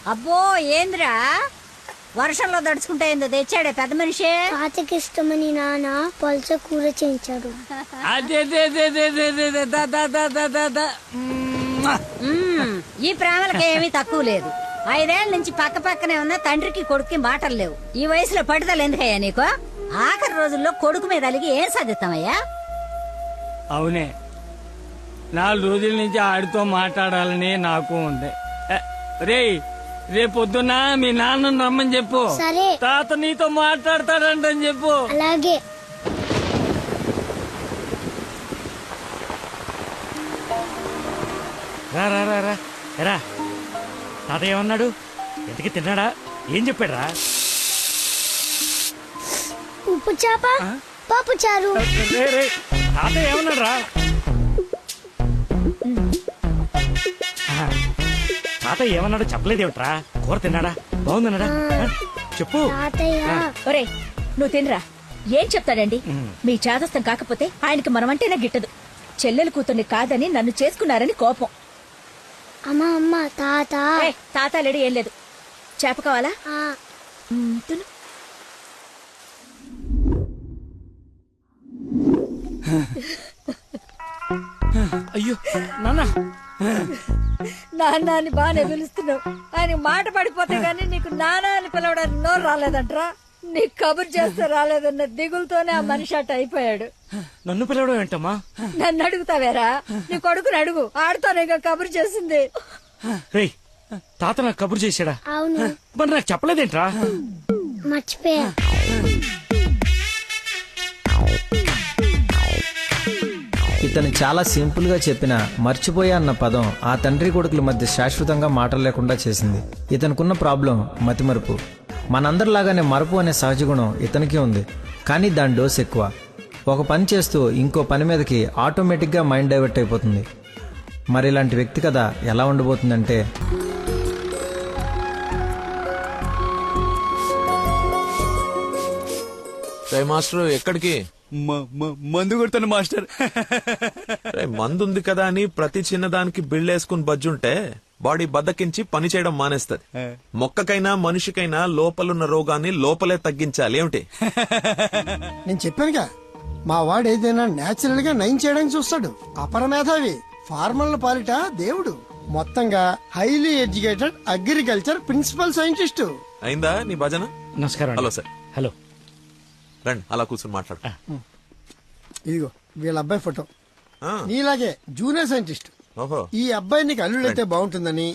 అబ్బో ఏంద్రా వర్షంలో దడుచుకుంటే ఏందో తెచ్చాడే పెద్ద మనిషి. తాతకి ఇష్టమని నాన్న పల్చ కూర చేయించాడు. ఈ ప్రేమలకి ఏమీ తక్కువ లేదు. 5 ఏళ్ల నుంచి పక్క పక్కనే ఉన్న తండ్రికి కొడుక్కి మాటలు లేవు. ఈ వయసులో పట్టుదల ఎందుకయ్యా నీకు? ఆఖరి రోజుల్లో కొడుకు మీద అలిగి ఏం సాధిస్తామయ్యా? అవునే, 4 రోజుల నుంచి ఆడితో మాట్లాడాలని నాకు ఉంది. రేపొద్దున మీ నాన్నను రమ్మని చెప్పు. సరే తాత నీతో మాట్లాడతాడంటని చెప్పు. అలాగే. రా రా రా రా రా. తాత ఏమన్నాడు? ఎందుకు తిన్నాడా? ఏం చెప్పాడు రా? ఉప్పు చేప పప్పు చారు. తాత ఏమన్నాడు రా? తాత ఏమన్నాడు చెప్పలేదేమిట్రా? కూర తిన్నాడా? బాగుందన్నాడా? చెప్పు. ఒరే నువ్వు తినరా. ఏం చెప్తాడండి? మీ చాదస్తం కాకపోతే ఆయనకి మనమంటేనే గిట్టదు. చెల్లెలు కూతుర్ని కాదని నన్ను చేసుకున్నారని కోపం. అమ్మా అమ్మ తాత. తాత లేడు ఏం లేదు. చేప కావాలా? తిను. అయ్యో నాన్న. నాన్న అని బాగానే పిలుస్తున్నావు. ఆయన మాట పడిపోతే గానీ నీకు నాన్న అని పిలవడానికి నోరు రాలేదంట్రా. నీకు కబురు చేస్తే రాలేదన్న దిగులతోనే ఆ మనిషి అట్ట అయిపోయాడు. నన్ను పిలవడం ఏంటమ్మా? నన్ను అడుగుతావేరా? నీ కొడుకుని అడుగు. ఆడుతోనే కబురు చేసింది. రేయ్, తాత నాకు కబురు చేశాడా? అవును. మరి నాకు చెప్పలేదేంట్రా? మర్చిపోయా. ఇతను చాలా సింపుల్ గా చెప్పిన మర్చిపోయా అన్న పదం ఆ తండ్రి కొడుకుల మధ్య శాశ్వతంగా మాటలు లేకుండా చేసింది. ఇతనుకున్న ప్రాబ్లం మతిమరుపు. మనందరిలాగానే మరపు అనే సహజ గుణం ఇతనికి ఉంది, కానీ దాని డోస్ ఎక్కువ. ఒక పని చేస్తూ ఇంకో పని మీదకి ఆటోమేటిక్గా మైండ్ డైవర్ట్ అయిపోతుంది. మరి ఇలాంటి వ్యక్తి కథ ఎలా ఉండబోతుందంటే, మాస్టర్ ఎక్కడికి? మందు కొడుతాను మాస్టర్. మందు ఉంది కదా అని ప్రతి చిన్నదానికి బిళ్ళేసుకుని బజ్జుంటే బాడీ బద్దకించి పని చేయడం మానేస్తది. మొక్కకైనా మనిషికైనా లోపలున్న రోగాన్ని లోపలే తగ్గించాలి. ఏమిటి? నేను చెప్పానుగా, మా వాడు ఏదైనా నేచురల్ గా నయం చేయడానికి చూస్తాడు. అపరమేధావి, ఫార్మల్ పాలిట దేవుడు. మొత్తంగా highly educated agriculture principal scientist. అయిందా నీ భజన? నమస్కారం. Hello sir. హలో. రండి అలా కూర్చొని మాట్లాడు. ఇదిగో వీళ్ళ అబ్బాయి ఫోటో. నీలాగే జూనియర్ సైంటిస్ట్. ఓహో, ఈ అబ్బాయి నీకు అల్లుడైతే బాగుంటుందని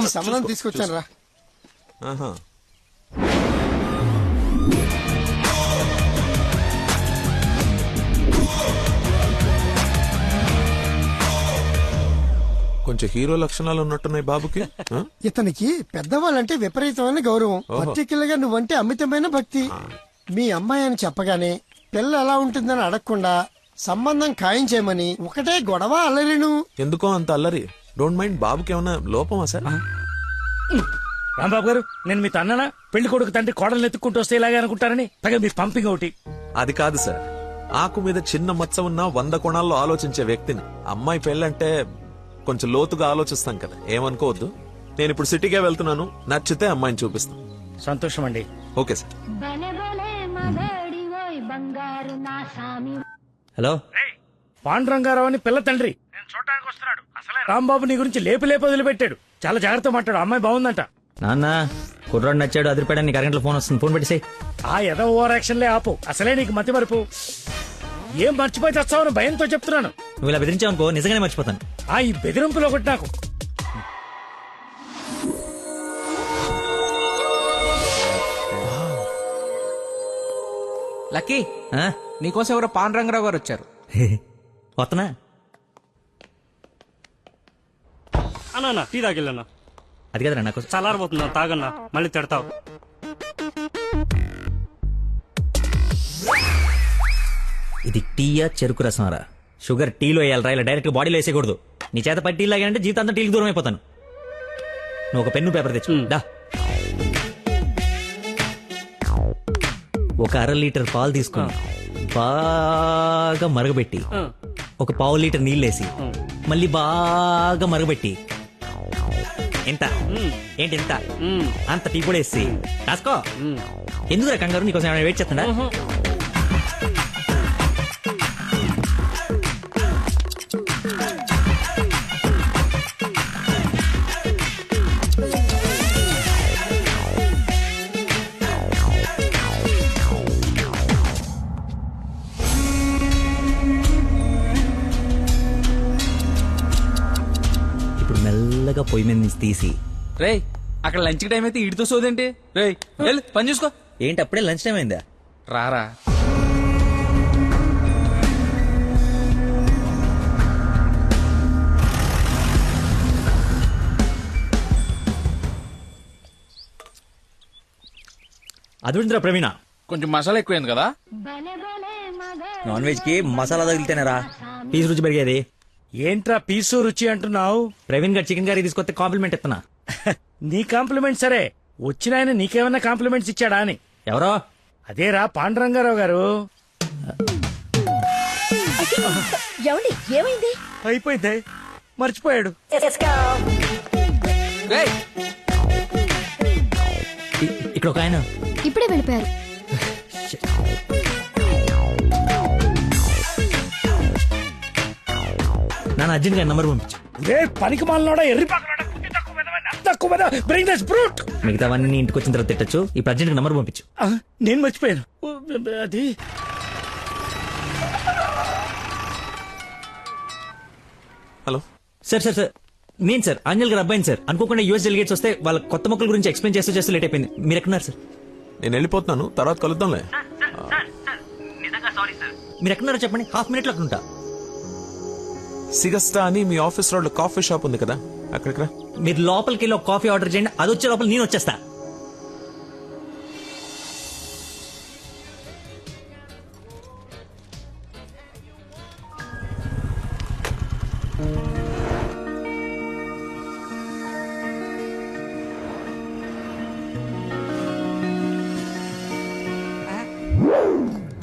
ఈ సంబంధం తీసుకొచ్చాను రా. ఆహా. కొంచెం హీరో లక్షణాలు ఉన్నట్టున్నాయి బాబుకి. ఇతనికి పెద్దవాళ్ళంటే విపరీతమైన గౌరవం. పర్టికులర్ గా నువ్వంటే అమితమైన భక్తి. మీ అమ్మాయి అని చెప్పగానే పిల్ల ఎలా ఉంటుందని అడగకుండా సంబంధం ఖాయం చేయమని ఒకటే గొడవ అల్లరిను. ఎందుకో అంత అల్లరి? Don't mind. బాబుకి ఏమన్నా లోపమా సార్? రాంబాబు గారు, నేను మీ తన్ననా? పెళ్లి కొడుకు తండ్రి కోడలు ఎత్తుకుంటూ వస్తే ఇలాగే అనుకుంటారని పైగా మీ పంపింగ్ ఒకటి. అది కాదు సార్, ఆకు మీద చిన్న మచ్చ ఉన్న 100 కోణాల్లో ఆలోచించే వ్యక్తిని. అమ్మాయి పెళ్ళంటే కొంచెం లోతుగా ఆలోచిస్తాం కదా, ఏమనుకోవద్దు. నేను ఇప్పుడు సిటీకే వెళ్తున్నాను, నచ్చితే అమ్మాయిని చూపిస్తాను. సంతోషం అండి. Okay sir. హలో. పాండురంగారావు అని పిల్ల తండ్రి నేను చూడడానికి వస్తున్నాడు. అసలే రాంబాబు నీ గురించి లేపి వదిలిపెట్టాడు. చాలా జాగ్రత్త మాట్లాడు. అమ్మాయి బాగుందంట. నాన్న కుర్రాడు నచ్చాడు, అదిరిపాడని నీకు అరగంటలో ఫోన్ వస్తుంది. ఫోన్ పెట్టేసి. ఆ ఎదో ఓవర్ యాక్షన్లే ఆపు. అసలే నీకు మతి మరుపు. ఏం మర్చిపోయి తెస్తావని భయంతో చెప్తున్నాను. నువ్వు ఇలా బెదిరించావనుకో నిజంగానే మర్చిపోతాను. ఈ బెదిరింపులో ఒకటి నాకు. లక్కీ, నీకోసం ఎవరో పాండురంగరావు గారు వచ్చారు. వస్తనా? అన్నా టీ తాగిల్లన్నా. అది కదరా నాకు చల్లారబోతున్నా, తాగన్నా, మళ్ళీ తిడతావు. ఇది టీయా చెరుకు రసంరా? షుగర్ టీలో వేయాలరా, ఇలా డైరెక్ట్ బాడీలో వేసేయకూడదు. నీ చేత పట్టి టీ లాగానంటే జీవితాంతా టీకి దూరం అయిపోతాను. నువ్వు ఒక పెన్ను పేపర్ తెచ్చు. దా. ఒక 1/2 లీటర్ పాలు తీసుకుని బాగా మరగబెట్టి ఒక 1/4 లీటర్ నీళ్ళేసి మళ్ళీ బాగా మరగబెట్టి ఎంత ఏంటి ఎంత అంత టీ కూడా వేసి రాసుకో. ఎందుకు కంగారు, నీకోసం ఏమైనా వెయిట్ చేస్తుందా? ఇప్పుడు మెల్లగా పొయ్యి మీద నుంచి తీసి. రేయ్ అక్కడ లంచ్ టైం అయితే ఇడితో సోదేంటి? రేయ్ వెళ్ళు పని చూసుకో. ఏంటి అప్పుడే లంచ్ టైం అయిందా? రారా. అదుందిరా ప్రవీణ, కొంచెం మసాలా ఎక్కువైంది కదా. నాన్ వెజ్ కి మసాలా తగిలితేనేరా పీస్ రుచి పెరిగేది. ఏంట్రా పీసు రుచి అంటున్నావు? ప్రవీణ్ గారు చికెన్ కర్రీ తీసుకొస్తే కాంప్లిమెంట్ ఇస్తున్నా. నీ కాంప్లిమెంట్ సరే, వచ్చిన ఆయన నీకేమన్నా కాంప్లిమెంట్స్ ఇచ్చాడా అని. ఎవరో అదేరా పాండురంగారావు గారు. ఏమండి ఏమైంది? అయిపోయింది, మర్చిపోయాడు. రేయ్ ఇక్కడ ఒక ఆయన ఇప్పుడే వెళ్ళిపోయారు. నాన్న అర్జెంట్ గా నంబర్ పంపించు. రే పనికి మాలనోడా, ఎర్రి పక్కనోడా, తక్కువ బ్రింగ్ దిస్ బ్రూట్. మిగతావన్నీ ఇంటికి వచ్చిన తర్వాత తిట్టచ్చు. ఇప్పుడు అర్జెంట్ గా నంబర్ పంపించు. నేను మర్చిపోయాను అది. హలో సార్ సార్ సార్ నేను సార్ అంజల్ గారు అబ్బాయిని సార్. అనుకోకుండా యూఎస్ డెలిగేట్స్ వస్తే వాళ్ళ కొత్త మొక్కల గురించి ఎక్స్ప్లెయిన్ చేస్తూ లేట్ అయిపోయింది. మీరు ఎక్కడున్నారు సార్? నేను వెళ్ళిపోతున్నాను, తర్వాత కలుద్దాంలే. మీరు ఎక్కడున్నారో చెప్పండి, హాఫ్ మినిట్ లో అక్కడ ఉంటా. సిగస్టా అని మీ ఆఫీస్ రోడ్ లో కాఫీ షాప్ ఉంది కదా, అక్కడికి రా. మీరు లోపలికి వెళ్ళి ఒక కాఫీ ఆర్డర్ చేయండి, అది వచ్చే లోపల నేను వచ్చేస్తా.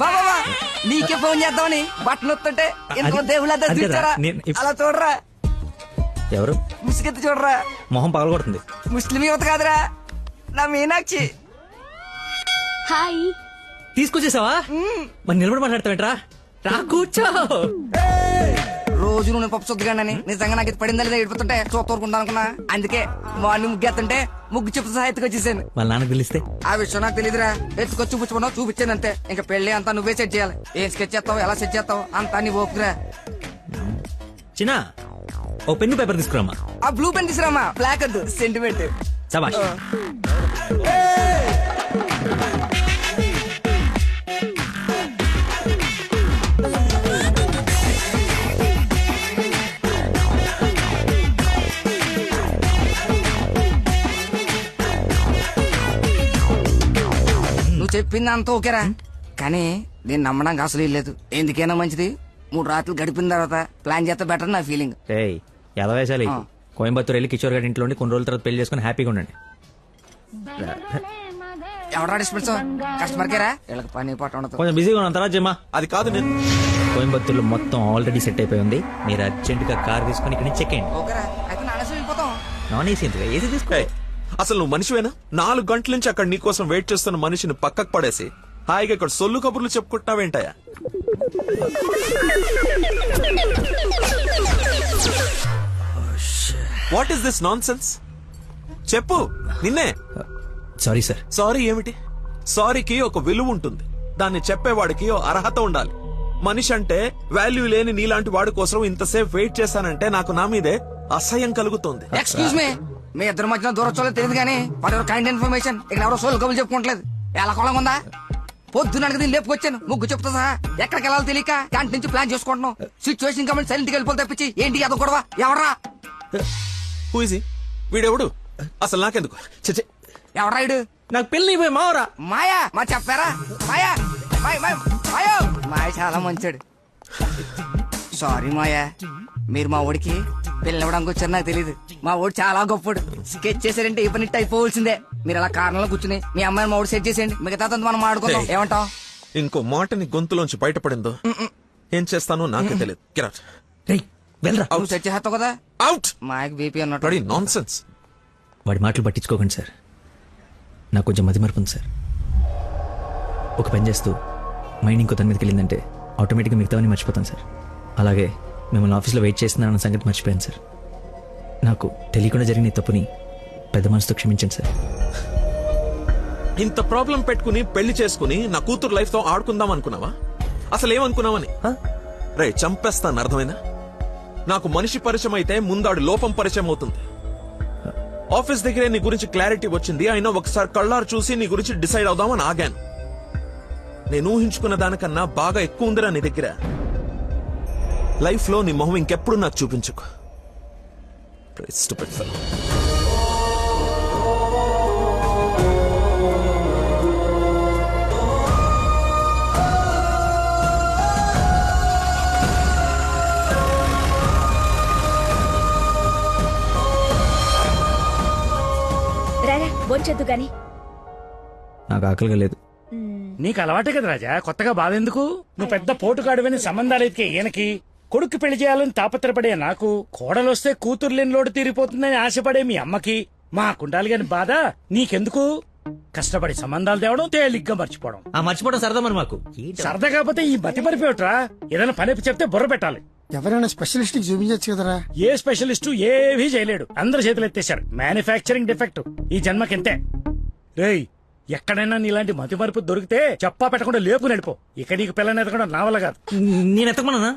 బాబా నీకే ఫోన్ చేద్దామని బట్టలు వస్తుంటే ఎంతో దేవుళ్ళ అది కదా, చూచారా, నేను- అలా చూడరా, ఎవరు? ముసుగెత్తి చూడరా. మొహం పగలగొడుతుంది. ముస్లిం యువత కాదురా, నా మీనాక్షి. హాయ్. తీసుకొచ్చేసావా? మరి నిలబడి మాట్లాడతావేంట్రా? రా కూర్చో. రోజు నువ్వు పప్పు సొద్దుగానని నిజంగా నాకు ఇది పడిందా లేదా ఏడిపోతుంటే చూస్తూరుకుంటా అనుకున్నా. అందుకే మార్నింగ్ ముగ్గు ఎత్తుంటే ముగ్గు చెప్పు సహా ఎత్తుకొచ్చేసాను. వాళ్ళ నాన్నకు తెలిస్తే? ఆ విషయం నాకు తెలియదురా, ఎత్తుకొచ్చి చూపించుకున్నావు, చూపించాను అంతే. ఇంకా పెళ్లి అంతా నువ్వే సెట్ చేయాలి. ఏం స్కెచ్ చేస్తావు, ఎలా సెట్ చేస్తావు అంతా నీ ఓపురా. చిన్న ఓ పెన్ను పేపర్ తీసుకురామా. ఆ బ్లూ పెన్ తీసురామా, బ్లాక్ వద్దు, సెంటిమెంట్. సబాష్. నువ్వు చెప్పింది అంత ఓకేరా, కానీ నేను నమ్మడానికి అసలు లేదు. ఎందుకైనా మంచిది 3 రాత్రులు గడిపిన తర్వాత ప్లాన్ చేస్తే బెటర్ నా ఫీలింగ్. ఏయ్ ఎలా వేసాలి? కోయంబత్తూర్ వెళ్ళి కిషోర్ గారి ఇంట్లో ఉండి కొన్ని రోజుల తర్వాత పెళ్లి చేసుకుని హ్యాపీగా ఉండండి. ఎవరా డిస్పెన్స్ కస్టమర్ కేరా, వీళ్ళకి పని పాట ఉండదు. కొంచెం బిజీగా ఉన్నాం, తర్వాత జమ్మా. అది కాదు, నేను కోయంబత్తూర్లో మొత్తం ఆల్రెడీ సెట్ అయిపోయి ఉంది. మీరు అర్జెంట్ గా కార్ తీసుకుని ఇక్కడ నుంచి చెక్ అయ్యండి. ఓకేరా, అయితే నా అనసు వెళ్ళిపోతాం. నాన్ ఏసీ ఎందుకు, ఏసీ తీసుకో. ఏయ్, అసలు నువ్వు మనిషివేనా? 4 గంటల నుంచి అక్కడ నీకోసం వెయిట్ చేస్తున్న మనిషిని పక్కకు పడేసి హాయిగా ఇక్కడ సొల్లు కబుర్లు చెప్పుకుంటున్నావేంటయా? What is this nonsense? చెప్పు, నిన్నే. Sorry sir. సారీ ఏమిటి? సారీకి ఒక విలువ ఉంటుంది, దాన్ని చెప్పేవాడికి ఓ అర్హత ఉండాలి. మనిషి అంటే వాల్యూ లేని నీలాంటి వాడి కోసం ఇంతసేపు వెయిట్ చేశానంటే నాకు నా మీదే అసహ్యం కలుగుతోంది. ఎక్స్క్యూజ్ మీ, మీ ఇద్దరు మధ్యన దూరం చూడలేదు తెలియదు కానీ వాడు ఎవరు కైండ్ ఇన్ఫర్మేషన్ ఇక్కడ ఎవరో సోల్ కబులు చెప్పుకోవట్లేదు. ఎలా కొలం ఉందా? పొద్దున అడిగి లేపుకొచ్చాను, ముగ్గు చెప్తా సహా ఎక్కడికి వెళ్ళాలో తెలియక క్యాంటీన్ నుంచి ప్లాన్ చేసుకుంటున్నాం. సిచ్యువేషన్ కమెంట్ సైలెంట్ వెళ్ళిపోతే తప్పించి ఏంటి అదో గొడవ? ఎవరా హూజీ వీడెవడు? అసలు నాకెందుకు? చచ్చే, ఎవరా ఇడు? నాకు పెళ్లి పోయి మావరా. మాయా, మా చెప్పారా? మాయా, మాయో, మాయ చాలా మంచాడు. సారీ మాయా, మీరు మా ఓడికి పిల్లవడానికి వచ్చారు నాకు తెలియదు. మా ఓడి చాలా గొప్పడు. స్కెచ్ చేశారంటే ఈ పని అయిపోవలసిందే. మీరు అలా కారణంలో కూర్చుని మీ అమ్మాయిని మా ఓడి సెట్ చేసేయండి, మిగతా మనం మాడుకుందాం. ఏమంటావు? ఇంకో మాటని గొంతులోంచి బయటపడిందో ఏం చేస్తానో నాకే తెలియదు. వెళ్ళరా. నువ్వు సెట్ చేస్తావు కదా. అవుట్. మాయకి బీపీ అన్నట్టు. Non sense. వాడి మాటలు పట్టించుకోకండి సార్. నాకు కొంచెం మతిమరుపు ఉంది సార్. ఒక పని చేస్తూ మైండ్ ఇంకో తన మీదకి వెళ్ళిందంటే ఆటోమేటిక్గా మిగతావన్నీ మర్చిపోతాను సార్. అలాగే మిమ్మల్ని ఆఫీస్లో వెయిట్ చేస్తున్నానన్న సంగతి మర్చిపోయాను సార్. నాకు తెలియకుండా జరిగిన ఈ తప్పుని పెద్ద మనసుతో క్షమించండి సార్. ఇంత ప్రాబ్లం పెట్టుకుని పెళ్లి చేసుకుని నా కూతురు లైఫ్ తో ఆడుకుందాం అనుకున్నావా? అసలు ఏమనుకున్నావని? రే చంపేస్తాను, అర్థమైనా? నాకు మనిషి పరిచయం అయితే ముందాడు లోపం పరిచయం అవుతుంది. ఆఫీస్ దగ్గరే నీ గురించి క్లారిటీ వచ్చింది, అయినా ఒకసారి కళ్ళారు చూసి నీ గురించి డిసైడ్ అవుదామని ఆగాను. నేను ఊహించుకున్న దానికన్నా బాగా ఎక్కువ ఉందిరా నీ దగ్గర. లైఫ్ లో నీ మొహం ఇంకెప్పుడు నాకు చూపించుకో. Stupid fellow. రారా బొంచొద్దు గాని. నాకు ఆకలిగా లేదు. నీకు అలవాటే కదా రాజా, కొత్తగా బాధ ఎందుకు? నువ్వు పెద్ద పోటుగాడువని సంబంధాలు ఎతికే ఈయనకి, కొడుకు పెళ్లి చేయాలని తాపత్రపడే నాకు, కోడలొస్తే కూతురు లేని లోటు తీరిపోతుందని ఆశపడే మీ అమ్మకి, మాకుండాలి గాని బాధ నీకెందుకు? కష్టపడి సంబంధాలు తేవడం, తేలిగ్గా మర్చిపోవడం. మర్చిపోవడం సరదా మరి మాకు. సరదా కాకపోతే ఈ మతి మరిపోయట్రా. ఏదైనా పని చెప్తే బుర్ర పెట్టాలి. ఎవరైనా స్పెషలిస్ట్ కి చూపించచ్చు కదరా. ఏ స్పెషలిస్టు ఏవీ చేయలేడు, అందరు చేతులు ఎత్తేశారు. మ్యానుఫ్యాక్చరింగ్ డిఫెక్ట్ ఈ జన్మకింతే. రేయ్, ఎక్కడైనా నీలాంటి మతి మరుపు దొరికితే చెప్పా పెట్టకుండా లేపు నడిపో. ఇక నీకు పిల్లని ఎతకడం నా వల్ల కాదు. నేను ఎత్తకమన్నా?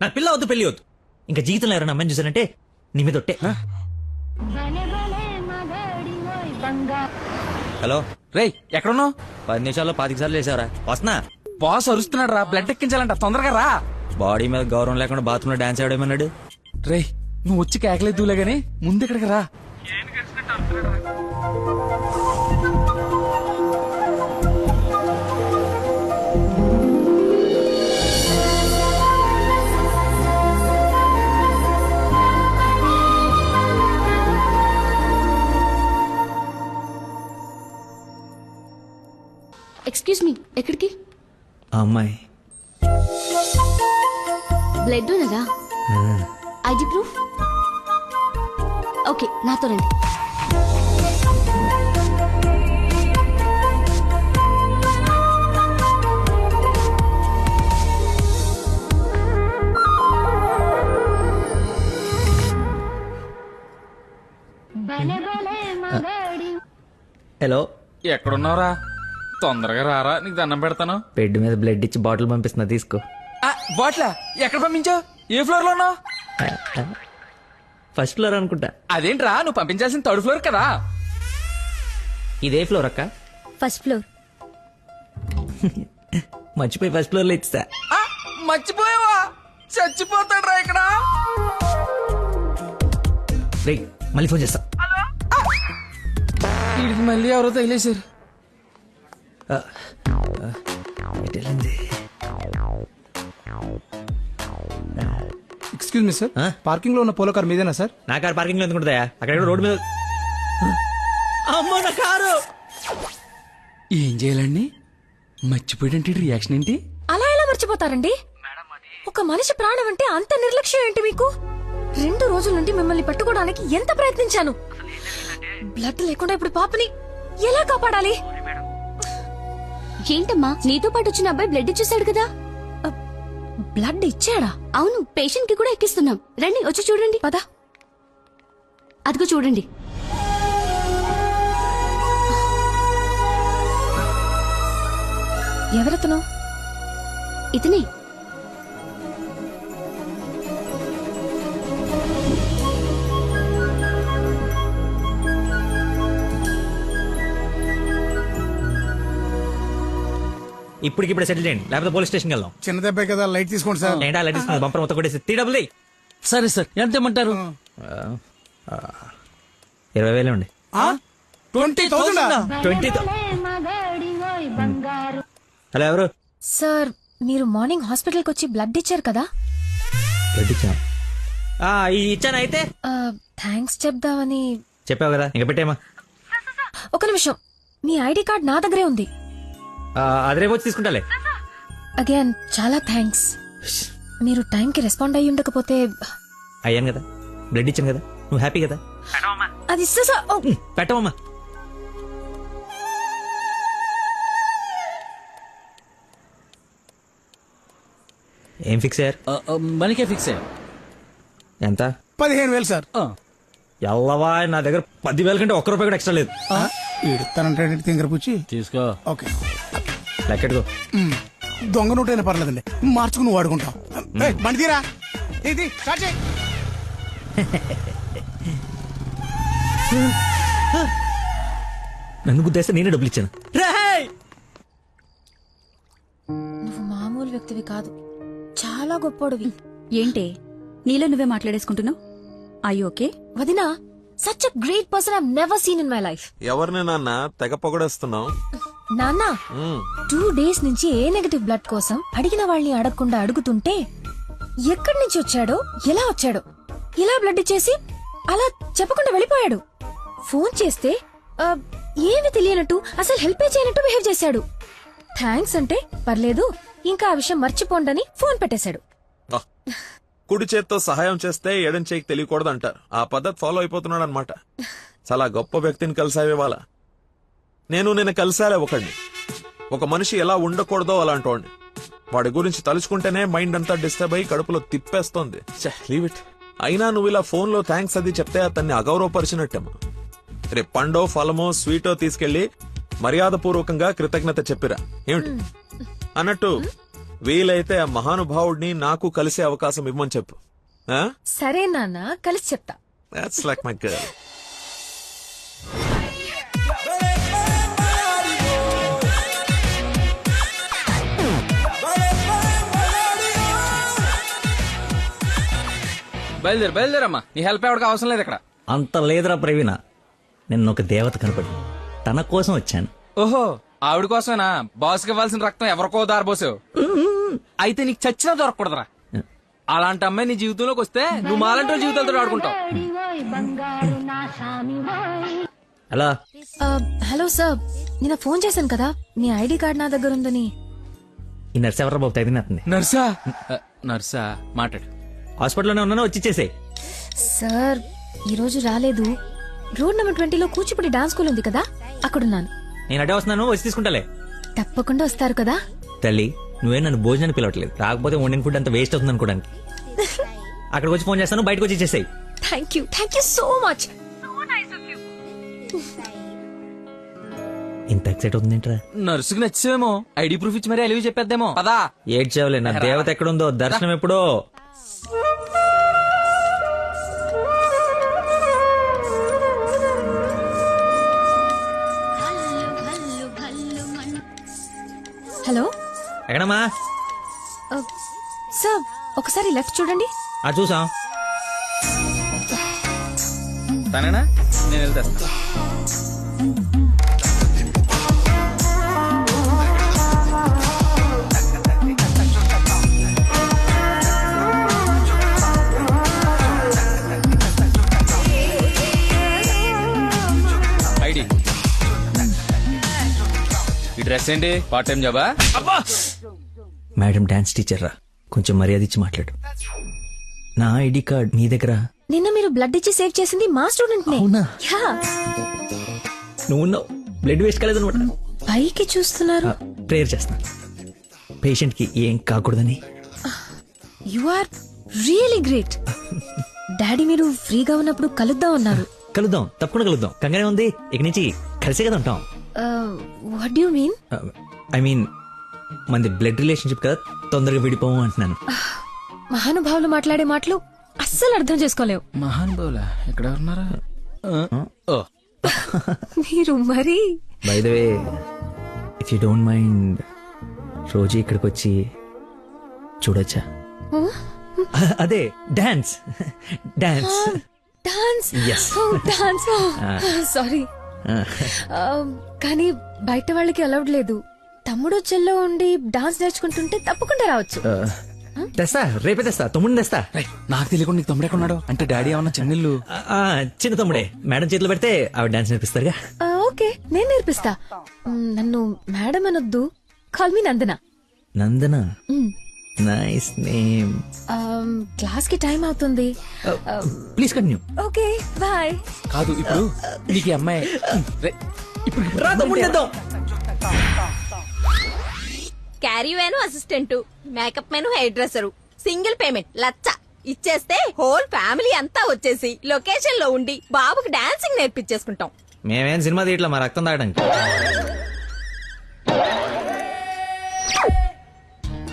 నాకు పిల్ల వద్దు, పెళ్లి వద్దు. ఇంకా జీవితంలో ఎవరైనా అమ్మాయిని చూసానంటే నీ మీద ఒట్టే. హలో రేయ్ ఎక్కడున్నావు? 10 నిమిషాల్లో 25 సార్లు వేసావరా? వస్తున్నా. బాస్ అరుస్తున్నాడు రా, బ్లడ్ ఎక్కించాలంట, తొందరగా రా. బాడీ మీద గౌరవం లేకుండా బాత్రూమ్ లో డాన్స్ ఆడేమన్నాడు. రేయ్ నువ్వు వచ్చి కేకలేదులే గానీ ముందు ఇక్కడికి రా. ఎక్స్క్యూజ్ మీ, ఎక్కడికి? ఆ అమ్మాయి బ్లడ్ ఉన్నదా? ID proof? ఓకే, నాతో రండి. హలో, ఎక్కడున్నావురా? తొందరగా రారా, నీకు దండం పెడతాను. బెడ్ మీద బ్లడ్ ఇచ్చి బాటిల్ పంపిస్తున్నా, తీసుకో. బాట్లా ఎక్కడ పంపించావు? ఏ ఫ్లోర్ లో ఉన్నావు? ఫస్ట్ ఫ్లోర్ అనుకుంటా. అదేంట్రా, నువ్వు పంపించాల్సిన 3rd ఫ్లోర్ కదా. ఇదే ఫ్లోర్ అక్క? First floor. మర్చిపోయి ఫస్ట్ ఫ్లోర్ లో ఇచ్చా. మర్చిపోయావా? చచ్చిపోతాడ్రా ఇక్కడ. రేయ్, మళ్ళీ ఫోన్ చేస్తా. వీడికి మళ్ళీ ఎవరో తగిలేశారు. ఎక్స్క్యూజ్ మీ సార్, పార్కింగ్ లో ఉన్న పోలో కార్ మీదేనా సార్? నా కారు పార్కింగ్ లో ఎందుకుంటుందా? అక్కడ రోడ్డు మీద. అమ్మో నా కారు! ఏం చేయాలండి? మర్చిపోయాడంటే రియాక్షన్ ఏంటి? అలా ఎలా మర్చిపోతారండి? ఒక మనిషి ప్రాణం అంటే అంత నిర్లక్ష్యం ఏంటి మీకు? 2 రోజుల నుండి మిమ్మల్ని పట్టుకోవడానికి ఎంత ప్రయత్నించాను. బ్లడ్ లేకుండా ఇప్పుడు పాపని ఎలా కాపాడాలి? ఏంటమ్మా, నీతో పాటు వచ్చిన అబ్బాయి బ్లడ్ ఇచ్చేసాడు కదా. బ్లడ్ ఇచ్చాడా? అవును, పేషెంట్ కి కూడా ఎక్కిస్తున్నాం. రండి, వచ్చి చూడండి. పదా. అదిగో చూడండి. ఎవరతను? ఇతనే. ఇప్పటికిప్పుడు సెటిల్ చేయండి, లేకపోతే పోలీస్ స్టేషన్కి వెళ్దాం. చిన్న దెబ్బే కదా, లైట్ తీసుకోండి సార్. ఏంటా లైట్ తీసుకుని బంపర్ మొత్తం కొట్టేసి 3 డబ్బులు. సరే సార్, ఎంత ఇమ్మంటారు? 20,000 అండి. 20,000? 20,000. హలో, ఎవరు? సార్, మీరు మార్నింగ్ హాస్పిటల్కి వచ్చి బ్లడ్ ఇచ్చారు కదా? బ్లడ్ ఇచ్చా? ఇచ్చాను. అయితే థ్యాంక్స్ చెప్దామని. చెప్పావు కదా, ఇంకా పెట్టేమా. ఒక నిమిషం, మీ ఐడి కార్డ్ నా దగ్గరే ఉంది. అది రేపు వచ్చి తీసుకుంటాలే. అగైన్ చాలా థ్యాంక్స్. మీరు టైంకి రెస్పాండ్ అయ్యి ఉండకపోతే. అయ్యాను కదా, బ్లడ్ ఇచ్చాను కదా, నువ్వు హ్యాపీ కదా? అది అది సస ఓ, పెట్టవమ్మా. ఏం ఫిక్స్ అయ్యారు? మనకే ఫిక్స్ అయ్యా. ఎంత? 15,000 సార్. ఎల్లవా, నా దగ్గర 10,000 కంటే ఒక్క రూపాయి కూడా ఎక్స్ట్రా లేదు. ఇడతానంటే తింగర పుచ్చి తీసుకో. ఓకే. లెక్కెట్టుకో. దొంగ నోటైనా పర్లేదండి, మార్చుకుని వాడుకుంటాం. బండి తీరా, ఇది స్టార్ట్ చేయి. నన్ను గుద్దేస్తే నేనే డబ్బులు ఇచ్చాను. నువ్వు మామూలు వ్యక్తివి కాదు, చాలా గొప్పోడివి. ఏంటే నీలో నువ్వే మాట్లాడేసుకుంటున్నావు? I okay? వదినా, such a great person I never seen in my life. ఎవరిని నాన్న తెగ పొగడేస్తున్నావు? నాన్న 2 days నుంచి ఏ నెగటివ్ బ్లడ్ కోసం అడిగిన వాళ్ళని అడగకుండా అడుగుతుంటే ఎక్కడి నుంచి వచ్చాడో, ఎలా వచ్చాడో, ఇలా బ్లడ్ ఇచ్చేసి అలా చెప్పకుండా వెళ్ళిపోయాడు. ఫోన్ చేస్తే ఏమి తెలియనట్టు, అసలు హెల్ప్ చేయనట్టు బిహేవ్ చేశాడు. థ్యాంక్స్ అంటే పర్లేదు, ఇంకా ఆ విషయం మర్చిపోండని ఫోన్ పెట్టేశాడు. కుడి చేత్తో సహాయం చేస్తే ఎడం చేయికి తెలియకూడదు అంటారు. ఆ పద్ధతి ఫాలో అయిపోతున్నాడు అనమాట. చాలా గొప్ప వ్యక్తిని కలిసావే వాళ్ళ. నేను కలిసాలే ఒకడిని. ఒక మనిషి ఎలా ఉండకూడదో అలాంటి వాడిని. వాడి గురించి తలుచుకుంటేనే మైండ్ అంతా డిస్టర్బ్ అయ్యి కడుపులో తిప్పేస్తోంది. Leave it. అయినా నువ్వు ఇలా ఫోన్ లో థ్యాంక్స్ అది చెప్తే అతన్ని అగౌరవపరిచినట్టేమో. రేపు పండో ఫలమో స్వీటో తీసుకెళ్లి మర్యాదపూర్వకంగా కృతజ్ఞత చెప్పిరా ఏమిటి అన్నట్టు. వీలైతే ఆ మహానుభావుడిని నాకు కలిసే అవకాశం ఇవ్వమని చెప్పు. సరే నాన్న, కలిసి చెప్తా. That's like my girl. బయలుదేరమ్మా, నీ హెల్ప్ ఎవరికి అవసరం లేదు ఇక్కడ. అంత లేదురా ప్రవీణ, నిన్న ఒక దేవత కనపడి తన కోసం వచ్చాను. ఓహో, ఆవిడ కోసమేనా బాస్కి ఇవ్వాల్సిన రక్తం ఎవరికో దారబోసావు? అయితే నీకు చచ్చినా దొరకకూడదురా. అలాంటి అమ్మాయి నీ జీవితంలోకి వస్తే నువ్వు మాలంటి వాళ్ళ జీవితాలతో ఆడుకుంటావు. హలో హలో సార్, నిన్న ఫోన్ చేశాను కదా, మీ ఐడి కార్డ్ నా దగ్గర ఉందని. ఈ నర్స్ ఎవరా బాబు తగినట్టుంది? నర్సా? నర్సా మాట్లాడు. హాస్పిటల్లోనే ఉన్నాను, వచ్చి ఇచ్చేసేయ్. సార్ ఈ రోజు రాలేదు. రోడ్ నెంబర్ 20లో కూచిపూడి డాన్స్ స్కూల్ ఉంది కదా, అక్కడున్నాను. నేను అడే వస్తున్నాను, వచ్చి తీసుకుంటాలే. తప్పకుండా వస్తారు కదా? తల్లి, నువ్వే నన్ను భోజనానికి పిలవట్లేదు. రాకపోతే వండిన ఫుడ్ అంత వేస్ట్ అవుతుంది అనుకోడానికి. అక్కడికి వచ్చి ఫోన్ చేస్తాను, బయటకు వచ్చి ఇచ్చేసాయి. Thank you so much. ఇంత ఎక్సైట్ అవుతుందేంట్రా? నర్సుకి నచ్చేమో, ఐడి ప్రూఫ్ ఇచ్చి మరీ అలివి చెప్పేద్దేమో. పదా ఏడ్చావులే, నా దేవత ఎక్కడుందో, దర్శనం ఎప్పుడో. హలో, ఎక్కడమ్మా? సార్ ఒకసారి లెఫ్ట్ చూడండి. చూసాం. తనేనా? నేను వెళ్తా. ఐడి, ఈ డ్రెస్ ఏంటి? పార్ట్ టైం జాబా? మేడం డాన్స్ టీచర్ రా, కొంచెం మర్యాద ఇచ్చి మాట్లాడు. నా ఐడి కార్డ్ నీ దగ్గర. నిన్న మీరు బ్లడ్ ఇచ్చి సేవ్ చేసింది మా స్టూడెంట్ నే. నువ్వు బ్లడ్ వేస్ట్ కాలేదనమాట. పైకి చూస్తున్నారు. ప్రేయర్ చేస్తా, పేషెంట్ కి ఏం కాకూడదని. You are really great. Daddy మీరు ఫ్రీగా ఉన్నప్పుడు కలుద్దాం అన్నారు. కలుద్దాం, తప్పకుండా కలుద్దాం. కంగానే ఉంది, ఇక నుంచి కలిసే కదా ఉంటాం. What do you mean? I mean మనది బ్లడ్ రిలేషన్షిప్ కదా, తొందరగా విడిపోము అంటున్నాను. మహానుభావులు మాట్లాడే మాటలు అస్సలు అర్థం చేసుకోలేవు. మహానుభావులా? ఎక్కడ ఉన్నారా? మీరు మరి. By the way, if you don't mind, రోజు ఇక్కడికి వచ్చి చూడొచ్చా? అదే dance. Dance dance. Yes. Dance. Sorry, కానీ బయట వాళ్ళకి అలౌడ్ లేదు. తమ్ముడు చెల్లో ఉండి డాన్స్ నేర్చుకుంటుంటే తప్పకుండా రావచ్చు. తెస్తా, రేపే తెస్తా, తమ్ముడిని తెస్తా. నాకు తెలియకుండా నీకు తమ్ముడు ఎక్కడున్నాడు? అంటే డాడీ ఏమన్నా చెన్నెళ్ళు? చిన్న తమ్ముడే, మేడం చేతిలో పెడితే ఆవిడ డాన్స్ నేర్పిస్తారుగా. ఓకే, నేను నేర్పిస్తా. నన్ను మేడం అనొద్దు, call me Nandana. Nandana? Nice name. Class కి టైం అవుతుంది. Please continue. Okay bye. కాదు ఇప్పుడు నీకు ఈ అమ్మాయి caravan assistant, makeup man hair dresser, single payment 1,00,000 ఇచ్చేస్తే హోల్ ఫ్యామిలీ అంతా వచ్చేసి లొకేషన్ లో ఉండి బాబుకి డాన్సింగ్ నేర్పించేసుకుంటాం. మేమేం సినిమా తీయట్లా మా రక్తం తాగడానికి.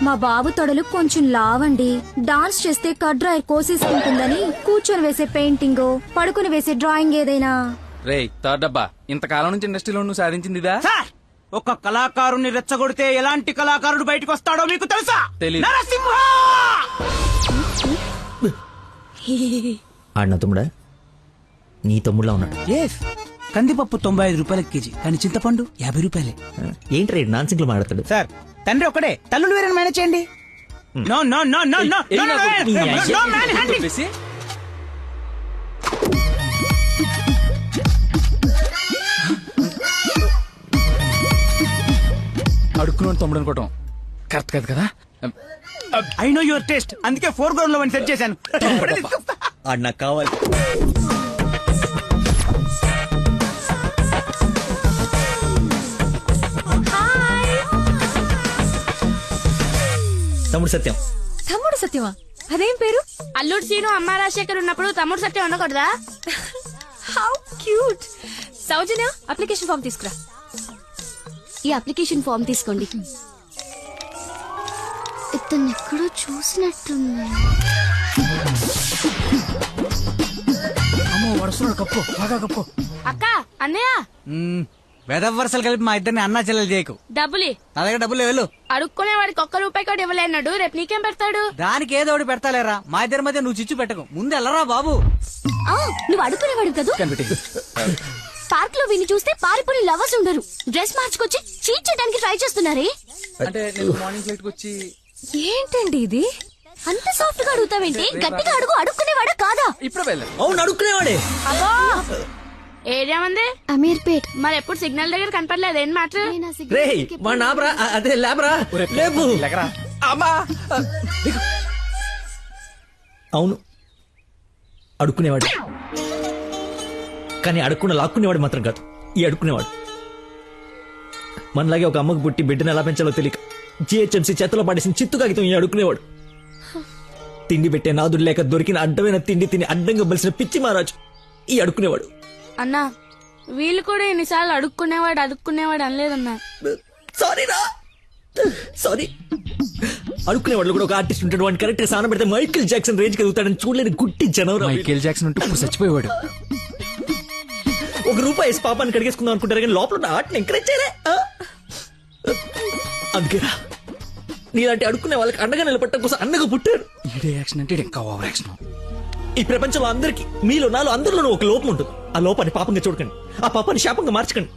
మా బాబు తొడలు కొంచెం లావండి. డాన్స్ చేస్తే కట్ డ్రైర్ కోసేసుకుంటుందని కూర్చొని వేసే పెయింటింగ్, పడుకుని వేసే డ్రాయింగ్ ఏదైనా. రేయ్ థర్డ్ డబ్బా, ఇంతకాలం నుంచి ఇండస్ట్రీలో నువ్వు సాధించింది ఇదా? సార్, ఒక కళాకారుని రెచ్చగొడితే ఎలాంటి కళాకారుడు బయటకు వస్తాడో మీకు తెలుసా? తెలీదు. నరసింహ! ఆడిన తమ్ముడా? నీ తమ్ముడులా ఉన్నాడు. కందిపప్పు 95 రూపాయల కేజీ, కానీ చింతపండు 50 రూపాయలే. ఏంటి రేడు నాన్సింగ్ లో మాట్లాడతాడు? సార్, తండ్రి ఒకడే, తల్లులు వేరే మేనేజ్ చేయండి. No no no no no no man handing. అడుక్కున్నాడు తమ్ముడు అనుకోవటం కరెక్ట్ కాదు కదా. ఐ నో యువర్ టేస్ట్, అందుకే 4 గ్రౌండ్ లో సెట్ చేశాను. ఆడు నాకు కావాలి. తమ్ముడు సత్యం. తమ్ముడు సత్యమా? అదేం పేరు? అల్లుడు సీను అమ్మ రాజశేఖర్ ఉన్నప్పుడు తమ్ముడు సత్యం ఉండకూడదా? How cute. Soujanya, application form తీసుకురా. ఈ అప్లికేషన్ ఫామ్ తీసుకోండి. ఇతను ఎక్కడో చూసినట్టుంది. అమ్మో, వరుసలో కప్పు, బాగా కప్పు. అక్క, అన్నయ్య వేదవరసలు కలిపి మా ఇద్దరిని అన్నా చెల్లెలు చేయకు. డబ్బులి నా దగ్గర డబ్బులు వెళ్ళు. అడుక్కునే వాడికి 1 రూపాయి కూడా ఇవ్వలేనాడు, రేపు నీకేం పెడతాడు? దానికి ఏదో ఒకటి పెడతాలేరా, మా ఇద్దరి మధ్య నువ్వు చిచ్చు పెట్టకు. ముందు వెళ్ళరా బాబు. నువ్వు అడుగునేవాడు కదా. పార్క్ లో విని చూస్తే పారిపోయి లవర్స్ ఉండరు. డ్రెస్ మార్చుకొచ్చి చీట్ చేయడానికి ట్రై చేస్తున్నారే. అంటే నేను మార్నింగ్ ఫ్లైట్ కి వచ్చి. ఏంటండి ఇది? అంత సాఫ్ట్ గా అడుగుతావేంటి? గట్టిగా అడుగు. అడుక్కునేవాడా కాదా? ఇప్పుడు వెళ్ళాను. అవును అడుక్కునేవాడే. అబ్బో, ఏరియా ఉంది అమీర్పేట్. మరి ఎప్పుడు సిగ్నల్ దగ్గర కనపడలేదు, ఏం మాట? రే మా నాబ్రా, అదే లేబరా, లేపు. అమ్మా, అవును అడుక్కునేవాడు, కానీ అడుక్కున్న లాక్కునేవాడు మాత్రం కాదు. ఈ అడుక్కునేవాడు మనలాగే ఒక అమ్మకు పుట్టి బిడ్డను ఎలా పెంచాలో తెలియక జిహెచ్ఎంసీ చేతిలో పడేసిన చిత్తు కాగితం ఈ అడుక్కునేవాడు. తిండి పెట్టే నాదుడు లేక దొరికిన అడ్డమైన తిండి తిని అడ్డంగా బలిసిన పిచ్చి మహారాజు ఈ అడుక్కునేవాడు. అన్నా, వీళ్ళు కూడా ఎన్నిసార్లు అడుక్కునేవాడు అనలేదన్నా. సారీరా, సారీ. అడుక్కునేవాడు కూడా ఒక ఆర్టిస్ట్ ఉంటాడు, వాడిని కరెక్ట్ గా సాన పెడితే మైకేల్ జాక్సన్ రేంజ్ ఎదుగుతాడని చూడలేని గుట్టి జనం. మైకేల్ జాక్సన్ ఉంటే ఇప్పుడు చచ్చిపోయేవాడు. ₹1 వేసి పాపాన్ని కడిగేసుకుందాం అనుకుంటారు కానీ లోపల ఉన్న ఆర్ట్ని ఎంకరేజ్ చేయలే. అందుకేరా నీలాంటి అడుక్కునే వాళ్ళకి అండగా నిలబట్టడం కోసం అన్నగా పుట్టారు. ఈడే యాక్షన్ అంటే ఇంకా ఓవర్ యాక్షన్. ఈ ప్రపంచంలో అందరికి, మీలో నాలో అందరిలోనూ ఒక లోపం ఉంటుంది. ఆ లోపాన్ని పాపంగా చూడకండి, ఆ పాపాన్ని శాపంగా మార్చకండి.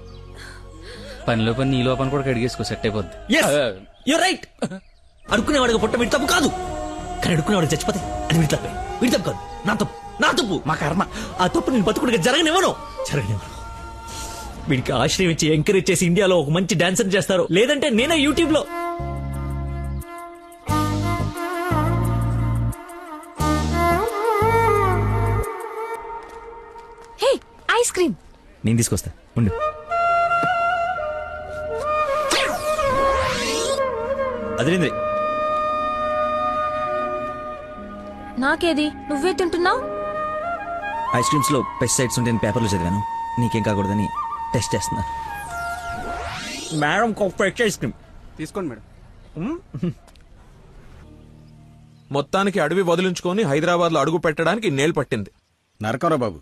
పనిలో పని నీ లోపల కూడా కడిగేసుకో, సెట్ అయిపోద్ది. You're right. అడుక్కునేవాడిగా పుట్ట వీడి తప్పు కాదు, కానీ అడుక్కునేవాడికి చచ్చిపోతే అది వీడి తప్పే. వీడి తప్పు కాదు, నా తప్పు, మా కర్మ. ఆ తప్పు నేను బతుకుడిగా జరగనివ్వను. వీడికి ఆశ్రయం ఇచ్చి ఎంకరేజ్ చేసి ఇండియాలో ఒక మంచి డాన్సర్ చేస్తారు, లేదంటే నేనే యూట్యూబ్ లో. హే, ఐస్ క్రీమ్. నేను తీసుకొస్తా ఉండు. అదేంద్రి, నాకేది? నువ్వే తింటున్నావు. ఐస్ క్రీమ్స్ లో పెస్టిసైడ్స్ ఉంటే పేపర్లో చదివాను, నీకేం కాకూడదని టెస్ట్ చేస్తున్నా. మేడం ఫ్రెష్ ఐస్ క్రీమ్ తీసుకోండి మేడం. మొత్తానికి అడవి వదిలించుకొని హైదరాబాద్ లో అడుగు పెట్టడానికి నేలు పట్టింది. నరకరా బాబు,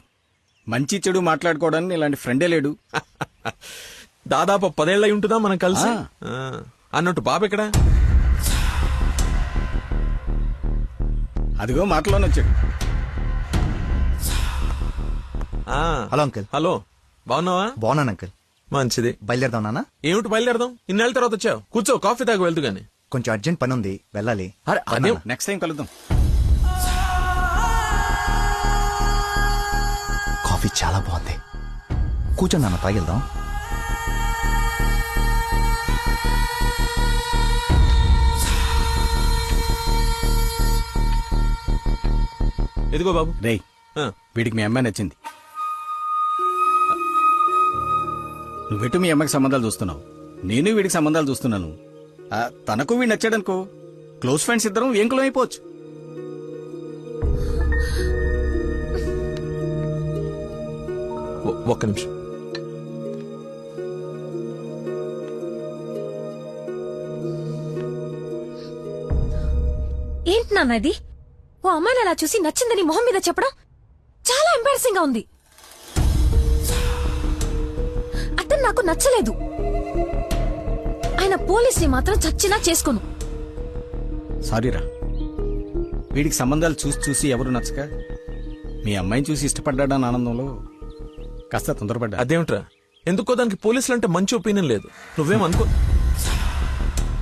మంచి చెడు మాట్లాడుకోవడానికి ఇలాంటి ఫ్రెండే లేడు. దాదాపు 10 ఏళ్ళై ఉంటుందా మనం కలిసి. అన్నట్టు బాబు ఎక్కడ? అదిగో మాటలోనే వచ్చాడు. Hello uncle. హలో, బాగున్నావా? బాగున్నాను అంకుల్. మంచిది. బయలుదేరదాం నాన్న. ఏమిటి బయలుదేరదాం? ఇన్నేళ్ళ తర్వాత వచ్చావు, కూర్చో, కాఫీ తాగు వెళ్తూ గాని. కొంచెం అర్జెంట్ పని ఉంది, వెళ్ళాలి. నెక్స్ట్ టైం కలుద్దాం. కాఫీ చాలా బాగుంది, కూర్చో నాన్న, తాగిద్దాం. ఎదిగో బాబు. రేయ్ వీడికి మీ అమ్మాయి నచ్చింది. నువ్వెటు మీ అమ్మకి సంబంధాలు చూస్తున్నావు, నేను వీడికి సంబంధాలు చూస్తున్నాను. తనకు వీడు నచ్చాడనుకో, క్లోజ్ ఫ్రెండ్స్ ఇద్దరం ఏం కులం అయిపోవచ్చు. ఒక్క నిమిషం. ఏంటి నాన్న ఇది? ఓ అమ్మాయిని అలా చూసి నచ్చిందని మొహం మీద చెప్పడం చాలా ఎంబారసింగ్ గా ఉంది. అతను నాకు నచ్చలేదు. ఆయన పోలీసుని మాత్రం చచ్చినా చేసుకోను. సారీరా, వీడికి సంబంధాలు చూసి చూసి ఎవరు నచ్చక మీ అమ్మాయిని చూసి ఇష్టపడ్డాడని ఆనందంలో కాస్త తొందరపడ్డా. అదేమిట్రా, ఎందుకో దానికి పోలీసులు అంటే మంచి ఒపీనియన్ లేదు. నువ్వేం అనుకో.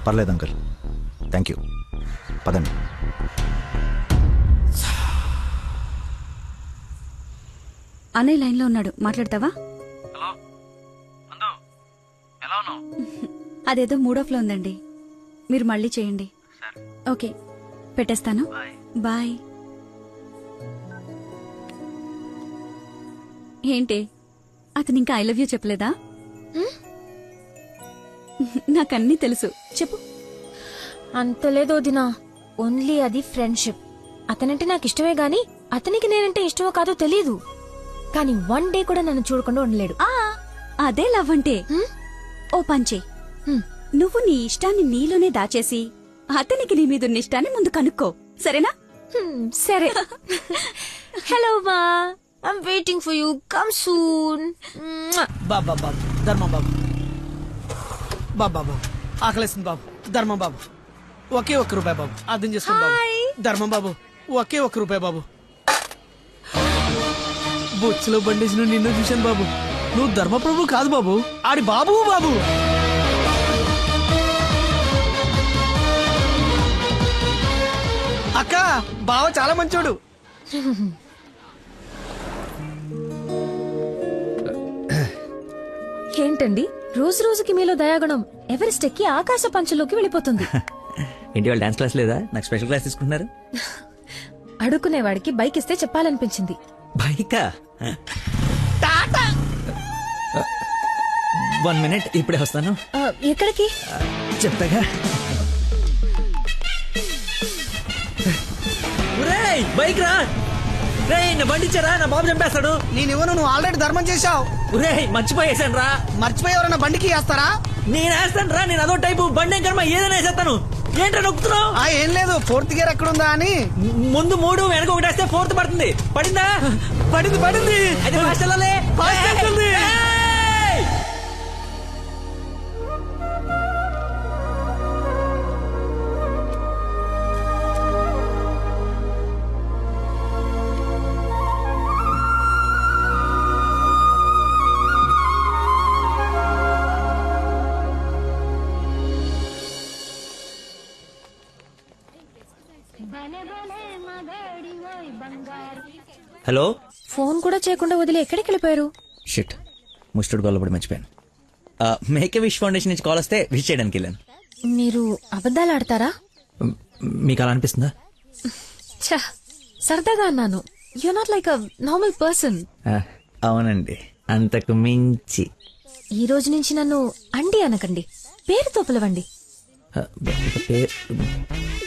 పర్లేదు అంకుల్, థ్యాంక్ యూ. పదండి. అన్నయ్య లైన్ లో ఉన్నాడు, మాట్లాడతావా? అదేదో మూడ్ ఆఫ్ లో ఉందండి, మీరు మళ్ళీ చేయండి. ఓకే, పెట్టేస్తాను. బాయ్. ఏంటి, అతను ఇంకా ఐ లవ్ యూ చెప్పలేదా? నాకన్నీ తెలుసు, చెప్పు. అంత లేదు వదినా, ఓన్లీ అది ఫ్రెండ్షిప్. అతనంటే నాకు ఇష్టమే గాని అతనికి నేనంటే ఇష్టమో కాదో తెలీదు. కానీ వన్ డే కూడా నన్ను చూడకుండా ఉండలేడు. అదే లవ్ అంటే. ఓ పంచే, నువ్వు నీ ఇష్టాన్ని నీలోనే దాచేసి అతనికి నీ మీదున్న ఇష్టాన్ని ముందు కనుక్కో, సరేనా? సరే. హలో మా, I'm waiting for you, come soon. బాబా బాబు, ధర్మం బాబు. బాబా ఆకలేస్తుంది బాబు. ధర్మం బాబు, ఒకే ఒక్క రూపాయి బాబు, అర్థం చేసుకోండి బాబు. ధర్మం బాబు, ఒకే ఒక్క రూపాయి బాబు. బొచ్చులో బండేసి నిన్ను చూశాను బాబు. నువ్వు ధర్మప్రభు కాదు బాబు, ఆడి బాబు బాబు. అక్క, బావ చాలా మంచోడు. ఏంటండి రోజు రోజుకి మీలో దయాగుణం ఎవరెస్ట్ ఎక్కి ఆకాశ పంచులోకి వెళ్ళిపోతుంది. ఏంటి వాళ్ళు డాన్స్ క్లాస్ లేదా? నాకు స్పెషల్ క్లాస్ తీసుకుంటున్నారు. అడుక్కునేవాడికి బైక్ ఇస్తే చెప్పాలనిపించింది. బైకా? 1 minute, ఇప్పుడే వస్తాను. ఎక్కడికి? చెప్తాగా. బైక్ రా రేయ్, నా బండి ఇచ్చారా, నా బాబు చంపేస్తాడు. నేనివ్వను, నువ్వు ఆల్రెడీ ధర్మం చేశావు. మర్చిపోయేసాను రా. మర్చిపోయి ఎవరన్నా బండికి వేస్తారా? నేను వేస్తాను రా, నేను అదో టైపు బండి కర్మ ఏదైనా వేసేస్తాను. ఏంట్రా నొక్కుతున్నావు? ఏం లేదు, 4th గేర్ ఎక్కడుందా అని. ముందు 3 వెనక 1 వేస్తే 4th పడుతుంది. పడిందా? పడింది. అది ఫాస్ట్ వెళ్ళాలి. హలో. ఫోన్ కూడా చేయకుండా వదిలి ఎక్కడికి వెళ్ళిపోయారు? షిట్, ముస్టుడు గొల్లబడి మర్చిపోయాను. మేక్ విష్ ఫౌండేషన్ నుంచి కాల్ వస్తే విష్ చేయడానికి వెళ్ళాను. మీరు అబద్ధాలు ఆడతారా? మీకు అలా అనిపిస్తుందా? సరదాగా అన్నాను. You not like a normal person. అవునండి, అంతకు మించి. ఈ రోజు నుంచి నన్ను అండి అనకండి, పేరుతో పిలవండి.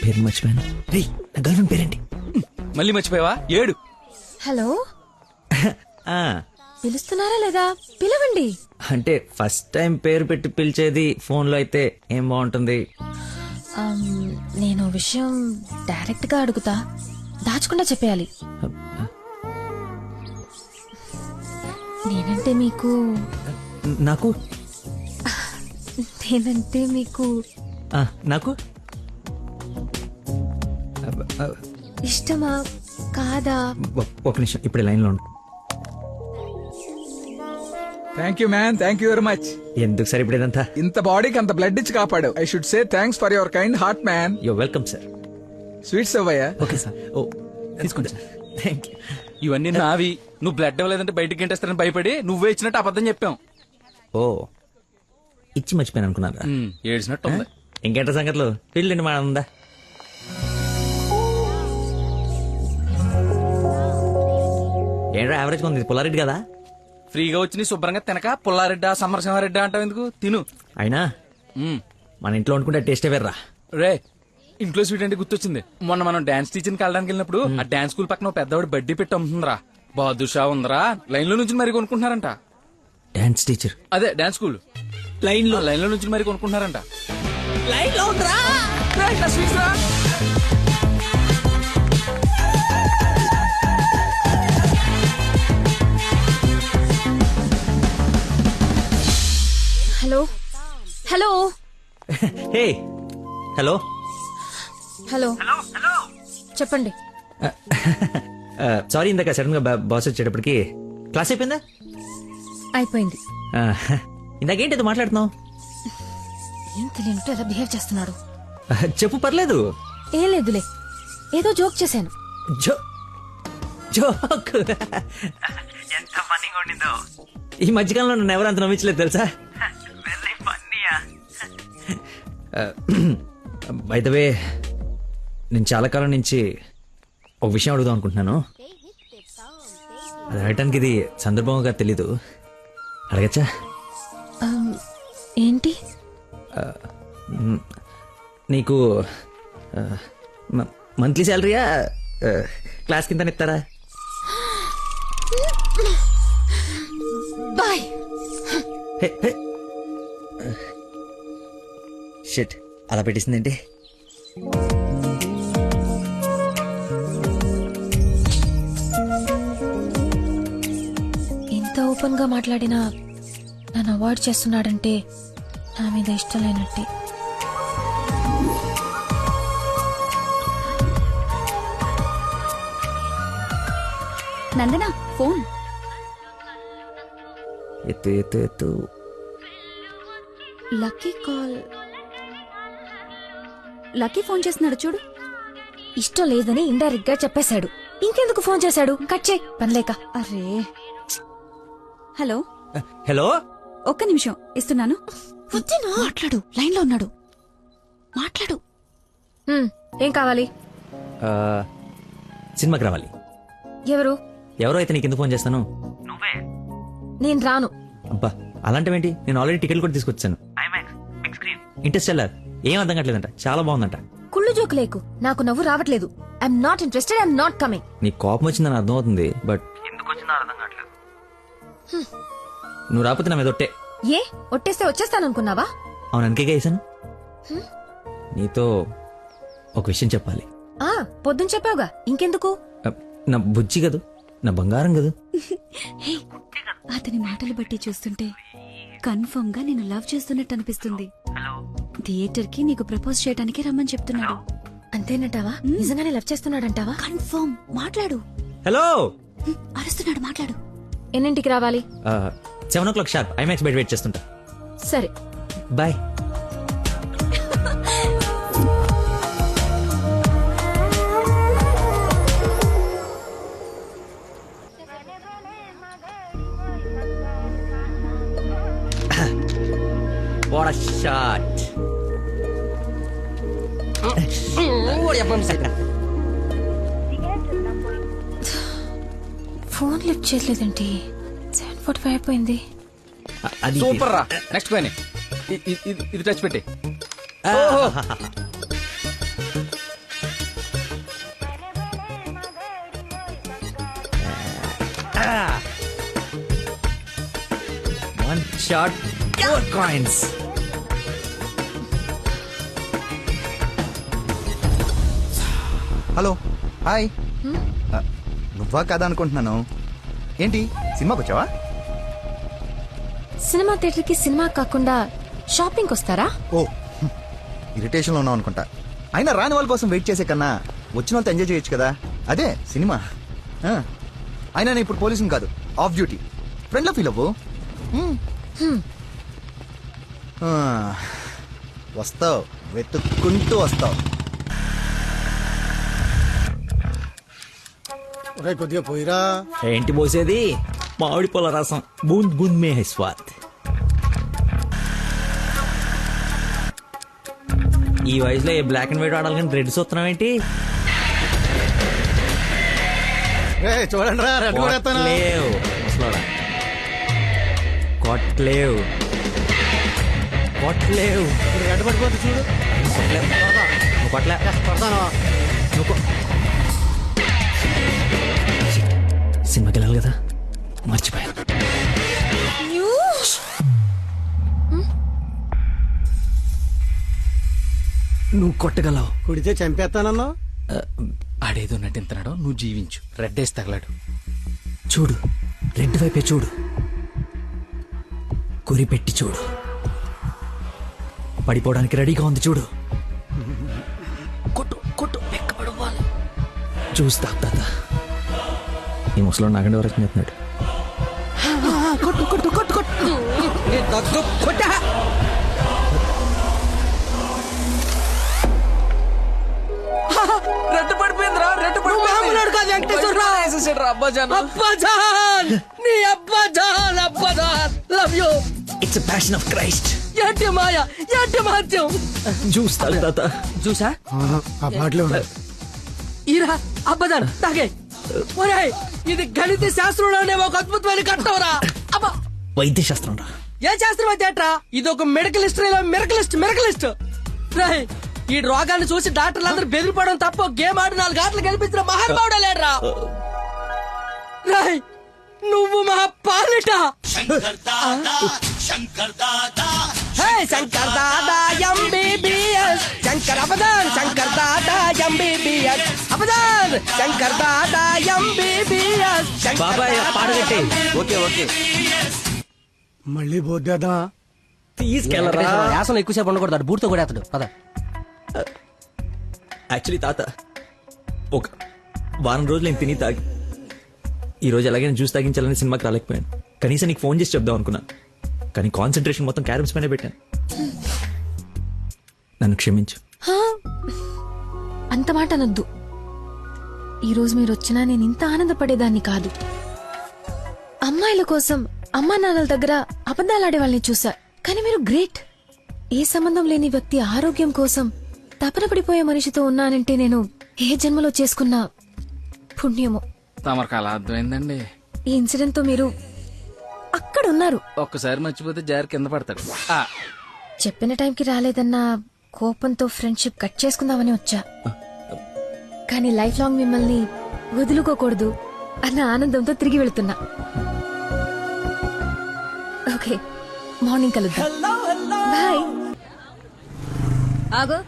పేరు మర్చిపోయాను. రేయ్, నా గర్ల్ ఫ్రెండ్ పేరేంటి? మళ్ళీ మర్చిపోయావా? 7. హలో, పిలుస్తున్నారా లేదా? పిలవండి. అంటే ఫస్ట్ టైం పేరు పెట్టి పిలిచేది ఫోన్ లో అయితే ఏం బాగుంటుంది? నేను విషయం డైరెక్ట్ గా అడుగుతా, దాచకుండా చెప్పేయాలి. నేనంటే మీకు నాకు నేనంటే మీకు నాకు ఇష్టమా కాదా? ఒక నిమిషం, ఇప్పుడు లైన్ లో ఉండు. Thank you man, thank you very much. ఎందుకు సార్ ఇప్పుడు ఇదంతా? ఇంత బాడీకి అంత బ్లడ్ ఇచ్చి కాపాడు. I should say thanks for your kind heart man. You welcome sir. Sweets అవ్వయ్యా. Okay sir. ఓ తీసుకోండి సార్. Thank you. ఇవన్నీ నావి. నువ్వు బ్లడ్ ఇవ్వలేదంటే బయటికి గంటేస్తారని భయపడి నువ్వే ఇచ్చినట్టు అబద్ధం చెప్పాం. ఓ, ఇచ్చి మర్చిపోయాను అనుకున్నారా? ఏడ్చినట్టు ఉంది. ఇంకేంట సంగతులు? పెళ్ళండి మా ఉందా? ఏంట్రా యావరేజ్ ఉంది పుల్లారెడ్డి కదా? ఫ్రీగా వచ్చి నీ శుభ్రంగా తినక పుల్లారెడ్డా సమరసింహారెడ్డా అంటావు ఎందుకు? తిను. అయినా మన ఇంట్లో వండుకుంటే టేస్టే వేర్రా. రే ఇంట్లో స్వీట్ అంటే గుర్తొచ్చింది. మొన్న మనం డాన్స్ టీచర్కి వెళ్ళడానికి వెళ్ళినప్పుడు ఆ డాన్స్ స్కూల్ పక్కన పెద్దవాడు బడ్డీ పెట్టి అమ్ముతుందిరా. బాదుషా ఉందరా, లైన్ లో నుంచి మరి కొనుక్కుంటున్నారంట. డాన్స్ టీచర్ అదే డాన్స్ స్కూల్ లైన్ లో నుంచి మరి కొనుక్కుంటున్నారంట. లైన్ లో ఉందిరా. Hello hello hey hello hello చెప్పండి. సారీ ఇందాక సడన్ గా బాస్ వచ్చేటప్పటికి క్లాస్ అయిపోయిందా? అయిపోయింది. ఇందాకేంటి ఏదో మాట్లాడుతున్నావు? ఏం తెలియనట్టు ఎలా బిహేవ్ చేస్తున్నాడు. చెప్పు పర్లేదు. ఏం లేదులే, ఏదో జోక్ చేశాను. జోక్ ఎంత ఫన్నీగా ఉండిందో. ఈ మధ్యకాలంలో నన్ను ఎవరు అంత నమ్మించలేదు తెలుసా? బై ద వే, నేను చాలా కాలం నుంచి ఒక విషయం అడుగుదాం అనుకుంటున్నాను. అది అడగటానికి ఇది సందర్భంగా తెలీదు. అడగచ్చా? ఏంటి? నీకు మంత్లీ శాలరీయా క్లాస్ కింద ఇస్తారా? బాయ్. షిట్, అలా పెట్టేసిందేంటి? ఇంత ఓపెన్ గా మాట్లాడినా నన్ను అవాయిడ్ చేస్తున్నాడంటే నా మీద ఇష్టం లేనట్టే. నందనా ఫోన్. ఎత్తు ఎత్తు ఎత్తు. Lucky call. లక్కీ ఫోన్ చేస్తున్నాడు చూడు. ఇష్టం లేదని ఇండైరెక్ట్ గా చెప్పేశాడు. ఇంకెందుకు ఫోన్ చేశాడు? కట్ చేయి పనిలేక. అరే హలో హలో, ఒక్క నిమిషం ఇస్తున్నాను. మాట్లాడు, లైన్ లో ఉన్నాడు. మాట్లాడు. ఏం కావాలి? సినిమాకి రావాలి. ఎవరు అయితే నీకు ఎందుకు ఫోన్ చేస్తాను? నేను రాను. అబ్బా అలాంటివేంటి, నేను ఆల్రెడీ టికెట్ కూడా తీసుకొచ్చాను. ఇంటర్స్టెల్లార్ ఏం అర్థం కావట్లేదంట, చాలా బాగుందంట. కుళ్ళు జోకు లేకు, నాకు నవ్వు రావట్లేదు. I'm not interested, I'm not coming. నీ కోపం వచ్చిందని అర్థం అవుతుంది, బట్ ఎందుకు వచ్చిందో అర్థం కావట్లేదు. నువ్వు రాకపోతే నా మీద ఒట్టే. ఏ ఒట్టేస్తే వచ్చేస్తాననుకున్నావా? అవును, అందుకేగా వేసాను. నీతో ఒక విషయం చెప్పాలి. పొద్దున చెప్పావుగా, ఇంకెందుకు? నా బుజ్జి కదూ, నా బంగారం కదూ. అతని మాటలు బట్టి చూస్తుంటే కన్ఫర్మ్ గా నేను లవ్ చేస్తున్నట్టు అనిపిస్తుంది. థియేటర్ కి నీకు ప్రపోజ్ చేయడానికి రమ్మని చెప్తున్నాడు. అంతేనంటావా? నిజంగానే లవ్ చేస్తున్నాడంటావా? కన్ఫర్మ్. మాట్లాడు. హలో. అరుస్తున్నాడు, మాట్లాడు. ఎన్నింటికి రావాలి? 7 o'clock షార్ప్ ఐమాక్స్ బయట వెయిట్ చేస్తుంటా. సరే bye. What a shot. Phone lift చేయలేదండి. 7:45 అయిపోయింది. సూపర్ రా. నెక్స్ట్ పైన ఇది టచ్ పెట్టి. One shot, 4 coins. Hello, hi. నువ్వా కదా అనుకుంటున్నాను. ఏంటి సినిమాకి వచ్చావా? సినిమా థియేటర్ కి సినిమా కాకుండా షాపింగ్ వస్తారా? ఓ, ఇరిటేషన్ లో ఉన్నావు అనుకుంటా. అయినా రాని వాళ్ళ కోసం వెయిట్ చేసే కన్నా వచ్చిన వాళ్ళతో ఎంజాయ్ చేయొచ్చు కదా. అదే సినిమా. అయినా నేను ఇప్పుడు పోలీసుని కాదు, ఆఫ్ డ్యూటీ. ఫ్రెండ్లో ఫీల్ అవ్వు. వస్తావు, వెతుక్కుంటూ వస్తావు. కొద్దిగా పోయిరా. ఏంటి పోసేది? మామిడి పొల రసం. బూంద్ బూంద్ మే హై స్వాద్. ఈ వయసులో ఏ బ్లాక్ అండ్ వైట్ ఆడాలి కానీ రెడ్ చూస్తున్నాం ఏంటి? చూడండి రా రెడ్ కూడా ఎత్తాను. కొట్లేవు ముసలోడా. కొట్లేవు కొట్లేవు. రెడ్ పడిపోతే చూడు. కొట్లేవు. నువ్వు కొట్లే. కొడతాను. సినిమాకి వెళ్ళాలి కదా, మర్చిపోయాను. నువ్వు కొట్టగలవు. కుడితే చంపేస్తానన్నా. ఆడేదో నటింతనాడో, నువ్వు జీవించు. రెడ్ వేసి తగలాడు. చూడు, రెడ్ వైపే చూడు, గురి పెట్టి చూడు. పడిపోవడానికి రెడీగా ఉంది చూడు. కొట్టు కొట్టు, ఎక్కబడవాలి. చూస్తా తాత. ఈ ముసలో నాగండి వరకు చెప్తున్నాడు. కొట్టు కొట్టు కొట్టు కొట్టు. రెడ్ పడిపోయిందిరా, రెడ్ మామూలుడు కాదు వెంకటేశ్వరరావు. అబ్బాజాన్ అబ్బాజాన్, నీ అబ్బాజాన్, అబ్బాజాన్, love you. It's passion of Christ. ఏంటి మాయ, ఏంటి మహత్యం. చూస్తా తాత. చూసా ఆ బాటలో ఈరా అబ్బదాన్ తాగే. ఒరేయ్, ఇది గణిత శాస్త్రంలోనే ఒక అద్భుతమైన కట్టవరా. అబ్బా, వైద్య శాస్త్రం రా. ఏ శాస్త్రం అయితే ఏట్రా, ఇది ఒక మెడికల్ హిస్టరీలో మిరకలిస్ట్. రేయ్, ఈ రోగాన్ని చూసి డాక్టర్లు అందరూ బెదిరిపోవడం తప్ప గేమ్ ఆడి 4 ఆటలు గెలిపించిన మహానుభావుడే లేడ్రా. రేయ్, నువ్వు మా పాలిట. హే Shankar Dada MBBS, Shankar అబదాన్, Shankar Dada MBBS, అబదాన్ Shankar Dada MBBS. బాబాయ్ పాడగట్టి. Okay okay. మళ్ళీ పోద్దేదా. తీసుకెళ్ళరా. యాసన ఎక్కువసేపు ఉండకూడదు, అటు బూర్తో కూడా అతడు పద. యాక్చువల్లీ తాత, ఒక వారం రోజులు నేను తిని తాగి ఈ రోజు ఎలాగైనా జ్యూస్ తాగించాలని సినిమాకి రాలేకపోయాను. కనీసం నీకు ఫోన్ చేసి చెప్దాం అనుకున్నా, కానీ కాన్సన్ట్రేషన్ మొత్తం క్యారమ్స్ పైన పెట్టాను. నన్ను క్షమించు. అంత మాట అనొద్దు. ఈరోజు మీరు వచ్చినా నేను ఇంత ఆనందపడేదాన్ని కాదు. అమ్మాయిల కోసం అమ్మా నాన్నల దగ్గర అబద్ధాలాడే వాళ్ళని చూసా, కానీ మీరు గ్రేట్. ఏ సంబంధం లేని వ్యక్తి ఆరోగ్యం కోసం తపన పడిపోయే మనిషితో ఉన్నానంటే నేను ఏ జన్మలో చేసుకున్న పుణ్యమో. తమరికి అలా అర్థమైందండి. ఈ ఇన్సిడెంట్ తో మీరు అక్కడ ఉన్నారు. ఒక్కసారి మర్చిపోతే జారి కింద పడతాడు. చెప్పిన టైంకి రాలేదన్న కోపంతో ఫ్రెండ్షిప్ కట్ చేసుకుందామని వచ్చా, కానీ లైఫ్ లాంగ్ మిమ్మల్ని వదులుకోకూడదు అన్న ఆనందంతో తిరిగి వెళుతున్నా. ఓకే, మార్నింగ్ కలుద్దాం. బాయ్. ఆగు,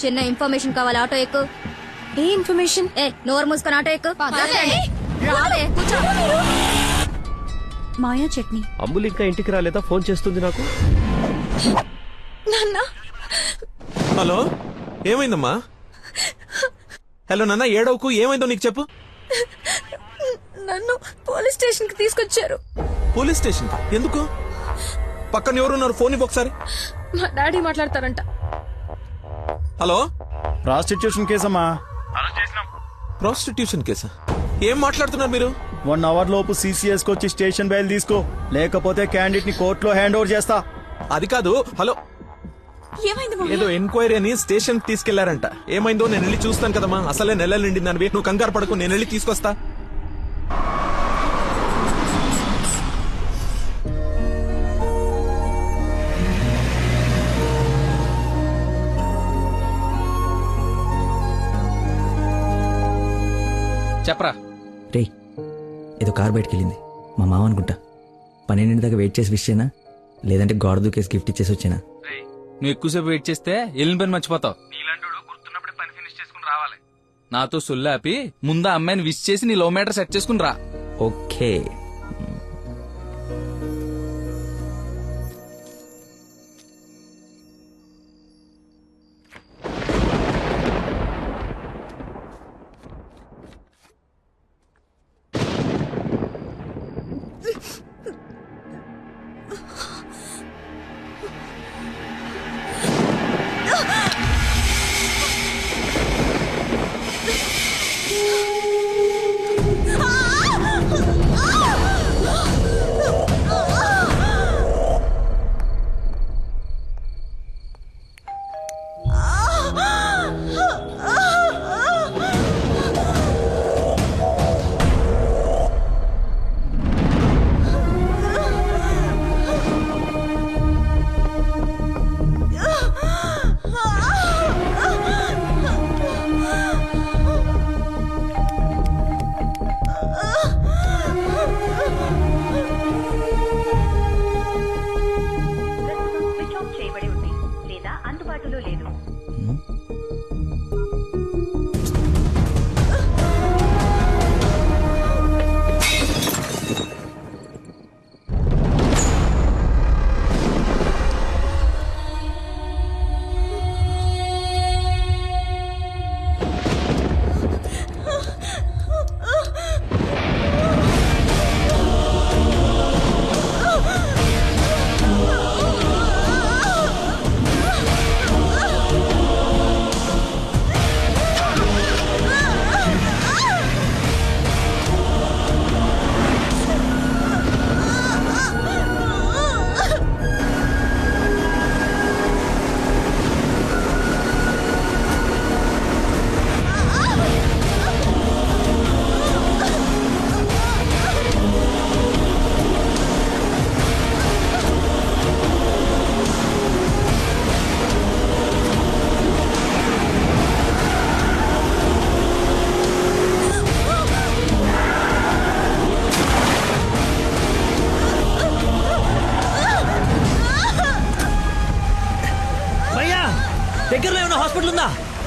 చిన్న ఇన్ఫర్మేషన్ కావాలి. ఆటో ఎక్కు. ఏ ఇన్ఫర్మేషన్? నోరు మూసుకొని ఆటో ఎక్కు. మాయా చట్నీ. అంబులు ఇంకా ఇంటికి రాలేదా? ఫోన్ చేస్తుంది నాకు. నాన్న. హలో, ఏమైందమ్మా? హలో నాన్న, ఏడవకు. ఏమైందో నీకు చెప్పు. నన్ను పోలీస్ స్టేషన్ కి తీసుకొచ్చారు. పోలీస్ స్టేషన్ ఎందుకు? పక్కన ఎవరున్నారు? ఫోన్ ఇవ్వు ఒకసారి. మా డాడీ మాట్లాడతారంట. హలో, ప్రాస్టిట్యూషన్ కేసమ్మా. ప్రాస్టిట్యూషన్ కేసా? ఏం మాట్లాడుతున్నారు మీరు? 1 అవర్ లోపు CCS కి వచ్చి స్టేషన్ బయలు తీసుకో, లేకపోతే క్యాండిడేట్ ని కోర్టులో హ్యాండ్ ఓవర్ చేస్తా. అది కాదు. హలో, ఏదో ఎంక్వైరీ అని స్టేషన్ తీసుకెళ్లారంట. ఏమైందో నేను వెళ్ళి చూస్తాను కదమ్మా. అసలే నెలలు నిండిందని. నువ్వు కంగారు పడకు, నేను వెళ్ళి తీసుకొస్తా. చెప్పరా. రే, ఏదో కార్ బయటకు వెళ్ళింది. మా మామ అనుకుంటా. 12 దాకా వెయిట్ చేసి విష్ చేయనా, లేదంటే గోడ దూకేసి గిఫ్ట్ ఇచ్చేసి వచ్చేనా? నువ్వు ఎక్కువసేపు వెయిట్ చేస్తే వెళ్ళిన పని మర్చిపోతావు. నీలాంటి గుర్తున్నప్పుడే పని ఫినిష్ చేసుకుని రావాలి. నాతో సొల్లాపి ముందు అమ్మాయిని విష్ చేసి నీ లవ్ మ్యాటర్ సెట్ చేసుకుని రా. ఓకే.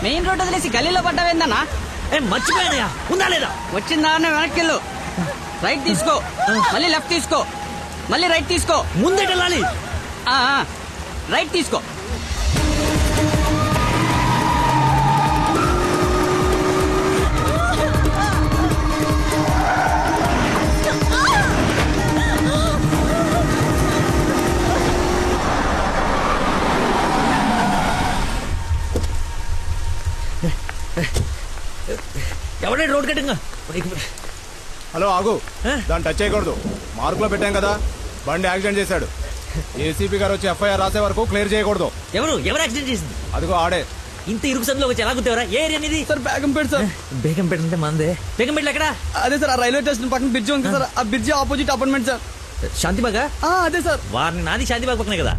మెయిన్ రోడ్ వదిలేసి గల్లీలో పడ్డావేందన్నా? మర్చిపోయానయా, ఉందా లేదా? వచ్చిందా వెనక్కి వెళ్ళు. రైట్ తీసుకో, మళ్ళీ లెఫ్ట్ తీసుకో, మళ్ళీ రైట్ తీసుకో. ముందేటెళ్ళాలి. రైట్ తీసుకో. ఎవడే రోడ్ కట్టింగ్? హలో ఆగు, దాన్ని టచ్ చేయకూడదు. మార్కులో పెట్టాం కదా, బండి యాక్సిడెంట్ చేశాడు. ఏసీపీ గారు వచ్చి ఎఫ్ఐఆర్ రాసే వరకు క్లియర్ చేయకూడదు. ఎవరు యాక్సిడెంట్ చేసింది? అదిగో ఆడే. ఇంత ఇరుకు సందులో వచ్చి ఎలా గుర్తేవరా? ఏ ఏరియా అనేది? Sir Begumpet sir. బేగంపేట అంటే మందే. బేగంపేట ఎక్కడ? అదే సార్, ఆ రైల్వే స్టేషన్ పక్కన బ్రిడ్జ్ ఉంది సార్, ఆ బ్రిడ్జ్ ఆపోజిట్ అపార్ట్మెంట్ సార్. శాంతిబాగా? అదే సార్. వారిని నాది శాంతిబాగ్ పక్కనే కదా.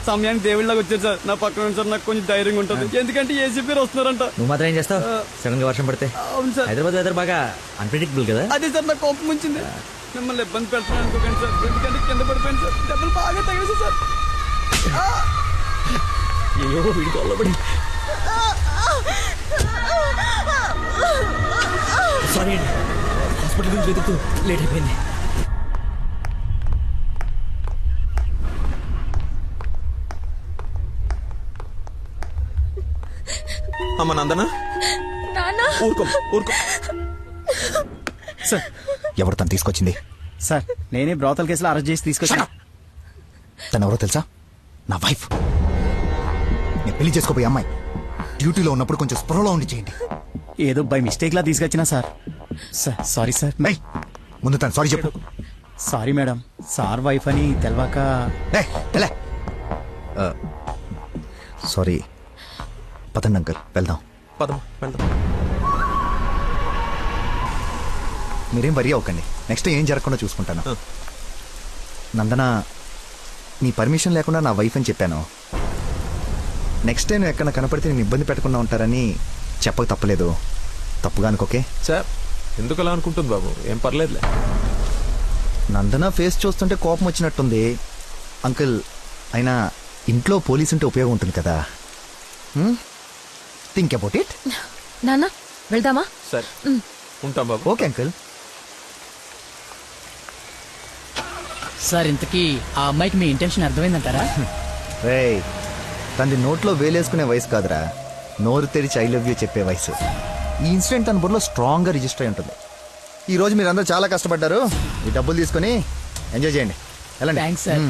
సమయానికి దేవుళ్ళగా వచ్చారు సార్. నా పక్కన సార్ నాకు కొంచెం ధైర్యంగా ఉంటుంది, ఎందుకంటే ఏసీపీ వస్తున్నారంట. నువ్వు మాత్రం ఏం చేస్తావు? సడన్ గా వర్షం పడితే? అవును సార్. హైదరాబాద్ వెదర్ బాగా అన్ప్రెడిక్టబుల్ కదా. అదే సార్ నాకు కోపం వచ్చింది. మిమ్మల్ని ఇబ్బంది పెడుతున్నాను అనుకోకండి సార్, ఎందుకంటే కింద పడిపోయింది సార్, దెబ్బలు బాగా తగిలేసి సార్. అయ్యో వీడికి వల్లబడి. సారీ అండి, హాస్పిటల్ గురించి వెతుకుతూ లేట్ అయిపోయింది. అమ్మ నందన, ఊరుకో ఊరుకో. సార్, ఎవరు తను తీసుకొచ్చింది? సార్, నేనే బ్రోతల్ కేసులో అరెస్ట్ చేసి తీసుకొచ్చాను. తను ఎవరో తెలుసా? నా వైఫ్. నేను పెళ్లి చేసుకోబోయే అమ్మాయి. డ్యూటీలో ఉన్నప్పుడు కొంచెం స్పృహలో ఉండి చేయండి. ఏదో బై మిస్టేక్ లా తీసుకొచ్చినా సార్. Sorry sir. ముందు తను సారీ చెప్పు. సారీ మేడం, సార్ వైఫ్ అని తెలవాక. సారీ. పదండి అంకల్, వెళ్దాం. పదం వెళ్దాం. మీరేం వరి అవ్వకండి, నెక్స్ట్ ఏం జరగకుండా చూసుకుంటాను. నందన, నీ పర్మిషన్ లేకుండా నా వైఫ్ అని చెప్పాను. నెక్స్ట్ టైం ఎక్కడ కనపడితే నేను ఇబ్బంది పెట్టకుండా ఉంటారని చెప్పక తప్పలేదు. తప్పుగా అనుకోకే. సార్, ఎందుకు అలా అనుకుంటుంది బాబు? ఏం పర్లేదులే. నందన ఫేస్ చూస్తుంటే కోపం వచ్చినట్టుంది. అంకుల్, అయినా ఇంట్లో పోలీస్ ఉంటే ఉపయోగం ఉంటుంది కదా. Think about it. నాన్న వెళ్దామా? సరే, ఉంటాం బాబు. Okay uncle. సార్, ఇంతకీ ఆ అమ్మాయికి మీ ఇంటెన్షన్ అర్థమైందంటారా? రేయ్, తనది నోట్లో వేలేసుకునే వయసు కాదురా, నోరు తెరిచి ఐ లవ్ యూ చెప్పే వయసు. ఈ ఇన్సిడెంట్ తన బుర్రలో స్ట్రాంగ్ గా రిజిస్టర్ అయి ఉంటుంది. ఈ రోజు మీరందరూ చాలా కష్టపడ్డారు. ఈ డబ్బులు తీసుకొని ఎంజాయ్ చేయండి. వెళ్ళండి. Thanks sir.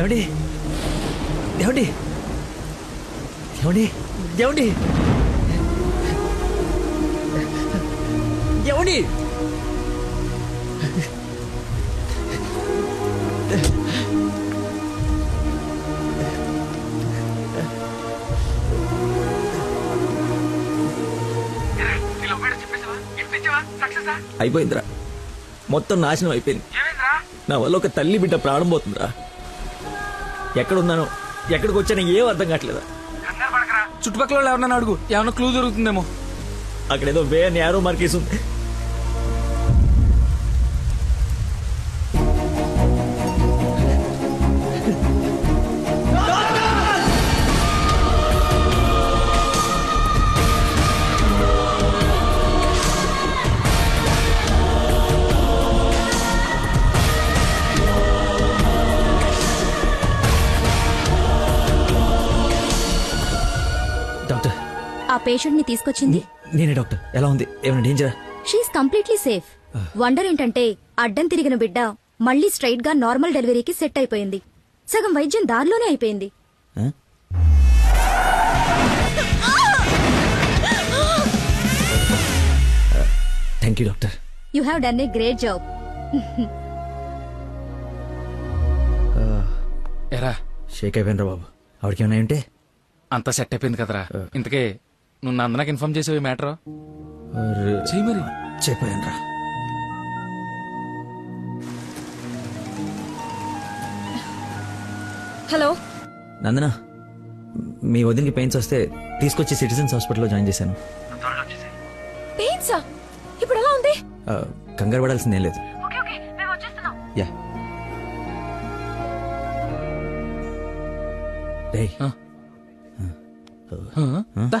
ఏమండి ఏమండి ఏమండి ఏమండి ఏమండి? అయిపోయిందిరా, మొత్తం నాశనం అయిపోయింది. నా వల్ల ఒక తల్లి బిడ్డ ప్రాణం పోతుందిరా. ఎక్కడున్నానో ఎక్కడికి వచ్చానో ఏం అర్థం కావట్లేదా. చుట్టుపక్కల వాళ్ళు ఎవరన్నా అడుగు, ఏమన్నా క్లూ దొరుకుతుందేమో. అక్కడేదో వే అని యారో మార్కేసి ఉంది. డాక్టర్, ఆ పేషెంట్ ని తీసుకొచ్చింది నేనే డాక్టర్. ఎలా ఉంది? ఏమైనా డేంజరా? She is completely safe. వండర్ ఏంటంటే అడ్డం తిరిగిన బిడ్డ మళ్ళీ స్ట్రైట్ గా నార్మల్ డెలివరీకి సెట్ అయిపోయింది. సగం వైద్యం దారిలోనే అయిపోయింది. Thank you doctor. You have done a great job. ఎరా షేక్ అయిపోయినరా బాబు. ఆవిడకి ఏమైనా ఉంటే అంతా సెట్ అయిపోయింది కదరా. ఇంతకే నువ్వు నందనకి ఇన్ఫార్మ్ చేసావు ఈ మ్యాటర్? చెయ్యి మరి. చెప్పాను రా. హలో నందన మీ వదినకి పెయిన్స్ వస్తే తీసుకొచ్చి సిటిజన్స్ హాస్పిటల్లో జాయిన్ చేశాను. పెయిన్సా? ఇప్పుడు ఎలా ఉంది? కంగారు పడాల్సిందేం లేదు. యా రేయ్. దా.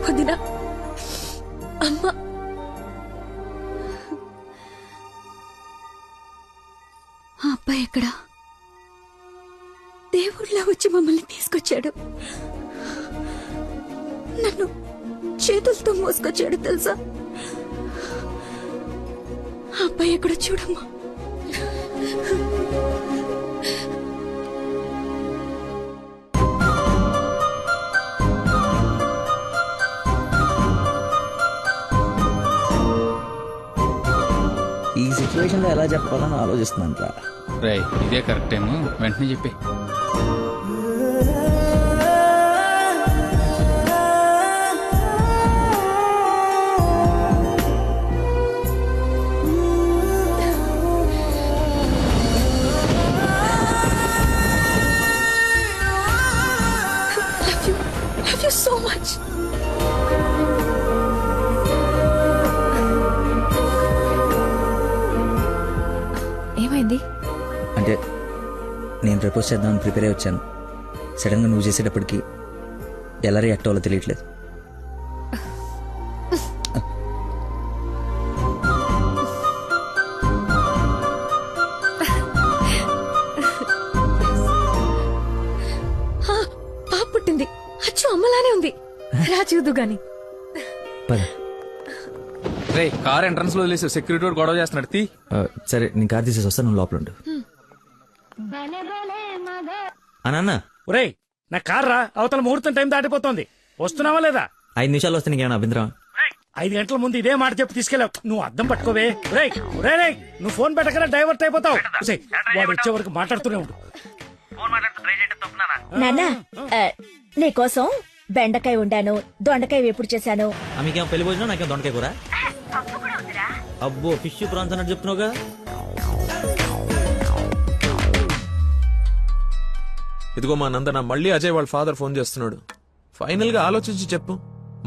వదినా, అమ్మ, ఆ అబ్బాయి ఎక్కడా? దేవుళ్ళ వచ్చి మమ్మల్ని తీసుకొచ్చాడు. నన్ను చేతులతో మోసుకొచ్చాడు తెలుసా? ఆ అబ్బాయి ఎక్కడ చూడమ్మా. ఈ సిచ్యువేషన్ లో ఎలా చెప్పాలని ఆలోచిస్తున్నాను రా. రే ఇదే కరెక్ట్ టైం, వెంటనే చెప్పి. Love you so much. ఏమైంది? అంటే నేను ప్రపోజ్ చేద్దామని ప్రిపేర్ అయి వచ్చాను. సడన్ గా నువ్వు చేసేటప్పటికి ఎలా రియాక్ట్ అవ్వాలో తెలియట్లేదు. పాప పుట్టింది. అచ్చు అమ్మలానే ఉంది. రా చూదు గాని. పద. రే కార్ ఎంట్రన్స్ లో వదిలేసి సెక్యూరిటీ వాడు గొడవ చేస్తున్నాడు. తీ. సరే నేను కార్ తీసేసి వస్తాను, నువ్వు లోపల ఉండు. అన్న ఒరేయ్ నా కార్ రా, అవతల ముహూర్తం టైం దాటిపోతుంది. వస్తున్నావా లేదా? 5 నిమిషాలు వస్తే నీకేమైనా అభ్యంతరం? 5 గంటల ముందు ఇదే మాట చెప్పి తీసుకెళ్ళావు. నువ్వు అద్దం పట్టుకోవే. రేయ్ రేయ్ నువ్వు ఫోన్ పెట్టకరా డైవర్ట్ అయిపోతావు. వాడు వచ్చే వరకు మాట్లాడుతూనే ఉండు. నాన్న నీకోసం బెండకాయ వండాను, దొండకాయ వేపుడు చేశాను. మీకేమో పెళ్లి భోజనం, నాకేమో దొండకాయ కూర. అబ్బో ఫిష్ ప్రాన్స్ అన్నట్టు చెప్తున్నావుగా. ఇదిగో మా నందన, మళ్ళీ అజయ్ వాళ్ళ ఫాదర్ ఫోన్ చేస్తున్నాడు. ఫైనల్ గా ఆలోచించి చెప్పు.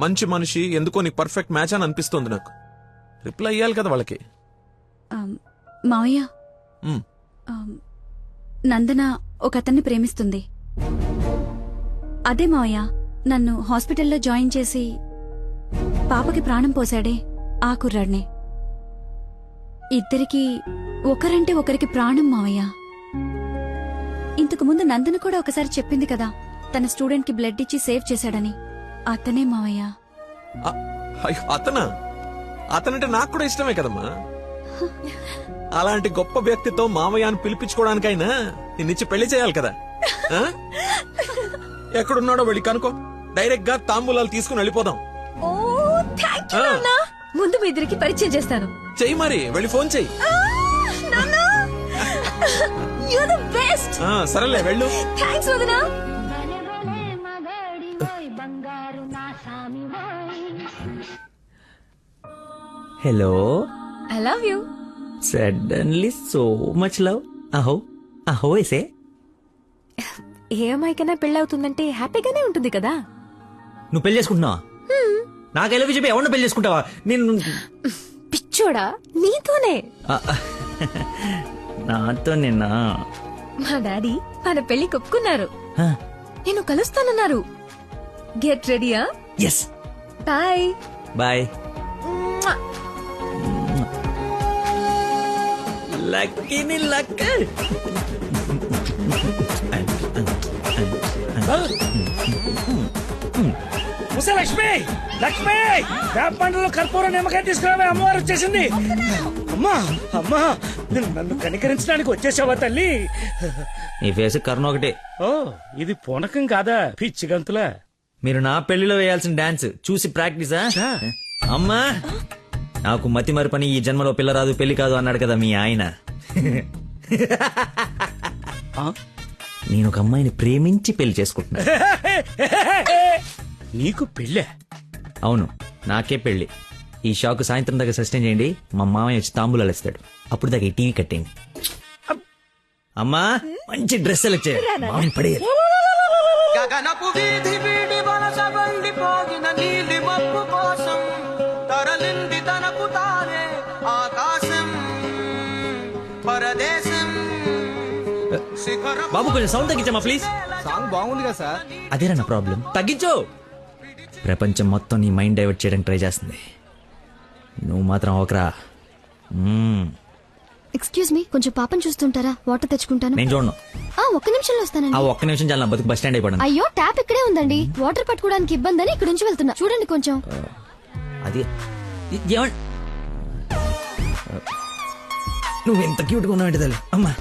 మంచి మనిషి, ఎందుకో నీకు పర్ఫెక్ట్ మ్యాచ్ అని అనిపిస్తోంది నాకు. రిప్లై ఇయ్యాలి కదా వాళ్ళకి. మావయ్య, ఉమ్. నందన ఒక అతన్ని ప్రేమిస్తుంది. అదే మావయ్య నన్ను హాస్పిటల్లో జాయిన్ చేసి పాపకి ప్రాణం పోసాడే ఆ కుర్రాడినే. ఇద్దరికి ఒకరంటే ఒకరికి ప్రాణం మావయ్య. ఇంతకు ముందు నందన కూడా ఒకసారి చెప్పింది కదా, తన స్టూడెంట్ కి బ్లడ్ ఇచ్చి సేవ్ చేశాడని. అతనే మావయ్య. అతనా? అతనంటే నాకు కూడా ఇష్టమే కదమ్మా. అలాంటి గొప్ప వ్యక్తితో మామయ్య అని పిలిపించుకోవడానికైనా నిన్నిచ్చి పెళ్లి చేయాలి కదా. ఆ? ఎక్కడున్నాడో వెళ్ళి కనుకో, డైరెక్ట్ గా తాంబూలాలు తీసుకుని వెళ్ళిపోదాం. ముందు మీ ఇద్దరికి పరిచయం చేస్తాను. చెయ్యి మరి, వెళ్ళి ఫోన్ చెయ్యి. సరేలే వెళ్ళు. థ్యాంక్స్ వదినా. Hello. I love you. Suddenly so much love. అహో అహో ఏసే. ఏ అమ్మాయికైనా పెళ్ళవుతుందంటే హ్యాపీగానే ఉంటుంది కదా. నువ్వు పెళ్లి చేసుకుంటున్నావా? నాకు ఎలా చెప్పి ఎవరిని పెళ్లి చేసుకుంటావా? నేను పిచ్చోడా, నీతోనే. నాతో నిన్న మా డాడీ మన పెళ్లి ఒప్పుకున్నారు. నేను కలుస్తానన్నారు. గెట్ రెడీయా? ఎస్. Bye bye. లక్కీని లక్. లక్ష్మి లక్ష్మి వేపండ్లలో కర్పూరం నిమ్మకాయ తీసుకురావే, అమ్మవారు వచ్చేసింది. అమ్మా అమ్మా నన్ను కనికరించడానికి వచ్చేసావా తల్లి? ఈ ఫేస్ కర్ణ ఒకటే. ఓ ఇది పూనకం కాదా పిచ్చి గంతులా? మీరు నా పెళ్లిలో వేయాల్సిన డాన్స్ చూసి ప్రాక్టీసా? అమ్మా నాకు మతి మరి పని, ఈ జన్మలో పిల్ల రాదు పెళ్లి కాదు అన్నాడు కదా మీ ఆయన. నేను ఒక అమ్మాయిని ప్రేమించి పెళ్లి చేసుకుంటున్నా. నీకు పెళ్ళే? అవును. నాకే పెళ్లి. ఈ షాక్ సాయంత్రం దాకా సస్టైన్ చేయండి. మా మామయ్య వచ్చి తాంబూలాలు ఇస్తాడు. అప్పుడు దాకా ఈ టీవీ కట్టేయండి. అమ్మా మంచి డ్రెస్ సెలెక్ట్ చేయాలి. మామయ్యని పడేయాలి. గగనపు వీధి వీడి వలస వెళ్ళిపోయిన నీలి మబ్బు కోసం తరలింది తనకు తానే ఆకాశం పరదేశం. బాబు కొంచెం సౌండ్ తగ్గించమ్మా ప్లీజ్. సాంగ్ బాగుంది కదా సార్. అదేరా నా ప్రాబ్లం. తగ్గించు. ప్రపంచం మొత్తం నీ మైండ్ డైవర్ట్ చేయడానికి ట్రై చేస్తుంది. నువ్వు మాత్రం ఒకరా. ఎక్స్క్యూజ్ మీ, కొంచెం పాపం చూస్తుంటారా? వాటర్ తెచ్చుకుంటాను. నేను చూడను. ఒక్క నిమిషంలో ఆ వస్తానండి. ఒక్క నిమిషం చాలా బతుకు బస్ స్టాండ్ అయిపోయాను. అయ్యో, ట్యాప్ ఇక్కడే ఉందండి. వాటర్ పట్టుకోవడానికి ఇబ్బంది అని ఇక్కడ నుంచి వెళ్తున్నా. చూడండి కొంచెం. అది నువ్వు ఎంత క్యూట్గా ఉన్నావు తల్లి. అమ్మా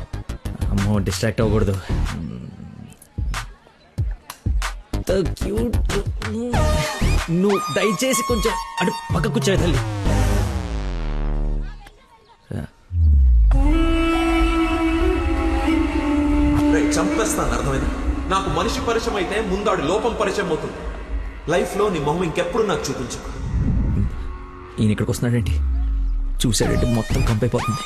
అమ్మో డిస్ట్రాక్ట్ అవ్వకూడదు. క్యూట్. నువ్వు దయచేసి కొంచెం అటు పక్క కూర్చోవే తల్లి. చంపేస్తాను, అర్థమైంది? నాకు మనిషి పరిచయం అయితే ముందాడు లోపం పరిచయం అవుతుంది. లైఫ్ లో నీ మొహం ఇంకెప్పుడు నాకు చూపించు. ఈయన ఇక్కడికి వస్తున్నాడేంటి? చూసాడంటే మొత్తం కంపైపోతుంది.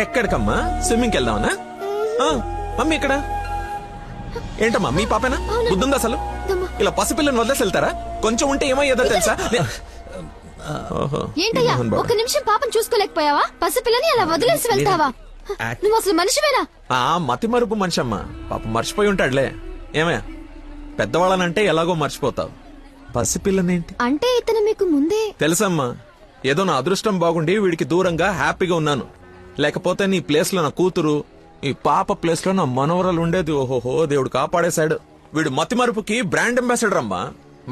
ఎక్కడికమ్మా? స్విమ్మింగ్కి వెళ్దామనా? మమ్మీ ఇక్కడ ఏంటమ్మా? మీ పాపేనా? బుద్ధుందా అసలు? ఇలా పసిపిల్లని వదిలేసి వెళ్తారా? కొంచెం ఉంటే ఏమయ్యేదో తెలుసా? ఏంటయ్యా, ఒక్క నిమిషం పాపం చూసుకోలేకపోయావా? పసిపిల్లని అలా వదిలేసి వెళ్తావా? నువ్వు అసలు మనిషివేనా? మతి మరుపు మనిషి అమ్మా. పాప మర్చిపోయి ఉంటాడులే. ఏమయ్యా, పెద్దవాళ్ళనంటే ఎలాగో మర్చిపోతావు. పసిపిల్లనేంటి అంటే ఇతను మీకు ముందే తెలుసమ్మా. ఏదో నా అదృష్టం బాగుండి వీడికి దూరంగా హ్యాపీగా ఉన్నాను. లేకపోతే నీ ప్లేస్ లో నా కూతురు, ఈ పాప ప్లేస్ లో నా మనవరాలు ఉండేది. ఓహోహో, దేవుడు కాపాడేశాడు. వీడు మతి మరుపుకి బ్రాండ్ అంబాసిడర్ అమ్మా.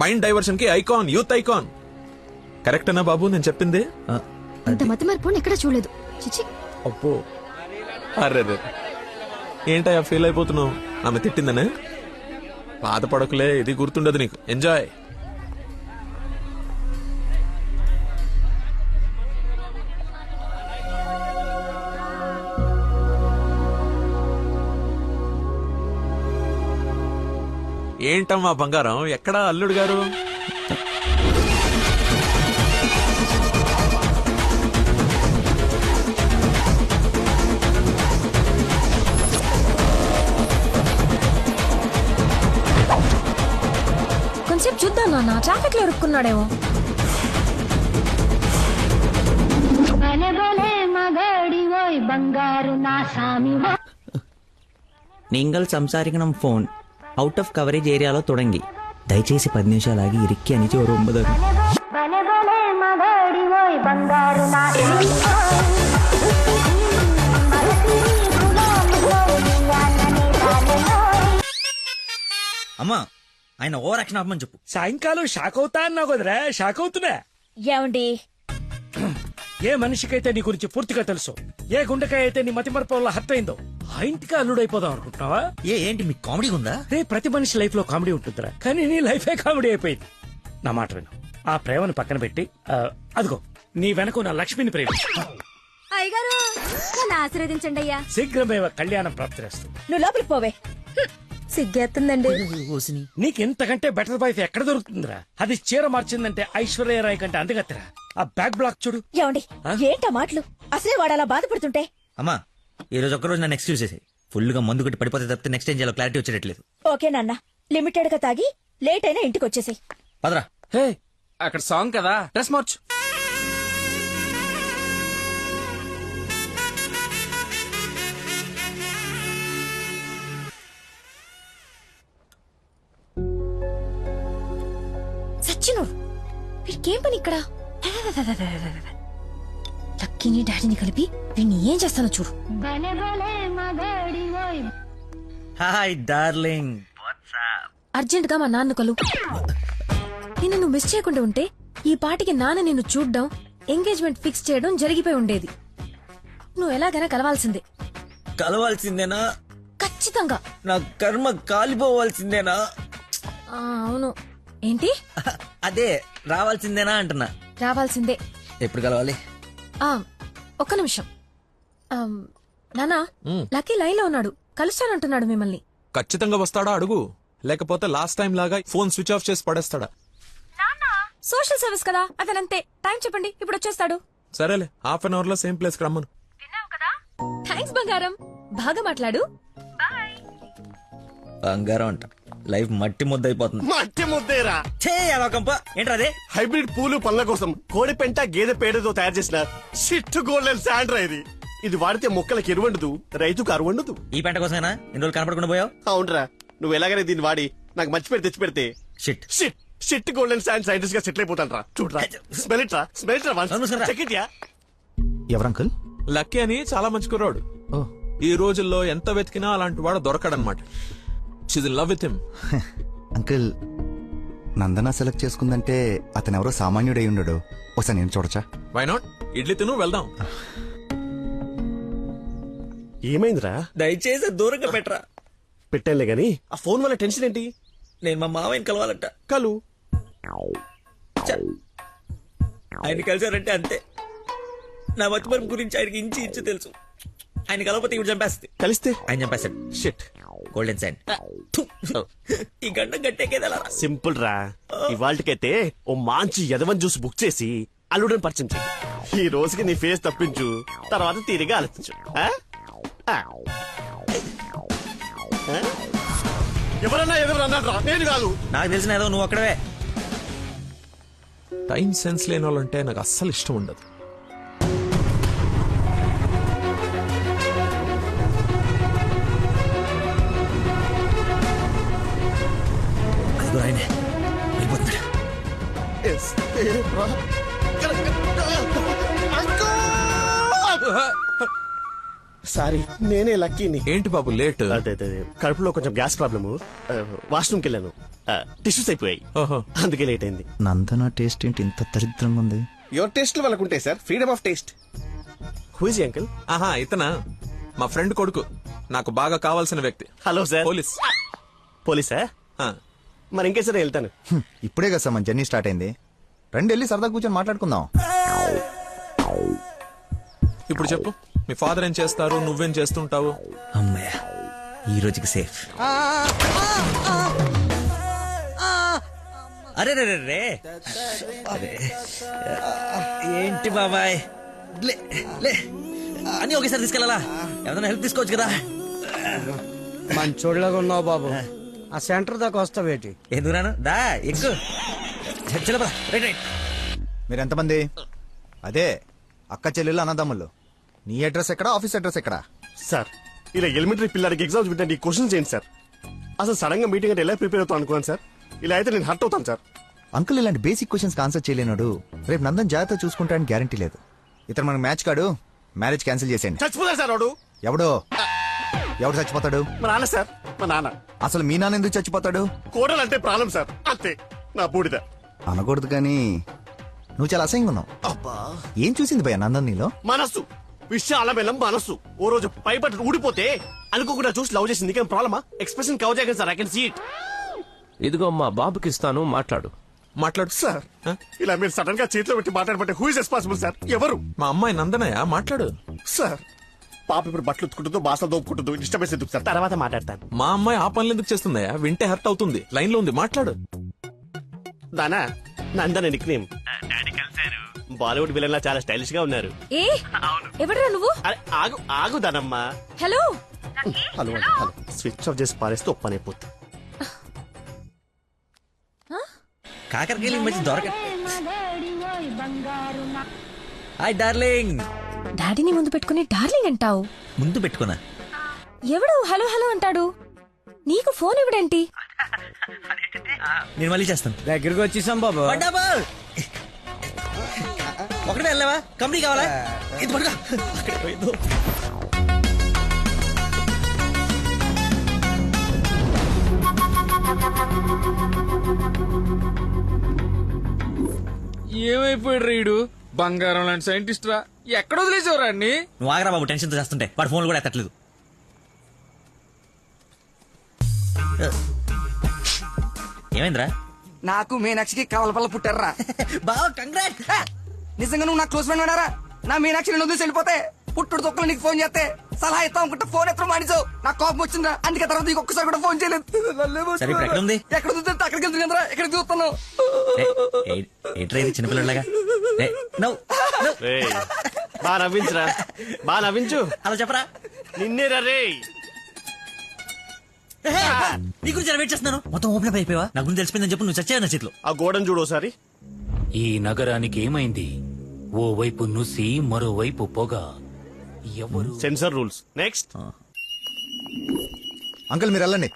మైండ్ డైవర్షన్ కి ఐకాన్, యూత్ ఐకాన్. కరెక్టేనా బాబు నేను చెప్పింది? ఇంత మతి మరపు ఎక్కడ చూడలేదు. చిచి. అబ్బో, అరే ఏంటయ్యా ఫీల్ అయిపోతున్నావు? ఆమె తిట్టిందనే? బాధపడకులే, ఇది గుర్తుండదు నీకు. ఎంజాయ్. ఏంటమ్మా బంగారం, ఎక్కడా అల్లుడు గారు? కొంచెంసేపు చూద్దాం నాన్న, ట్రాఫిక్ లో ఇరుక్కున్నాడేమో. നിങ്ങൾ സംസാരിക്കണം ഫോൺ ഔട്ട് ഓഫ് കവറേജ് ഏരിയയിലോ തുടങ്ങി దయచేసి 10 నిమిషాలు ఆగి ఇరిక్కి అని చోరు 9. అమ్మా ఆయన ఓవర్ యాక్షన్ ఆపమని చెప్పు. సాయంకాలం షాక్ అవుతా అన్నావు కదరా, షాక్ అవుతున్నా. ఏమండి, ఏ మనిషికైతే నీ గురించి పూర్తిగా తెలుసు, ఏ గుండెకాయ అయితే నీ మతి మరపు వల్ల హత్య అయిందో, ఆ ఇంటికి అల్లుడైపోదాం అనుకుంటున్నావా? ఏంటి మీకు కామెడీ ఉందా? రే, ప్రతి మనిషి లైఫ్ లో కామెడీ ఉంటుందిరా, కానీ నీ లైఫే కామెడీ అయిపోయింది. నా మాట విను, ఆ ప్రేమను పక్కన పెట్టి అదిగో నీ వెనక నా లక్ష్మిని ప్రేమించు. అయ్యగారు నన్ను ఆశీర్వదించండి అయ్యా. శీఘ్రమేవ కళ్యాణం ప్రాప్తిరేస్తుంది. నువ్వు లోపలికి పోవే. సిగ్గేస్తుందండి. నీకెంతకంటే బెటర్ వైఫ్ ఎక్కడ దొరుకుతుందిరా? అది చీర మార్చిందంటే ఐశ్వర్యరాయ్ కంటే అందగత్తరా. ఆ బ్యాక్ బ్లాక్ చూడు. ఏమండి, ఏంటా మాటలు? అసలే వాడు అలా బాధపడుతుంటే. అమ్మా ఈ రోజు ఒక్కరోజు నన్ను ఎక్స్క్యూజ్ చేసి, ఫుల్ గా మందు కొట్టి పడిపోతే తప్పితే నెక్స్ట్ ఏం చేయాలో క్లారిటీ వచ్చేటట్లేదు. ఓకే నాన్న, లిమిటెడ్ గా తాగి లేట్ అయినా ఇంటికి వచ్చేసాయి. పదరా. హే, అక్కడ సాంగ్ కదా, డ్రెస్ మార్చు. సచ్చిను, వీడికేం పని ఇక్కడ? లక్కీ లక్కీని డాడీని కలిపి వీడిని ఏం చేస్తానో చూడు. Hi darling. అర్జెంట్ గా మా నాన్న కలు. నిన్ను నువ్వు మిస్ చేయకుండా ఉంటే ఈ పాటికి నాన్న నిన్ను చూడ్డం, ఎంగేజ్మెంట్ ఫిక్స్ చేయడం జరిగిపోయి ఉండేది. నువ్వు ఎలాగైనా కలవాల్సిందే. కలవాల్సిందేనా? ఖచ్చితంగా. నా కర్మ కాలిపోవాల్సిందేనా? అవును. ఏంటి? అదే రావాల్సిందేనా అంటున్నా. రావాల్సిందే. ఎప్పుడు కలవాలి? ఒక్క నిమిషం. నానా, లక్కీ లైన్ లో ఉన్నాడు, కలుస్తానంటున్నాడు మిమ్మల్ని. ఖచ్చితంగా వస్తాడా అడుగు, లేకపోతే లాస్ట్ టైం లాగా ఫోన్ స్విచ్ ఆఫ్ చేసి పడేస్తాడా? సోషల్ సర్వీస్ కదా, అతనంతే. టైం చెప్పండి, ఇప్పుడు వచ్చేస్తాడు. సరేలే, హాఫ్ అన్ అవర్ లో సేమ్ ప్లేస్ కి రమ్మను. థ్యాంక్స్ బంగారం, బాగా మాట్లాడు. బంగారం అంట, లైఫ్ మట్టి ముద్ద అయిపోతుంది. మట్టి ముద్దేరా ఏంట్రా హైబ్రిడ్ పూలు పళ్ళ కోసం కోడి పెంట గేదె పేడతో తయారు చేసిన షిట్ గోల్డెన్ శాండ్రా ఇది. ఇది వాడితే మొక్కలకు ఎరువండదు, రైతుకు అరువండదు. ఈ పెంట కోసమేనా ఇన్ని రోజులు కనపడకుండా పోయావు? అవునరా, నువ్వు ఎలాగైనా దీన్ని వాడి నాకు మంచి పేరు తెచ్చి పెడితే shit shit shit golden sand scientist గా సెటిల్ అయిపోతాను రా. చూడరా, స్మెల్ ఇట్ రా, స్మెల్ ఇట్ రా, చెక్ ఇట్ యా. ఎవరంకుల్? లక్కీ అని చాలా మంచి కుర్రాడు. ఈ రోజుల్లో ఎంత వెతికినా అలాంటి వాడు దొరకడనమాట. She's in love with him. Uncle, Nandana select చేసుకుందంటే అతను ఎవరో సామాన్యుడై ఉండడు. ఒకసారి నేను చూడచ్చా? Why not? ఇడ్లీ తిను, వెళ్దాం. ఏమైందిరా? దయచేసి దూరంగా పెట్టరా. పెట్టానులే గాని ఆ ఫోన్ వల్ల టెన్షన్ ఏంటి? నేను మా మావయ్యని కలవాలంట. కలు. ఆయన కలిసారంటే అంతే. నా మతిమరుపు గురించి ఆయనకి ఇంచి ఇంచు తెలుసు. ఆయన కలవకపోతే ఇవి చంపేస్తే. కలిస్తే ఆయన చంపేస్తాడు. షిట్. Golden sand. ఈ గంట గట్టేకేదా? సింపుల్ రా. ఇవాళకైతే ఓ మంచి యదవన్ జ్యూస్ బుక్ చేసి అల్లుడని పరిచయం చెయ్యి. ఈ రోజుకి నీ ఫేస్ తప్పించు, తర్వాత తీరిగా ఆలోచించు. ఎవరన్నా ఎదురు నేను కాదు. నాకు తెలిసిన ఏదో నువ్వు అక్కడవే. టైం సెన్స్ లేని వాళ్ళంటే నాకు అస్సలు ఇష్టం ఉండదు. సారీ, నేనే లక్కీని. ఏంటి బాబు లేట్? అదే కడుపులో కొంచెం గ్యాస్ ప్రాబ్లము, వాష్రూమ్కి వెళ్ళాను, టిష్యూస్ అయిపోయాయి, అందుకే లేట్ అయింది. నందన టేస్ట్ ఏంటి ఇంత దరిద్రంగా ఉంది? యువర్ టేస్ట్ వాళ్ళకు ఉంటాయి సార్, freedom of taste. Whose uncle? ఆహా, ఇతనా మా ఫ్రెండ్ కొడుకు, నాకు బాగా కావాల్సిన వ్యక్తి. Hello sir. పోలీస్. పోలీసా? మరి ఇంకేసారి వెళ్తాను. ఇప్పుడే కదా సార్ మన జర్నీ స్టార్ట్ అయింది. రండి వెళ్ళి సరదా కూర్చొని మాట్లాడుకుందాం. ఇప్పుడు చెప్పు, మీ ఫాదర్ ఏం చేస్తారు, నువ్వేం చేస్తుంటావు? అమ్మయ్య, ఈ రోజుకి సేఫ్. అరే రే రే అరే, ఏంటి బాబాయ్, లే అని ఒకేసారి తీసుకెళ్ళాలా? ఏదైనా హెల్ప్ తీసుకోవచ్చు కదా. మంచోళ్ళగా ఉన్నావు బాబు. ఆ సెంటర్ దాకా వస్తావేటి? ఎందుకు రాను, దా ఎక్కు. మీరు ఎంతమంది? అదే అక్క చెల్లెళ్ళు అన్నదమ్ముళ్ళు. నీ అడ్రస్ ఎక్కడ, ఆఫీస్ అడ్రస్ ఎక్కడ? సార్, ఇలా ఎలిమెంటరీ పిల్లలకి ఎగ్జామ్స్ పెట్టండి, క్వశ్చన్స్ ఏంటి సార్? అసలు సడన్ గా మీటింగ్ అంటే ఎలా ప్రిపేర్ అవుతాను అనుకున్నాను సార్. ఇలా అయితే నేను హర్ట్ అవుతాను సార్. అంకుల్ ఇలాంటి బేసిక్ క్వశ్చన్స్ ఆన్సర్ చేయలేనాడు. రేపు నందన్ జాగ్రత్త చూసుకుంటాడని గ్యారంటీ లేదు. ఇతను మనకు మ్యాచ్ కాడు, మ్యారేజ్ క్యాన్సిల్ చేసేయండి. చచ్చిపోతాడు సార్ వాడు. ఎవడు చచ్చిపోతాడు? మా నాన్న సార్, మా నాన్న. అసలు మీ నాన్న ఎందుకు చచ్చిపోతాడు? కోడలంటే ప్రాణం సార్, అంతే. నా బూడిద అనకూడదు కానీ నువ్వు చాలా అసహ్యంగా ఉన్నావు. ఏం చూసింది భయ నందన్ నీలో? మనస్సు, విషయాల బెల్లం మనస్సు. ఓ రోజు పైపట్టు ఊడిపోతే అనుకోకుండా చూసి లవ్ చేసింది, కానీ ప్రాబ్లమా? ఎక్స్ప్రెషన్ కవర్ చేయగలను సార్, ఐ కెన్ సీ ఇట్. ఇదిగో మా బాబుకి ఇస్తాను, మాట్లాడు. మాట్లాడు సార్. ఇలా మీరు సడన్ గా చేతిలో పెట్టి మాట్లాడబట్టే హూ ఇస్ రెస్పాన్సిబుల్ సార్? ఎవరు? మా అమ్మాయి నందనయ్య, మాట్లాడు. సార్, పాప ఇప్పుడు బట్టలు ఉత్తుకుంటుందో, బాసలు దోపుకుంటుందో, డిస్టర్బెన్స్ ఎందుకు సార్? తర్వాత మాట్లాడతాను. మా అమ్మాయి ఆ పనులు ఎందుకు చేస్తుందయ్యా? వింటే హర్ట్ అవుతుంది. లైన్ లో ఉంది, మాట్లాడు. Dana Nandana nickname. Bollywood villain లా చాలా స్టైలిష్ గా ఉన్నారు. ఏ ఎవడరా నువ్వు? ఆగు ఆగు దానమ్మా. Hello hello hello. Switch off చేసి పారేస్తే ఒప్పనైపోతుంది. కాకరకాయలు మంచి దొరక. Hi darling. డాడీని ముందు పెట్టుకుని డార్లింగ్ అంటావు? ముందు పెట్టుకున్నా. ఎవడు హలో హలో అంటాడు? నీకు ఫోన్ ఇవ్వడేంటి? నేను మళ్ళీ చేస్తాను. దగ్గరికి వచ్చేసాం బాబు. ఒకటే వెళ్ళావా కంపెనీ కావాలా ఇది పడుకో అక్కడే పోయిందో. ఏమైపోయాడు రీడు బంగారం లాంటి సైంటిస్ట్ రా ఎక్కడ వదిలేసేవరా అన్ని నువ్వు ఆగరా బాబు టెన్షన్ తో చేస్తుంటే వాడు ఫోన్లు కూడా ఎత్తట్లేదు. ఏమైందిరా? నాకు మీనాక్షికి కవలపల్ల పుట్టారా బావ కంగ్రాట్. నిజంగా నువ్వు నా క్లోజ్ ఫ్రెండ్ ఉన్నారా? నా మీనాక్షి నేను వదిలేసి వెళ్ళిపోతే పుట్టుడు తొక్కలు నీకు ఫోన్ చేస్తే సలహా ఇస్తాం అనుకుంటే ఫోన్ ఎత్తడం మానేసావు. నాకు కోపం వచ్చిందా, అందుకే తర్వాత నీకు ఒక్కసారి కూడా ఫోన్ చేయలేదు. సరే ఇప్పుడు ఎక్కడ ఉంది? ఎక్కడ చూస్తే అక్కడికి వెళ్తుంది కదరా, ఎక్కడ చూస్తున్నావు? ఏంట్రా ఇది చిన్నపిల్లలాగా? బాగా నవ్వించురా, బాగా నవ్వించు. అలా చెప్పరా. నిన్నేరా రే. నీ గురించి వెయిట్ చేస్తున్నాను. మొత్తం ఓపెన్ అప్ అయిపోయావా? నా గురించి తెలిసిపోయిందని చెప్పు. నువ్వు చచ్చావు నా చేతిలో. ఆ గోడను చూడు ఒకసారి. ఈ నగరానికి ఏమైంది? ఓవైపు నుసి మరోవైపు పొగ. ఎవరు? Sensor rules. నెక్స్ట్. అంకుల్ మీరు వెళ్ళండి.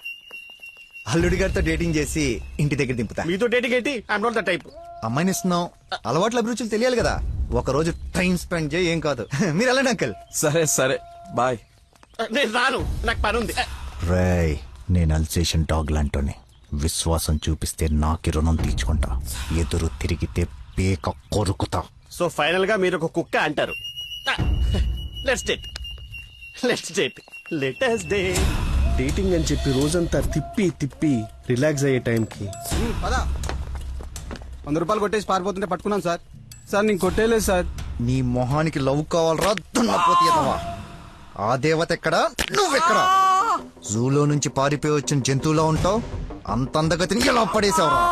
అల్లుడి గారితో డేటింగ్ చేసి ఇంటి దగ్గర దింపుతా. మీతో డేటింగ్ ఏంటి? I'm not the type. అమ్మాయిని ఇస్తున్నాం, అలవాట్ల అభిరుచులు తెలియాలి కదా. ఒక రోజు టైం స్పెండ్ చేయి, ఏం కాదు. మీరు వెళ్ళండి అంకుల్. సరే సరే బాయ్. నేను రాను, నాకు పని ఉంది. రేయ్, నేను అల్సేషన్ డాగ్ లాంటోని. విశ్వాసం చూపిస్తే నాకి రుణం తీర్చుకుంటా, ఎదురు తిరిగితే పేక కొరుకుతా. సో ఫైనల్ గా మీరు ఒక కుక్క అంటారు. Let's date, let's date, let us day. Dating అని చెప్పి రోజంతా తిప్పి తిప్పి రిలాక్స్ అయ్యే టైంకి 100 రూపాయలు కొట్టేసి పారిపోతుంటే పట్టుకున్నాను సార్. సార్ నేను కొట్టేలేదు సార్. నీ మొహానికి లవ్ కావాలరా దున్నపోతే ఎదవా? ఆ దేవత ఎక్కడా, నువ్వెక్కడా? జూలో నుంచి పారిపోయి వచ్చిన జంతువులా ఉంటావు. అంత అందగతిని ఎలా పడేసావురా?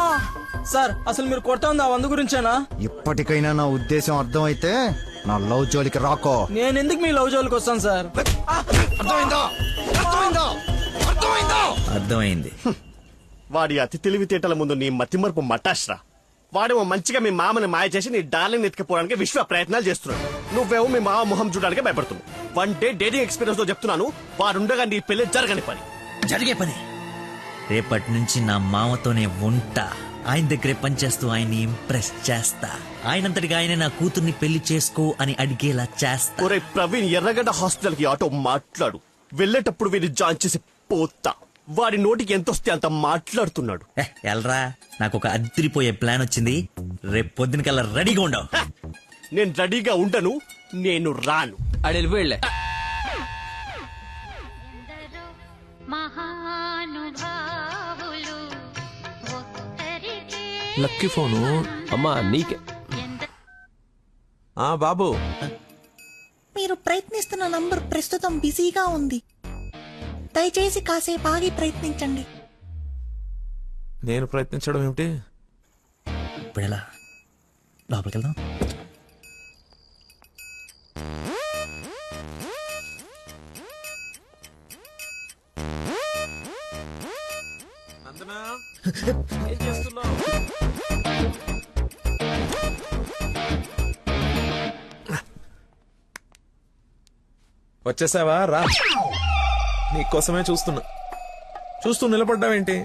సార్ అసలు మీరు కొడతా ఉంది ఆ 100 గురించేనా? ఇప్పటికైనా నా ఉద్దేశం అర్థమైతే నా లవ్ జోలికి రాకో. నేను ఎందుకు మీ లవ్ జోలికి వస్తాను సార్? అర్థమైందా? అర్థమైందా? అర్థమైందా? అర్థమైంది. వాడి అతి తెలివితేటల ముందు నీ మతిమరుపు మటాష్రా. వాడేమో మంచిగా మీ మామని మాయ చేసి నీ డార్లింగ్ ఎత్తుకుపోవడానికి విశ్వ ప్రయత్నాలు చేస్తున్నాడు. నువ్వేమో మీ మామ మొహం చూడడానికి భయపడుతున్నావు. 1 డే డేటింగ్ ఎక్స్పీరియన్స్ తో చెప్తున్నాను, వాడుండగా నీ పెళ్లి జరగని పని. జరిగే పని. రేపటి నుంచి నా మామతోనే ఉంటా. ఆయన దగ్గరే పనిచేస్తూ ఆయన్ని ఇంప్రెస్ చేస్తా. ఆయనంతటిగా ఆయన నా కూతుర్ని పెళ్లి చేసుకో అని అడిగేలా చేస్తా. ఒరే ప్రవీణ్, ఎర్రగడ్డ హాస్పిటల్ కి ఆటో మాట్లాడు. వెళ్ళేటప్పుడు వీడిని జాయిన్ చేసి పోతా. వాడి నోటికి ఎంతొస్తే అంత మాట్లాడుతున్నాడు. ఎల్రా, నాకు ఒక అదిరిపోయే ప్లాన్ వచ్చింది. రేపు పొద్దునకల్లా రెడీగా ఉండవు. నేను రెడీగా ఉండను, నేను రాను. ఆడు వెళ్ళిపోయాడులే. లక్కీ ఫోను అమ్మా నీకే. బాబు, మీరు ప్రయత్నిస్తున్న నంబర్ ప్రస్తుతం బిజీగా ఉంది. దయచేసి కాసేపు ఆగి ప్రయత్నించండి. నేను ప్రయత్నించడం ఏమిటి? ఇప్పుడు ఎలా? లోపలికి వెళ్దాం. వచ్చేసావా? రా, నీకోసమే చూస్తున్నా. చూస్తూ నిలబడ్డావేంటి?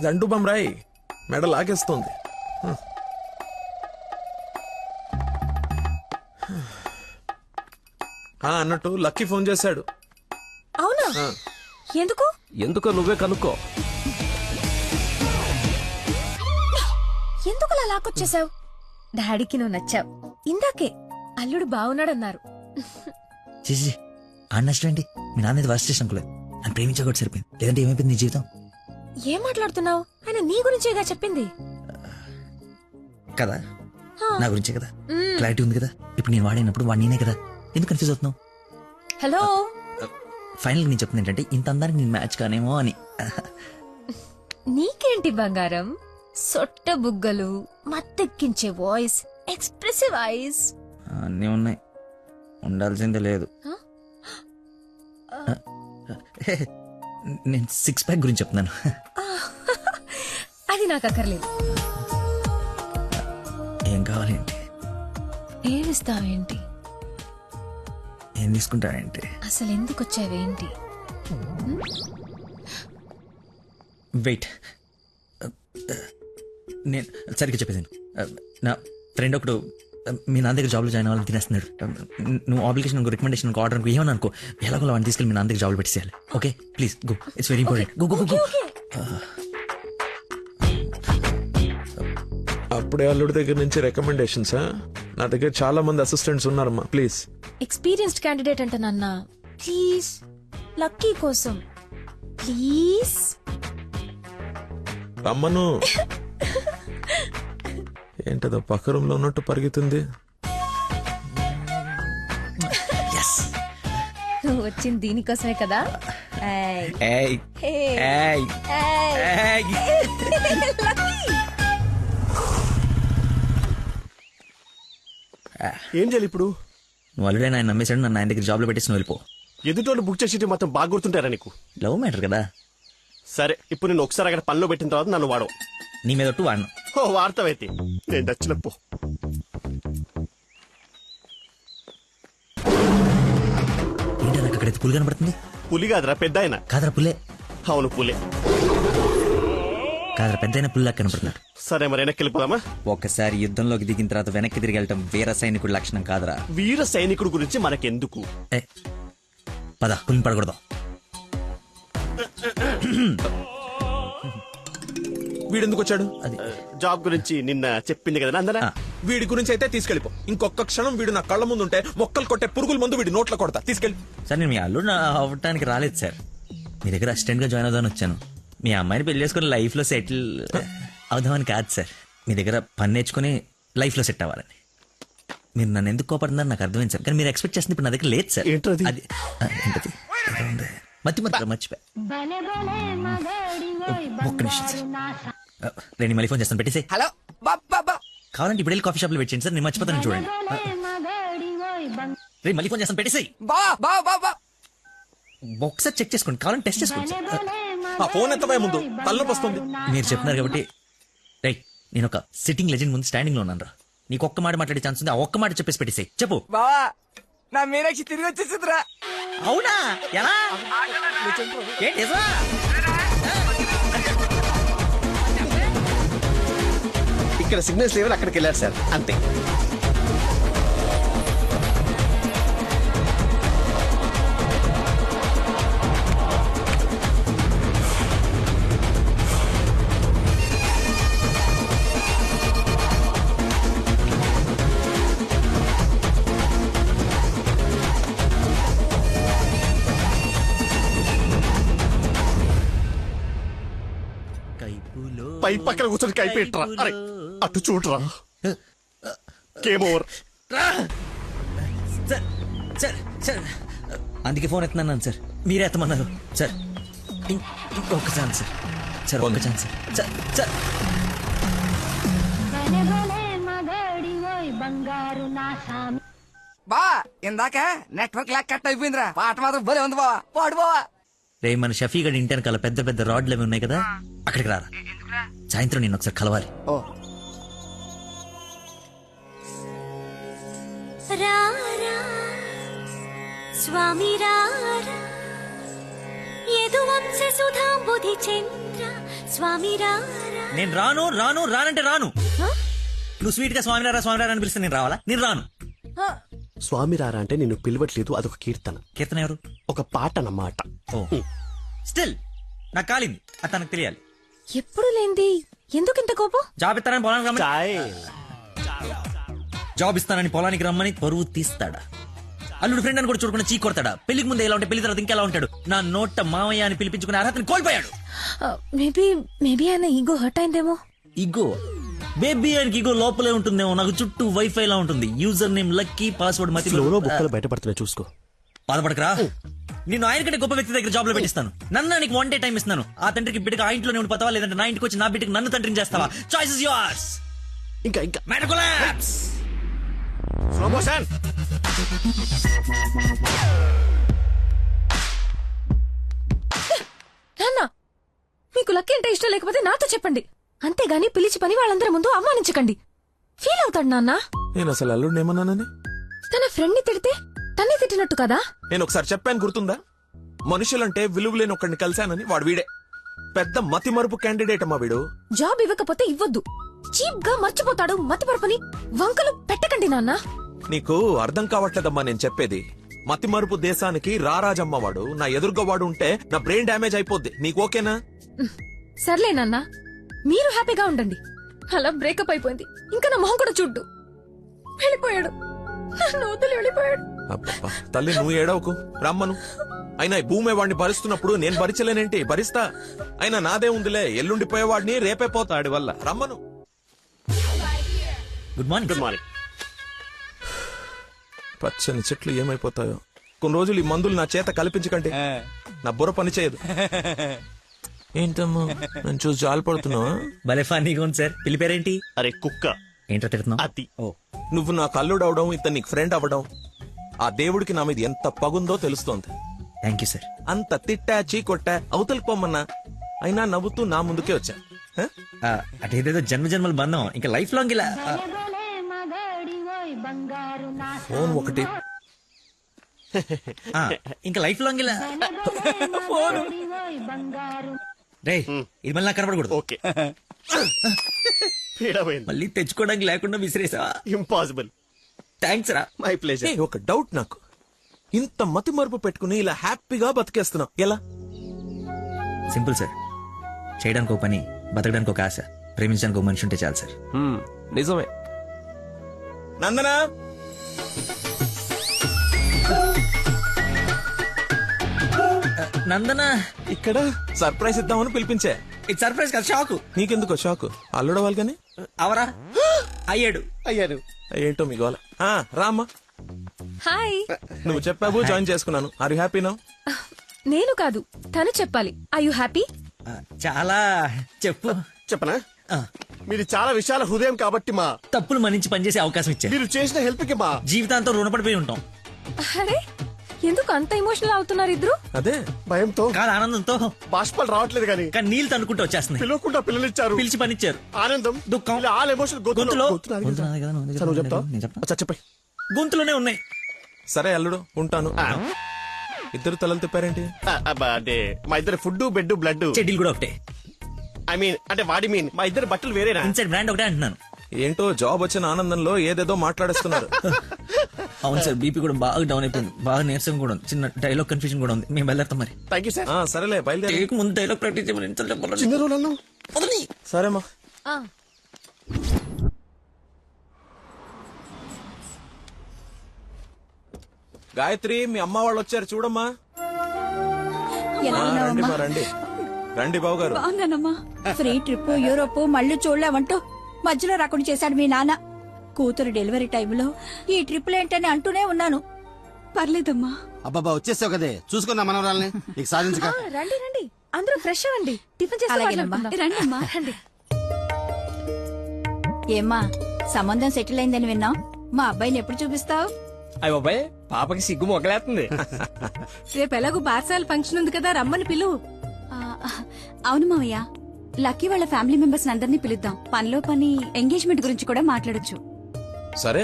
జండు బమ్రాయి మెడ లాగేస్తోంది. అన్నట్టు లక్కీ ఫోన్ చేశాడు. అవునా? ఎందుకు? ఎందుకో నువ్వే కనుక్కో. ఎందుకు అలా లాక్కొచ్చేసావు? డాడీకి నువ్వు నచ్చావు. ఇందాకే అల్లుడు బాగున్నాడన్నారు. చేసి అన్నష్టండి. మీ నాన్న వర్స్ట్ చేసిన అనుకోలేదు. అని ప్రేమించకూడదు సరిపోయింది. లేదంటే ఏమైపోయింది నీ జీవితం? ఏం మాట్లాడుతున్నావు? ఆయన నీ గురించేగా చెప్పింది కదా, నా గురించే కదా. క్లారిటీ ఉంది కదా. ఇప్పుడు నేను వాడినప్పుడు వాడు నేనే కదా. ఎందుకు కన్ఫ్యూజ్ అవుతున్నావు? హలో, ఫైనల్ నేను చెప్తుంది ఏంటంటే ఇంత అందానికి నేను మ్యాచ్ కానేమో అని. నీకేంటి బంగారం? సొట్ట బుగ్గలు, మత్తెక్కించే వాయిస్, ఎక్స్ప్రెసివ్ ఐస్ అన్నీ ఉన్నాయి. ఉండాల్సిందే లేదు. నేను 6 ప్యాక్ గురించి చెప్తున్నాను. అది నాకు అక్కర్లేదు. ఏం కావాలేంటి? ఏమిస్తావేంటి? ఏం తీసుకుంటావేంటి? అసలు ఎందుకు వచ్చావేంటి? వెయిట్, నేను సరిగ్గా చెప్పేసాను. నా ఫ్రెండ్ ఒకడు మీ నాన్న దగ్గర జాబ్లో జాయిన్ అవ్వాలని తినేస్తున్నాడు. నువ్వు అప్లికేషన్ రికమెండేషన్ ఆర్డర్ ఏమన్నా అనుకో, ఎలాగో వాడిని తీసుకెళ్ళి మీ నాన్న దగ్గర జాబ్లో పెట్టేసేయాలి. Okay please go, it's very important. Go go go. అప్పుడే అల్లుడి దగ్గర నుంచి రికమెండేషన్స్. నా దగ్గర చాలా మంది అసిస్టెంట్స్ ఉన్నారమ్మా, ప్లీజ్. ఎక్స్పీరియన్స్డ్ క్యాండిడేట్ అంట నాన్న, ప్లీజ్ లక్కీ కోసం ప్లీజ్. రమ్మను. ఏంటదో పక్క రూమ్ లో ఉన్నట్టు పరిగెత్తుంది. నువ్వు వచ్చింది దీనికోసమే కదా. ఏం చేయాలి ఇప్పుడు? నువ్వు ఆల్రెడీ ఆయన నమ్మేశాడు, నన్ను ఆయన దగ్గర జాబ్లో పెట్టేసి నువ్వు వెళ్ళిపో. ఎదుటోళ్ళు బుక్ చేసి మొత్తం బాగా గుర్తుంటారా నీకు? లవ్ మ్యాటర్ కదా. సరే, ఇప్పుడు నేను ఒకసారి అక్కడ పనిలో పెట్టిన తర్వాత నన్ను వాడవు. నీ మీద ఒట్టు వాడను. ఓ వార్తవైతే నేను నచ్చినప్పు. ఏంటో నాకు అక్కడైతే పులి కనపడుతుంది. పులి కాదురా, పెద్ద ఆయన. కాదరా పుల్లే. అవును పులే. కాదరా పెద్ద అయిన పుల్లా కనపడుతున్నాడు. సరే మరి వెనక్కి వెళ్ళిపోదామా? ఒకసారి యుద్ధంలోకి దిగిన తర్వాత వెనక్కి తిరిగి వెళ్ళటం వీర సైనికుడి లక్షణం కాదరా. వీర సైనికుడు గురించి మనకెందుకు? పద, పులిని పడకూడదు. వీడెందుకు వచ్చాడు? అది జాబ్ గురించి నిన్న చెప్పింది కదా అందరా. వీడి గురించి అయితే తీసుకెళ్ళిపో. ఇంకొక క్షణం వీడు నా కళ్ళ ముందు ఉంటే మొక్కలు కొట్టే పురుగుల ముందు వీడి నోట్లో కొడతా. తీసుకెళ్ళి. సార్ నేను మీ అల్లుడు అవ్వటానికి రాలేదు సార్, మీ దగ్గర అసిస్టెంట్ గా జాయిన్ అవుదామని వచ్చాను. మీ అమ్మాయిని పెళ్లి చేసుకుని లైఫ్ లో సెటిల్ అవుదామని కాదు సార్, మీ దగ్గర పని నేర్చుకుని లైఫ్ లో సెట్ అవ్వాలని. మీరు నన్ను ఎందుకు కోపడుతున్నారు నాకు అర్థమైంది సార్, కానీ మీరు ఎక్స్పెక్ట్ చేస్తుంది ఇప్పుడు నా దగ్గర లేదు సార్. అది ఏంటది? మర్చిపోయా. ఒక్క నిమిషం సార్, నేను మళ్ళీ ఫోన్ చేస్తాను, పెట్టేసి. హలో కావాలంటే ఇప్పుడు వెళ్ళి కాఫీ షాప్ లో పెట్టండి సార్, నేను మర్చిపోతాను చూడండి. రే మళ్ళీ ఫోన్ చేస్తాను, పెట్టేసి. ఒకసారి చెక్ చేసుకోండి, కావాలంటే టెస్ట్ చేసుకోండి. ఆ ఫోన్ ఎత్తవే ముందు, తలనొప్పి వస్తుంది. మీరు చెప్తున్నారు కాబట్టి. రైట్, నేను ఒక సిట్టింగ్ లెజెండ్ ముందు స్టాండింగ్ లో ఉన్నాను రా. నీకు ఒక్క మాట మాట్లాడే ఛాన్స్ ఉంది, ఆ ఒక్క మాట చెప్పేసి పెట్టేసి. చెప్పు. బావా, నా మీనాక్షి తిరిగి వచ్చేసిందిరా. అవునా? ఎలా? ఇక్కడ సిగ్నల్స్ లేవని అక్కడికి వెళ్ళారు సార్, అంతే. పై పక్కన కూర్చొని కైపెట్టరా. అరే అటు చూడరా. Game over. సార్ అందుకే ఫోన్ ఎత్తున్నాను సార్, మీరే ఎత్తమన్నారు సార్. ఇంకొక ఛాన్స్ సార్, సార్ ఒక్క ఛాన్స్ సార్. సార్ బా ఇందాక నెట్వర్క్ లాక్ కట్ అయిపోయిందిరా. పాట మాత్రం భలే ఉంది బావా, పాడు బావా. రే మన షఫీ గడి ఇంటి కాల పెద్ద పెద్ద రాడ్లు అవి ఉన్నాయి కదా, అక్కడికి రారా. సాయంత్రం నేను ఒకసారి కలవాలి. స్వామి నేను రాను రాను రానంటే రాను. నువ్వు స్వీట్ గా స్వామిరారా స్వామిరారా అని పిలిస్తే నేను రావాలా? నేను రాను. స్వామి రారా అంటే నిన్ను పిలవట్లేదు, అదొక కీర్తన. కీర్తన ఎవరు? ఒక పాట అన్నమాట. స్టిల్ నాకు కాలింది, అది తనకు తెలియాలి. ఎప్పుడు లేంది ఎందుకు ఇంత కోపం? జాబ్ ఇస్తానని పొలానికి రమ్మని, జాబ్ ఇస్తానని పొలానికి రమ్మని పరువు తీస్తాడా? అల్లుడు ఫ్రెండ్ అని కూడా చూడకుండా చీ కొడతాడా? పెళ్లికి ముందు ఎలా ఉంటే పెళ్లి తర్వాత ఇంకెలా ఉంటాడు? నా నోట మామయ్య అని పిలిపించుకునే అర్హతని కోల్పోయాడు. మేబీ ఆయన ఈగో హర్ట్ అయిందేమో. ఈగో బేబీ ఆయనకి ఈగో లోపలే ఉంటుందేమో. నాకు చుట్టూ వైఫై లా ఉంటుంది. యూజర్ నేమ్ లక్కీ, పాస్వర్డ్ మతి. బుక్కలు బయటపడుతున్నాయి చూసుకో. బాధపడకరా, నిన్ను ఆయన కంటే గొప్ప వ్యక్తి దగ్గర జాబ్ లో పెట్టిస్తాను. నన్ను నీకు 1 day టైం ఇస్తున్నాను. ఆ తండ్రికి బిడ్డకి ఆ ఇంట్లోనే ఉండి పోతావా, లేదంటే నా ఇంటికి వచ్చి నా బిడ్డకి నన్ను తండ్రిని చేస్తావా? Choice is yours. ఇంకా స్లో మోషన్. నాన్న, మీకు లక్కీ అంటే ఇష్టం లేకపోతే నాతో చెప్పండి, అంతేగాని పిలిచి పని వాళ్ళందరి ముందు అవమానించకండి. ఫీల్ అవుతాడు నాన్న. నేను అసలు అల్లుడిని ఏమన్నానని? తన ఫ్రెండ్ ని తిడితే తన్ని తిట్టినట్టు కదా. నేను ఒకసారి చెప్పాను, గుర్తుందా? మనుషులంటే విలువలేని ఒకడిని కలిశానని. వాడు వీడే పెద్ద మతి మరుపు క్యాండిడేట్ అమ్మా వీడు. జాబ్ ఇవ్వకపోతే ఇవ్వద్దు, చీప్ గా మర్చిపోతాడు. మతి పరపని వంకలు పెట్టకండి నాన్న. నీకు అర్థం కావట్లేదమ్మా నేను చెప్పేది. మతి మరుపు దేశానికి రారాజమ్మ వాడు. నా ఎదురుగా వాడు ఉంటే నా బ్రెయిన్ డ్యామేజ్ అయిపోద్ది. నీకు ఓకేనా? సర్లే నాన్న, మీరు హ్యాపీగా ఉండండి. అలా బ్రేకప్ అయిపోయింది. ఇంకా నా మొహం కూడా చూడ్డు. వెళ్ళిపోయాడు, నన్ను వదిలి వెళ్ళిపోయాడు. అబ్బబ్బా, తల్లి నువ్వు ఏడవకు, రమ్మను. అయినా ఈ భూమి వాడిని భరిస్తున్నప్పుడు నేను భరించలేనేంటి? భరిస్తా. అయినా నాదే ఉందిలే, ఎల్లుండిపోయేవాడిని రేపే పోతాడి వల్ల. రమ్మను. Good morning. Good morning. పచ్చని చెట్లు ఏమైపోతాయో. కొన్ని రోజులు ఈ మందులు నా చేత కల్పించకండి, నా బుర్ర పని చేయదు. ఏంటమ్మా నన్ను చూసి జాలిపడుతున్నావా? భలే ఫన్నీగా ఉంది సార్. పిల్లి పేరేంటి? అరే కుక్క. ఏంటో తిడుతున్నావు? అతి. నువ్వు నా కల్లుడు అవడం, ఇతను నీకు ఫ్రెండ్ అవ్వడం, ఆ దేవుడికి నా మీద ఎంత పగుందో తెలుస్తోంది. Thank you sir. అంత తిట్టా చీకొట్టా అవతలికి పొమ్మన్నా అయినా నవ్వుతూ నా ముందుకే వచ్చా. అదేదేదో జన్మ జన్మల బంధం ఇంకా లైఫ్ లాంగ్ ఇలా. ఫోన్ ఒకటి ఇంకా లైఫ్ లాంగ్ ఇలా. రే ఇది మళ్ళీ నాకు కనపడకూడదు. ఓకే. మళ్ళీ తెచ్చుకోవడానికి లేకుండా విసిరేసా. ఇంపాసిబుల్. థ్యాంక్స్ రా. My pleasure. ఒక డౌట్ నాకు. ఇంత మతి మరుపు పెట్టుకుని ఇలా హ్యాపీగా బతికేస్తున్నావు ఎలా? Simple sir. చేయడానికి ఒక పని, బతకడానికి ఒక ఆశ, ప్రేమించడానికి ఒక మనిషి ఉంటే చాలు సార్. నిజమే. నందనా, నందన ఇక్కడ సర్ప్రైజ్ ఇద్దామని పిలిపించే. ఇది సర్ప్రైజ్ కదా, షాక్. నీకెందుకో షాక్? అల్లుడవాలి కానీ అవరా అయ్యాడు. ఏంటో మీ గోల. రామ్మా. హాయ్. నువ్వు చెప్పావు, జాయిన్ చేసుకున్నాను. Are you happy now? నేను కాదు, తను చెప్పాలి. I you happy? చాలా. చెప్పు. చెప్పనా? మీరు చాలా విశాల హృదయం కాబట్టి మా తప్పులు మన్నించి పనిచేసే అవకాశం ఇచ్చారు. మీరు చేసిన హెల్ప్ కి మా జీవితాంతం రుణపడిపోయి ఉంటాం. అరే ఎందుకు అంత ఎమోషనల్ అవుతున్నారు ఇద్దరు? అదే భయంతో కాదు, ఆనందంతో. బాష్పాలు రావట్లేదు కానీ నీళ్ళు తనుకుంటూ వచ్చేస్తున్నాయి. పిలవకుండా పిల్లలిచ్చారు, పిలిచి పనిచ్చారు. ఆనందం, దుఃఖం, ఆల్ ఎమోషన్ గొంతులో చెప్తావు. గొంతులోనే ఉన్నాయి. సరే అల్లుడు ఉంటాను. ఇద్దరు తలలు తిప్పారేంటి? అంటే మా ఇద్దరు ఫుడ్ బెడ్ బ్లడ్ చెడ్డీలు కూడా ఒకటే. ఐ మీన్ అంటే వాడి మీన్ మా ఇద్దరు బట్టలు వేరేనా? ఇన్సైడ్ బ్రాండ్ ఒకటే అంటున్నాను. ఏంటో జాబ్ వచ్చిన ఆనందంలో ఏదేదో మాట్లాడేస్తున్నారు. అవును సార్, బీపీ కూడా బాగా డౌన్ అయిపోయింది. బాగా నీరసం కూడా ఉంది. చిన్న డైలాగ్ కన్ఫ్యూజన్ కూడా ఉంది. మేము బయలుదేరుతాం మరి. Thank you sir. సరేలే బయలుదేరి. ముందు డైలాగ్ ప్రాక్టీస్ చేయమని చిన్న రోజు అన్నావు. సరేమ్మా. గాయత్రి, మీ అమ్మ వాళ్ళు వచ్చారు చూడమ్మా. రండి మా, రండి రండి బాబు గారు. బాగున్నానమ్మా. ఫ్రీ ట్రిప్ యూరోప్ మళ్ళీ చూడలేమంటూ మధ్యలో రాకుండా చేశాడు మీ నాన్న. కూతురు డెలివరీ టైంలో ఈ ట్రిప్లు ఏంటని అంటూనే ఉన్నాను. పర్లేదమ్మా. అబ్బాబా వచ్చేసావు కదే, చూసుకున్నా మనవరాల్ని. నీకు సాధించక. రండి రండి, అందరూ ఫ్రెష్ అవ్వండి. టిఫిన్ చేసి రండమ్మా. రండి. ఏమ్మా సంబంధం సెటిల్ అయిందని విన్నాం. మా అబ్బాయిని ఎప్పుడు చూపిస్తావు? అయ్య బాబాయ్, పాపకి సిగ్గు మొగలేస్తుంది. రేపు ఎలాగో బార్సాల ఫంక్షన్ ఉంది కదా, రమ్మని పిలువు. అవును మావయ్య, లక్కీ వాళ్ళ ఫ్యామిలీ మెంబర్స్ అందరినీ పిలుద్దాం. పనిలో పని ఎంగేజ్మెంట్ గురించి కూడా మాట్లాడొచ్చు. సరే.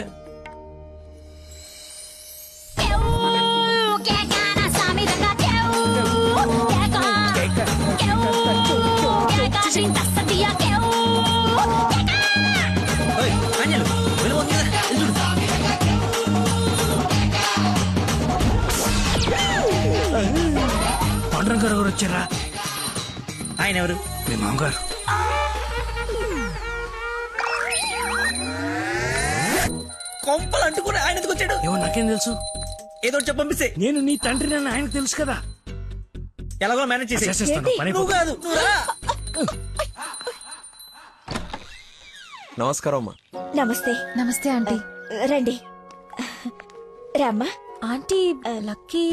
పాండురంగ గారు వచ్చారా? ఆయన ఎవరు? మీ మామగారు. కొంపలు అంటుకుని ఆయన ఎందుకు వచ్చాడు? ఏమో నాకేం తెలుసు. ఏదో చెప్పంపిస్తే. నేను నీ తండ్రి నన్ను ఆయనకు తెలుసు కదా. ఎలాగో మేనేజ్ చేసేస్తాను. నువ్వు కాదు, నువ్వు రా. నమస్కారం అమ్మా. నమస్తే. నమస్తే ఆంటీ. రండి రామ్మా. ఆంటీ, లక్కీ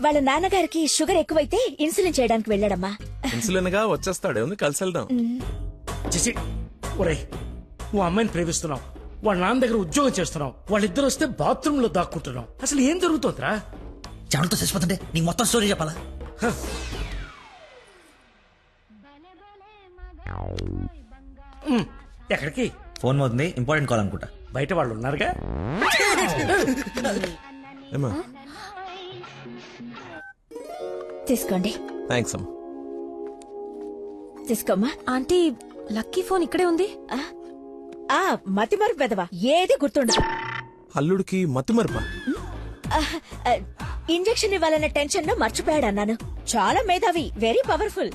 వాళ్ళ నాన్నగారికి షుగర్ ఎక్కువైతే ఇన్సులిన్ చేయడానికి వెళ్ళాడమ్మా. ఇన్సులిన్ గా వచ్చేస్తాడు, ఉంది కలిసి వెళ్దాం. ఒరేయ్, నువ్వు అమ్మాయిని ప్రేమిస్తున్నావు, వాళ్ళ నాన్న దగ్గర ఉద్యోగం చేస్తున్నావు, వాళ్ళిద్దరు వస్తే బాత్రూమ్ లో దాక్కుంటున్నావు. అసలు ఏం జరుగుతుందిరా? చెమటతో చచ్చిపోతుంటే నీకు మొత్తం స్టోరీ చెప్పాలా? ఎక్కడికి? ఫోన్ అవుతుంది, ఇంపార్టెంట్ కాల్ అనుకుంటా. బయట వాళ్ళు ఉన్నారుగా. తీసుకోండి. థ్యాంక్స్ అమ్మా. తీసుకోమ్మా. ఆంటీ, లక్కీ ఫోన్ ఇక్కడే ఉంది. ఆ మతి మరుపు పెదవా, ఏది గుర్తుండదు. అల్లుడికి మతిమరుపా? ఇంజెక్షన్ ఇవ్వాలన్న టెన్షన్ లో మర్చిపోయాడు అన్నాను. చాలా మేధావి, వెరీ పవర్ఫుల్.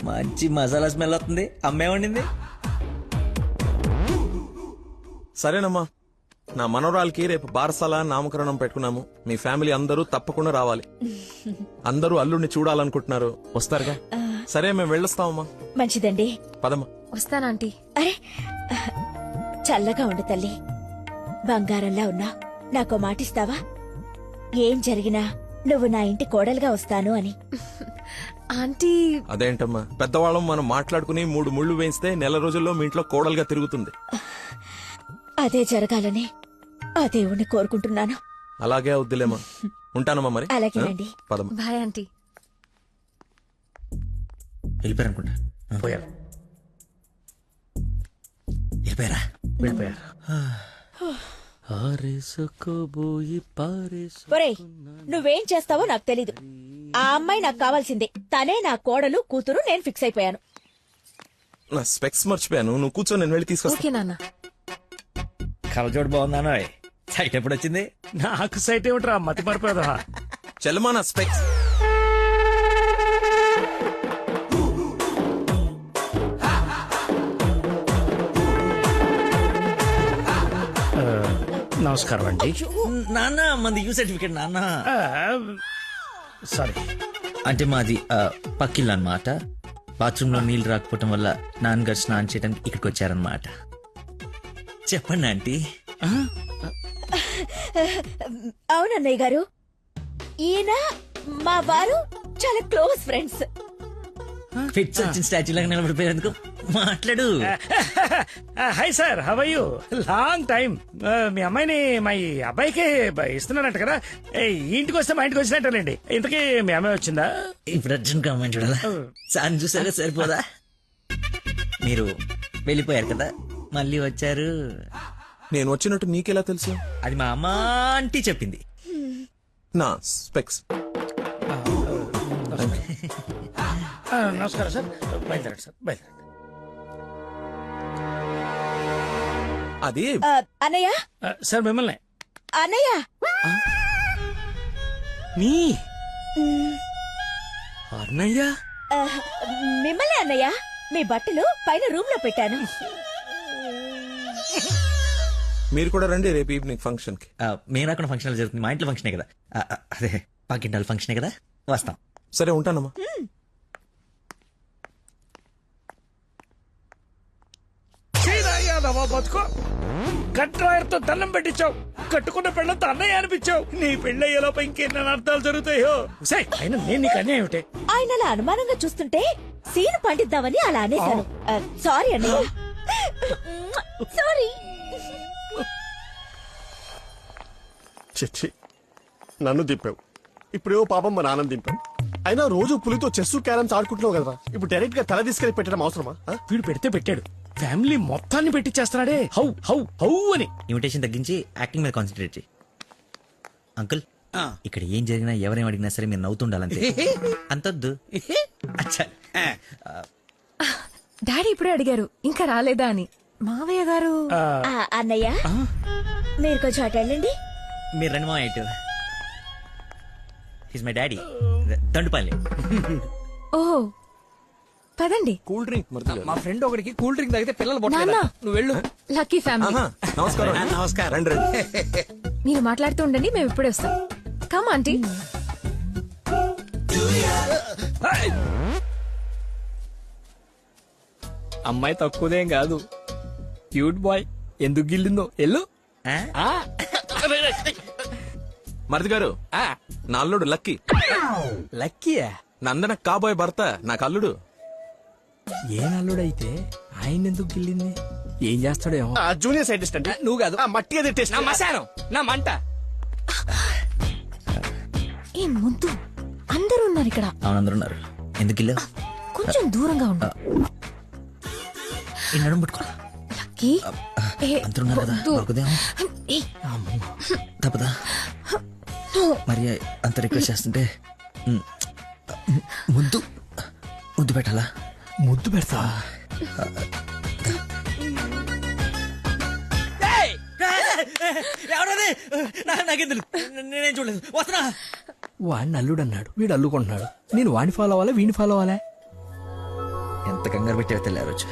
మంచి మసాలా స్మెల్ వస్తుంది. అమ్మే వండింది. సరేనమ్మా, నా మనవరాలకి రేపు బారసాల నామకరణం పెట్టుకున్నాము. మీ ఫ్యామిలీ అందరూ తప్పకుండా రావాలి. అందరూ అల్లుడిని చూడాలనుకుంటున్నారు, వస్తారుగా? సరే, మేము వెళ్ళొస్తామమ్మా. మంచిదండి, పదమ్మా. వస్తానంటీ. అరే చల్లగా ఉండు తల్లి, బంగారంలా ఉన్నా. నాకో మాటిస్తావా? ఏం జరిగినా నువ్వు నా ఇంటి కోడలుగా వస్తాను అని. ఆంటీ. అదేంటమ్మా, పెద్దవాళ్ళం మనం మాట్లాడుకుని 3 ముళ్ళు వేయిస్తే నెల రోజుల్లో మీ ఇంట్లో కోడలుగా తిరుగుతుంది. అదే జరగాలని ఆ దేవుణ్ణి కోరుకుంటున్నాను. అలాగే అవుద్దిలేమా. ఉంటానమ్మా మరి. అలాగేనండి. పదమ్మా. Bye aunty. వెళ్ళిపోయారు అనుకుంటా. పోయారు. వెళ్ళిపోయారా? వెళ్ళిపోయారు. ఒరేయ్, నువ్వేం చేస్తావో నాకు తెలీదు. ఆ అమ్మాయి నాకు కావాల్సిందే. తనే నా కోడలు, కూతురు. నేను ఫిక్స్ అయిపోయాను. నా స్పెక్స్ మర్చిపోయాను. నువ్వు కూర్చో, నేను వెళ్ళి తీసుకొస్తా. ఓకే నాన్న. కలజోడు బాగుందానో. సైట్ ఎప్పుడు వచ్చింది? నాకు సైట్ ఏమిట్రా, మతి మరిపోదా. చెల్లమా నా స్పెక్స్. నమస్కారం అండి. నాన్న, మంది యూ సర్టిఫికేట్ నాన్న. సారీ, అంటే మాది పక్కిల్లు అన్నమాట. బాత్రూమ్ లో నీళ్లు రాకపోవటం వల్ల నాన్నగారు స్నానం చేయడానికి ఇక్కడికి వచ్చారనమాట. చెప్పండి ఆంటీ. అవునన్నయ్య గారు, ఈయన మా వారు చాలా క్లోజ్ ఫ్రెండ్స్. ఫిట్స్ వచ్చిన స్టాచ్యూ లాగా నిలబడిపోయేందుకు మాట్లాడు. Hi sir, how are you? Long time. మీ అమ్మాయిని మా ఈ అబ్బాయికి ఇస్తున్నారంట కదా. ఈ ఇంటికి వస్తే మా ఇంటికి వచ్చినట్టేనండి. ఇంతకీ మీ అమ్మాయి వచ్చిందా? ఇప్పుడు అర్జున్ అమ్మాయిని చూడాలా? సార్ చూసారా, సరిపోదా? మీరు వెళ్ళిపోయారు కదా, మళ్ళీ వచ్చారు. నేను వచ్చినట్టు నీకెలా తెలుసు? అది మా అమ్మ ఆంటీ చెప్పింది. నా స్పెక్స్. నమస్కారం సార్, బయలుదేరండి సార్, బయలుదేరండి. అది అన్నయ్య. సార్ మిమ్మల్ని. అన్నయ్య. నీ అన్నయ్య? మిమ్మల్ని అన్నయ్య. మీ బట్టలు పైన రూమ్ లో పెట్టాను. మీరు కూడా రండి రేపు ఈవినింగ్ ఫంక్షన్ కి. మేము రాకుండా ఫంక్షన్ జరుగుతుంది. మా ఇంట్లో ఫంక్షనే కదా. అదే పాకింటాల ఫంక్షనే కదా, వస్తాం. సరే, ఉంటానమ్మా. బతుకో, కట్రాయర్తో దండం పెట్టించావు. కట్టుకున్న పెళ్ళంతా అన్నయ్య అనిపించావు. నీ పెళ్ళయ్యేలోపు ఇంకెన్ని అర్థాలు జరుగుతాయో. అయినా నేను నీకు అన్యాయం ఏమిటి? ఆయన అలా అనుమానంగా చూస్తుంటే సీన్ పండిద్దామని అలా అనేశాను. సారీ అన్నయ్య, సారీ. చిచ్చి, నన్ను దింపావు. ఇప్పుడేవో పాపం మా నాన్న దింపావు. అయినా రోజు పులితో చెస్ క్యారమ్స్ ఆడుకుంటున్నావు కదా, ఇప్పుడు డైరెక్ట్ గా తల తీసుకెళ్లి పెట్టడం అవసరమా? వీడు పెడితే పెట్టాడు, ఫ్యామిలీ మొత్తాన్ని పెట్టిచ్చేస్తున్నాడే. హౌ హౌ హౌ అని. ఇన్విటేషన్ తగ్గించి యాక్టింగ్ మీద కాన్సన్ట్రేట్ చేయి. అంకుల్, ఇక్కడ ఏం జరిగినా ఎవరేం అడిగినా సరే మీరు నవ్వుతుండాలంతే. అంతొద్దు. అచ్చా. డాడీ ఇప్పుడే అడిగారు ఇంకా రాలేదా అని. మావయ్య గారు. అన్నయ్య, మీరు కొంచెం అటు వెళ్ళండి. మీరు రండి మా ఇటు. His my daddy, Dandupalli. ఓహో, పదండి. Cool drink. మా ఫ్రెండ్ ఒకడికి కూల్ డ్రింక్ తాగితే పిల్లలు నాన్న. పొట్టలేదా? నువ్వు వెళ్ళు. Lucky family. నమస్కారం. నమస్కారం. రండి రండి. మీరు మాట్లాడుతూ ఉండండి, మేము ఇప్పుడే వస్తాం. Come aunty. అమ్మాయి తక్కువదేం కాదు, క్యూట్ బాయ్. ఎందుకు గిల్లిందో ఎల్లు. మరిది గారు, నా అల్లుడు లక్కీ. లక్కీయా? నందన కాబోయే భర్త నాకు అల్లుడు. ఏ నల్లుడైతే ఆయన ఎందుకు గిల్లింది? ఏం చేస్తాడేమో. జూనియర్ సైంటిస్ట్ అంటే నువ్వు కాదు, మట్టి అది టెస్ట్. నా మశానం, నా మంట. ఏ ముద్దు, అందరూ ఉన్నారు ఇక్కడ. అవును, అందరూ ఉన్నారు. ఎందుకు ఇల్లు? కొంచెం దూరంగా ఉండు. ఈ నడుము పట్టుకో. లక్కీ, అందరూ ఉన్నారు కదా, దొరకదేమో. తప్పదా? మరి అంత రిక్వెస్ట్ చేస్తుంటే ముద్దు ముద్దు పెట్టాలా? ముద్దు పెడతా. ఎవరది నాకెందుకు నేనేం చూడలేదు వస్తున్నా. వాడిని అల్లుడు అన్నాడు, వీడు అల్లుకుంటున్నాడు. నేను వాడిని ఫాలో అవ్వాలా, వీడిని ఫాలో అవ్వాలా? ఎంత కంగారు పెట్టావో తెల్లారు రోజు.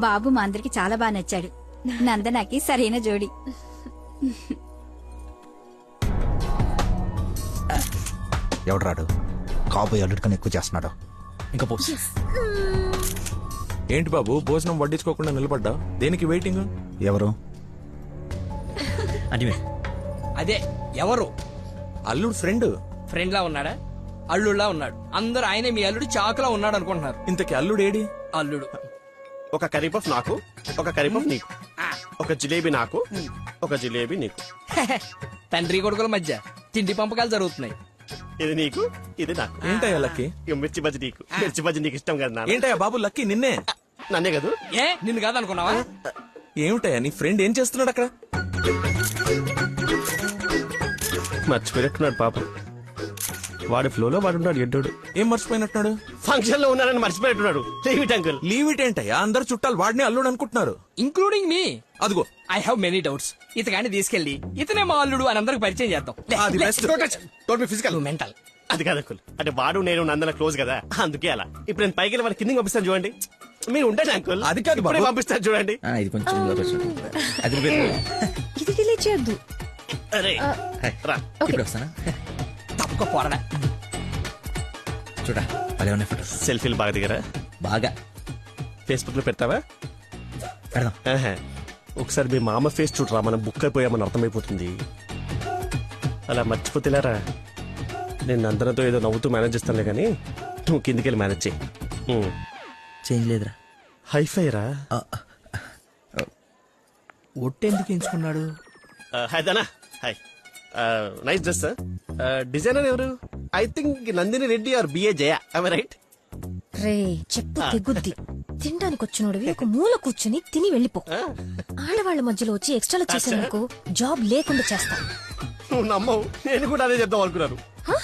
బాబు మా అందరికి చాలా బాగా నచ్చాడు. నందనకి సరైన జోడి. ఎవడు రాడు కాబోయే అల్లుడు కన్నా ఎక్కువ చేస్తున్నాడు. ఇంకా పోస్. ఏంటి బాబు భోజనం వడ్డించుకోకుండా నిలబడ్డా? దేనికి వెయిటింగ్? ఎవరు? అంటే అదే ఎవరు? అల్లుడు ఫ్రెండ్. ఫ్రెండ్ లా ఉన్నాడా? అల్లుడులా ఉన్నాడు. అందరూ ఆయనే మీ అల్లుడు చాకులా ఉన్నాడు అనుకుంటున్నారు. ఇంతకీ అల్లుడు ఏడి? అల్లుడు ఒక కరీపఫ్ నాకు, ఒక కరీపఫ్ నీకు, ఒక జిలేబీ నాకు, ఒక జిలేబీ నీకు. తండ్రి కొడుకుల మధ్య తిండి పంపకాలు జరుగుతున్నాయి. ఇది నీకు, ఇది నాకు. ఏంటయ్యా లక్కీ? ఇక మిర్చి బజ్జి నీకు, మిర్చి బజ్జి నీకు ఇష్టం కదా నాన్న? ఏంటయ్యా బాబు లక్కీ నిన్నే? నన్నే కదా? ఏ నిన్ను కాదనుకున్నావా? ఏమిటయ్యా నీ ఫ్రెండ్ ఏం చేస్తున్నాడు అక్కడ? మర్చిపోయినట్టున్నాడు పాపం. వాడి ఫ్లోలో వాడు ఉన్నాడు ఎడ్డోడు. ఏం మర్చిపోయినట్టున్నాడు? ఫంక్షన్ లో ఉన్నానని మర్చిపోయినట్టున్నాడు. Leave it uncle. Leave it ఏంటయ్యా? అందరు చుట్టాలు వాడిని అల్లుడు అనుకుంటున్నారు, ఇంక్లూడింగ్ మీ. అదిగో ఐ హావ్ మెనీ డౌట్స్. ఇతగాని తీసుకెళ్లి ఇతనే మా అల్లుడు అని అందరికి పరిచయం చేద్దాం. అది బెస్ట్. Physical mental. అది కాదు అంకుల్. అంటే వాడు నేను నందన క్లోజ్ కదా, అందుకే అలా. ఇప్పుడు నేను పైకి వెళ్ళి వాడి కిందికి పంపిస్తాను చూడండి. మీరు ఉండండి అంకుల్. అది కాదు ఇప్పుడే బాబు. పంపిస్తాను చూడండి. ఇది కొంచెం అది ఇది డిలీట్ చేయొద్దు. అరే రా. ఇప్పుడు వస్తానా? తప్పుకో పోరడా. చూడా అదే ఉన్నాయి ఫోటో. సెల్ఫీలు బాగా దిగరా? బాగా. ఫేస్బుక్ లో పెడతావా? పెడదాం. ఆహా. ఒకసారి మీ మామ ఫేస్ చూడరా, మనం బుక్ అయిపోయామని అర్థమైపోతుంది. అలా మర్చిపోతేలారా. నేను అందరితో ఏదో నవ్వుతూ మేనేజ్ చేస్తానులే కానీ నువ్వు కిందికి వెళ్ళి మేనేజ్ చేయి. చేంజ్ లేదురా. హైఫై రా. ఒట్టెందుకు ఎంచుకున్నాడు? Hi Dana. Hi. Nice dress sir. Designer ఎవరు? I think Nandini Reddy or BA Jaya. I right? రే చెప్పు తెగుద్ది. తినడానికి వచ్చినోడివి ఒక మూల కూర్చుని తిని వెళ్ళిపో. ఆడవాళ్ల మధ్యలో వచ్చి ఎక్స్ట్రాలు చేసేందుకు జాబ్ లేకుండా చేస్తా. నువ్వు నమ్మవు, నేను కూడా అదే చెప్దాం అనుకున్నాను.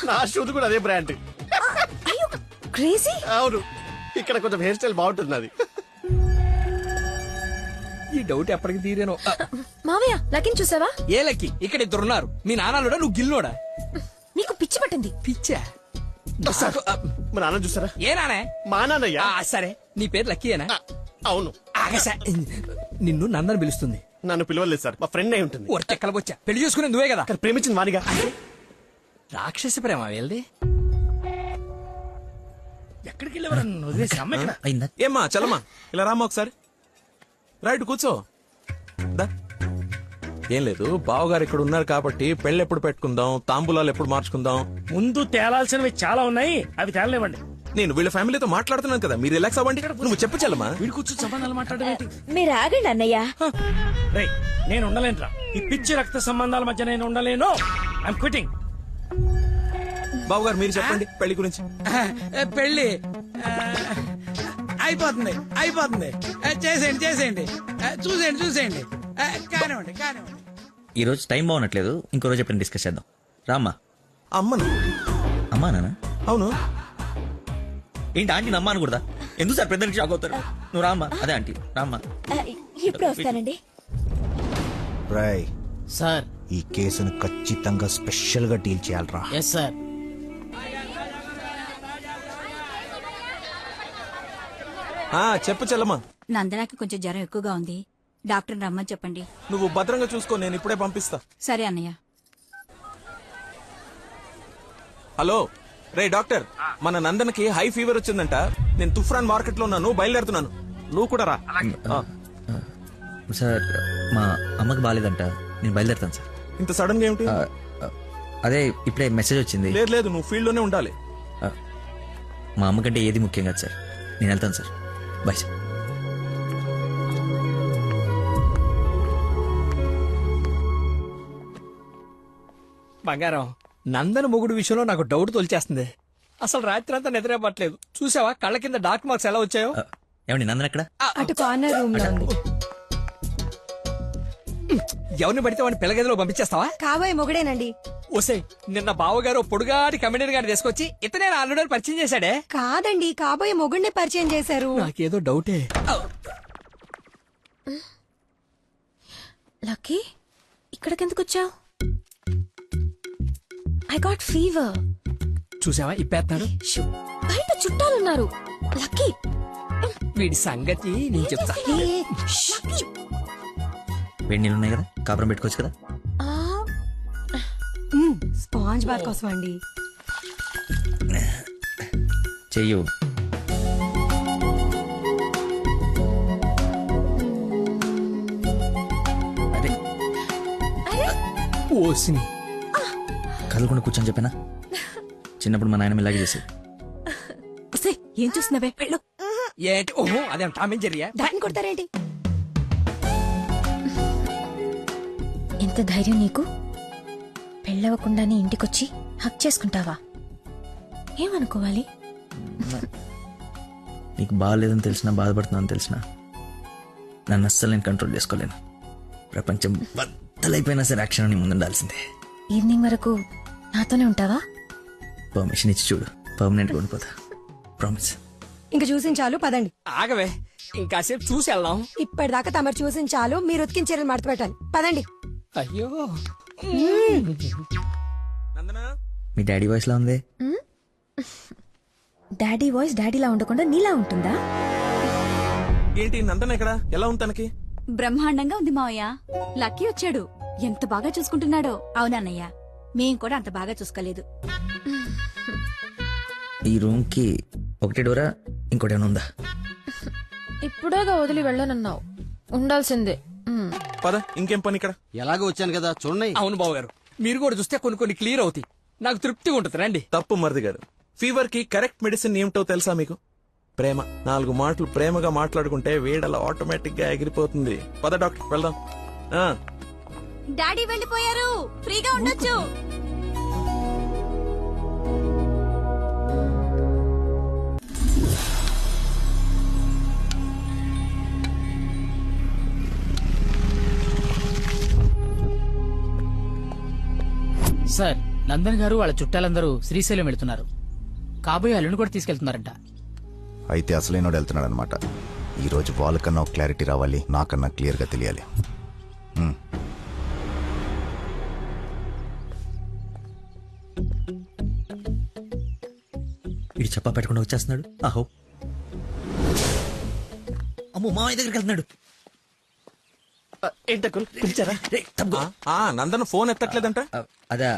నా షూట్ కూడా అదే బ్రాండ్. క్రేజీ. అవును, ఇక్కడ కొంచెం హెయిర్ స్టైల్ బాగుంటుంది అది. ఈ డౌట్ ఎప్పటికి తీరేనో. మావయ్య లకిన్ చూసావా? ఏ లక్కి? ఇక్కడ ఇద్దరున్నారు. మీ నాన్నలోడా నువ్వు గిల్లోడా? నీకు పిచ్చి పట్టింది. పిచ్చా? మా నాన్న చూసారా? ఏ నానే? మా నాన్నయ్య. సరే నీ పేరు లక్కీయేనా? అవును. ఆగసా నిన్ను నందని పిలుస్తుంది. నన్ను పిలవలేదు సార్, మా ఫ్రెండ్ అయి ఉంటుంది. ఒట్టెక్కలకొచ్చా పెళ్లి చేసుకునే నువ్వే కదా. ప్రేమించింది వానిగా. రాక్షస ప్రేమ వెళ్ళి ఎక్కడికి వెళ్ళేవారు? వదిలేసి అమ్మ ఇక్కడ. అయిందా? ఏమ్మా చలమా ఇలా రామ్మా ఒకసారి. రైట్ కూర్చో. దా. ఏం లేదు, బావగారు ఇక్కడ ఉన్నారు కాబట్టి పెళ్ళి ఎప్పుడు పెట్టుకుందాం, తాంబూలాలు ఎప్పుడు మార్చుకుందాం. ముందు తేలాల్సినవి చాలా ఉన్నాయి, అవి తేలనివ్వండి. నేను వీళ్ళ ఫ్యామిలీతో మాట్లాడుతున్నాను కదా, మీరు రిలాక్స్ అవ్వండి. నువ్వు చెప్పు చలమా. వీడి కూర్చొని సంబంధాలు మాట్లాడడం ఏంటి? మీరు ఆగండి అన్నయ్య. రేయ్ నేను ఉండలేనురా. ఈ పిచ్చి రక్త సంబంధాల మధ్య నేను ఉండలేను. I'm quitting. బావగారు మీరు చెప్పండి పెళ్లి గురించి. పెళ్లి అయిపోతుంది అయిపోతుంది. చేసేయండి చేసేయండి. చూసేయండి చూసేయండి. కానివ్వండి కానివ్వండి. ఈ రోజు టైం బాగున్నట్లేదు, ఇంకో రోజు ఎప్పుడైనా డిస్కస్ చేద్దాం. రామ్మా. అమ్మను. అమ్మా నాన్న? అవును. ఏంటి ఆంటీ నమ్మా అనకూడదా? ఎందుకు సార్ పెద్దకి షాక్ అవుతారు? నువ్వు రామ్మా. అదే ఆంటీ రామ్మా. ఇప్పుడు వస్తానండి. రాయ్ సార్, ఈ కేసును ఖచ్చితంగా స్పెషల్ గా డీల్ చేయాలరా. Yes sir. చెప్పు చలమా. నందనకి కొంచెం జ్వరం ఎక్కువగా ఉంది, డాక్టర్ రమ్మని చెప్పండి. నువ్వు భద్రంగా చూసుకో, నేను ఇప్పుడే పంపిస్తా. సరే అన్నయ్య. హలో రే డాక్టర్, మన నందనకి హై ఫీవర్ వచ్చిందంట. నేను తుఫ్రాన్ మార్కెట్ లో ఉన్నాను, బయలుదేరుతున్నాను. నువ్వు కూడా రా. సార్ మా అమ్మకి బాగాలేదంట, నేను బయలుదేరుతాను సార్. ఇంత సడన్ గా ఏమిటి? అదే ఇప్పుడే మెసేజ్ వచ్చింది. లేదు లేదు, నువ్వు ఫీల్డ్ లోనే ఉండాలి. మా అమ్మకంటే ఏది ముఖ్యం కాదు సార్, నేను వెళ్తాను సార్. Bye sir. బంగారం, నందన మొగుడు విషయంలో నాకు డౌట్ తొలిచేస్తుంది. అసలు రాత్రి అంతా నిద్రపట్లేదు. చూసావా కళ్ళ కింద డార్క్ మార్క్స్ ఎలా వచ్చాయో? ఏమండి నందన ఎక్కడ? అటు కార్నర్ రూమ్ లో ఉంది. ఎవరిని పడితే వాడిని పిల్లగదిలో పంపించేస్తావా? కాబోయే మొగుడేనండి. ఓసే నిన్న బావగారు పొడుగాటి కమిడీని గారిని తీసుకొచ్చి ఇతనే ఆల్రెడీ పరిచయం చేశాడే. కాదండి, కాబోయే మొగుడిని పరిచయం చేశారు. నాకేదో డౌటే. లక్కీ ఇక్కడికెందుకు వచ్చావు? I got fever. చూసావా ఇప్పేస్తాడు. బయట చుట్టాలున్నారు. లక్కీ వీడి సంగతి నేను చెప్తా. వేడి నీళ్ళు ఉన్నాయి కదా, కాపురం పెట్టుకోవచ్చు కదా. స్పాంజ్ బాత్ కోసం అండి. చెయ్యు. అదే ఓసిని కదలకుండా కూర్చొని చెప్పానా, చిన్నప్పుడు మా నాయనమ్మ ఇలాగే చేసేది. ఏం చూస్తున్నావే, వెళ్ళు. ఏంటి? ఓహో అదేం టామేం జరిగా దాన్ని కొడతారేంటి? ఎంత ధైర్యం నీకు? పెళ్ళవకుండానే ఇంటికొచ్చి హక్ చేసుకుంటావా? ఏమనుకోవాలి? నీకు బాగాలేదని తెలిసినా, బాధపడుతున్నాను తెలిసినా నన్ను అస్సలు నేను కంట్రోల్ చేసుకోలేను. ప్రపంచం బద్దలైపోయినా సరే యాక్షన్ అని ముందుండాల్సిందే. ఈవినింగ్ వరకు నాతోనే ఉంటావా? పర్మిషన్ ఇచ్చి చూడు, పర్మనెంట్గా ఉండిపోతా. ప్రామిస్. ఇంక చూసించాలు, పదండి. ఆగవే, ఇంకాసేపు చూసి వెళ్దాం. ఇప్పటిదాకా తమరు చూసించాలు, మీరు ఉతికిన చీరలు మడత పెట్టాలి. పదండి. అయ్యో మీ డాడీ వాయిస్ లా ఉంది. డాడీ వాయిస్ డాడీలా ఉండకుండా నీలా ఉంటుందా? ఏంటి నందన ఎక్కడ? ఎలా ఉంది తనకి? బ్రహ్మాండంగా ఉంది మావయ్య. లక్కీ వచ్చాడు, ఎంత బాగా చూసుకుంటున్నాడో. అవునన్నయ్య, మేం కూడా అంత బాగా చూసుకోలేదు. ఈ రూమ్ కి ఒకటి డోరా, ఇంకోటి ఏమైనా ఉందా? ఇప్పుడేగా వదిలి వెళ్ళనన్నావు, ఉండాల్సిందే. పద, ఇంకేం పని ఇక్కడ? ఎలాగో వచ్చాను కదా చూడండి. అవును బావగారు, మీరు కూడా చూస్తే కొన్ని క్లియర్ అవుతాయి. నాకు తృప్తిగా ఉంటుంది. రండి. తప్పు మరిది గారు, ఫీవర్ కి కరెక్ట్ మెడిసిన్ ఏమిటో తెలుసా మీకు? ప్రేమ. 4 మాటలు ప్రేమగా మాట్లాడుకుంటే వేడలా ఆటోమేటిక్ గా ఎగిరిపోతుంది. పద డాక్టర్ వెళ్దాం. డాడీ వెళ్ళిపోయారు, ఫ్రీగా ఉండొచ్చు. సార్, నందన్ గారు వాళ్ళ చుట్టాలందరూ శ్రీశైలం వెళ్తున్నారు. కాబోయే అల్లుని కూడా తీసుకెళ్తున్నారంట. అయితే అసలైనోడు వెళ్తున్నాడు అనమాట. ఈ రోజు వాళ్ళకన్నా ఒక క్లారిటీ రావాలి, నాకన్నా క్లియర్ గా తెలియాలి. వీడు చెప్పా పెట్టకుండా వచ్చేస్తున్నాడు. ఆహో, అమ్మో, మామయ్య దగ్గరికి వెళ్తున్నాడు. పిలిచారా? నందన ఫోన్ ఎత్తట్లేదంట. అదా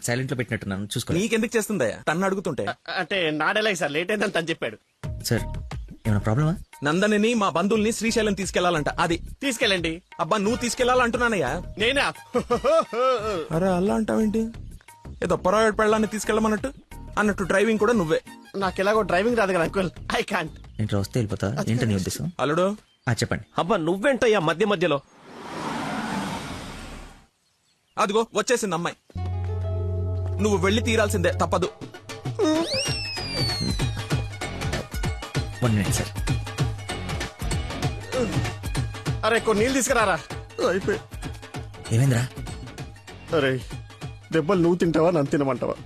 సైలెంట్ లో పెట్టినట్టున్నాను, చూసుకో. నీకెందుకు చేస్తుందా తన్ను అడుగుతుంటే? అంటే నాడేలాగ సార్, లేట్ అయిందని తను చెప్పాడు. సార్, ఏమైనా ప్రాబ్లమా? నందనిని మా బంధువుల్ని శ్రీశైలం తీసుకెళ్లాలంట. అది తీసుకెళ్ళండి. అబ్బా, నువ్వు తీసుకెళ్లాలంటున్నానయ్యా. నేనా? అరే అలా అంటావేంటి? ఏదో పొరపాటు పెళ్ళాన్ని తీసుకెళ్ళమన్నట్టు అన్నట్టు డ్రైవింగ్ కూడా నువ్వే. నాకు ఎలాగో డ్రైవింగ్ రాదు కదా అంకుల్, ఐ కాంట్. ఏంటి వస్తే వెళ్ళిపోతా? ఏంటని ఉద్దేశం? అల్లుడు చెప్పండి. అబ్బా నువ్వేంటయ్యా మధ్య మధ్యలో? అదిగో వచ్చేసింది అమ్మాయి. నువ్వు వెళ్ళి తీరాల్సిందే, తప్పదు. 1 minute సార్. అరే కొన్ని నీళ్ళు తీసుకురారా. అయిపోయి. ఏమైందిరా? అరే దెబ్బలు నువ్వు తింటావా, నన్ను తినమంటావా?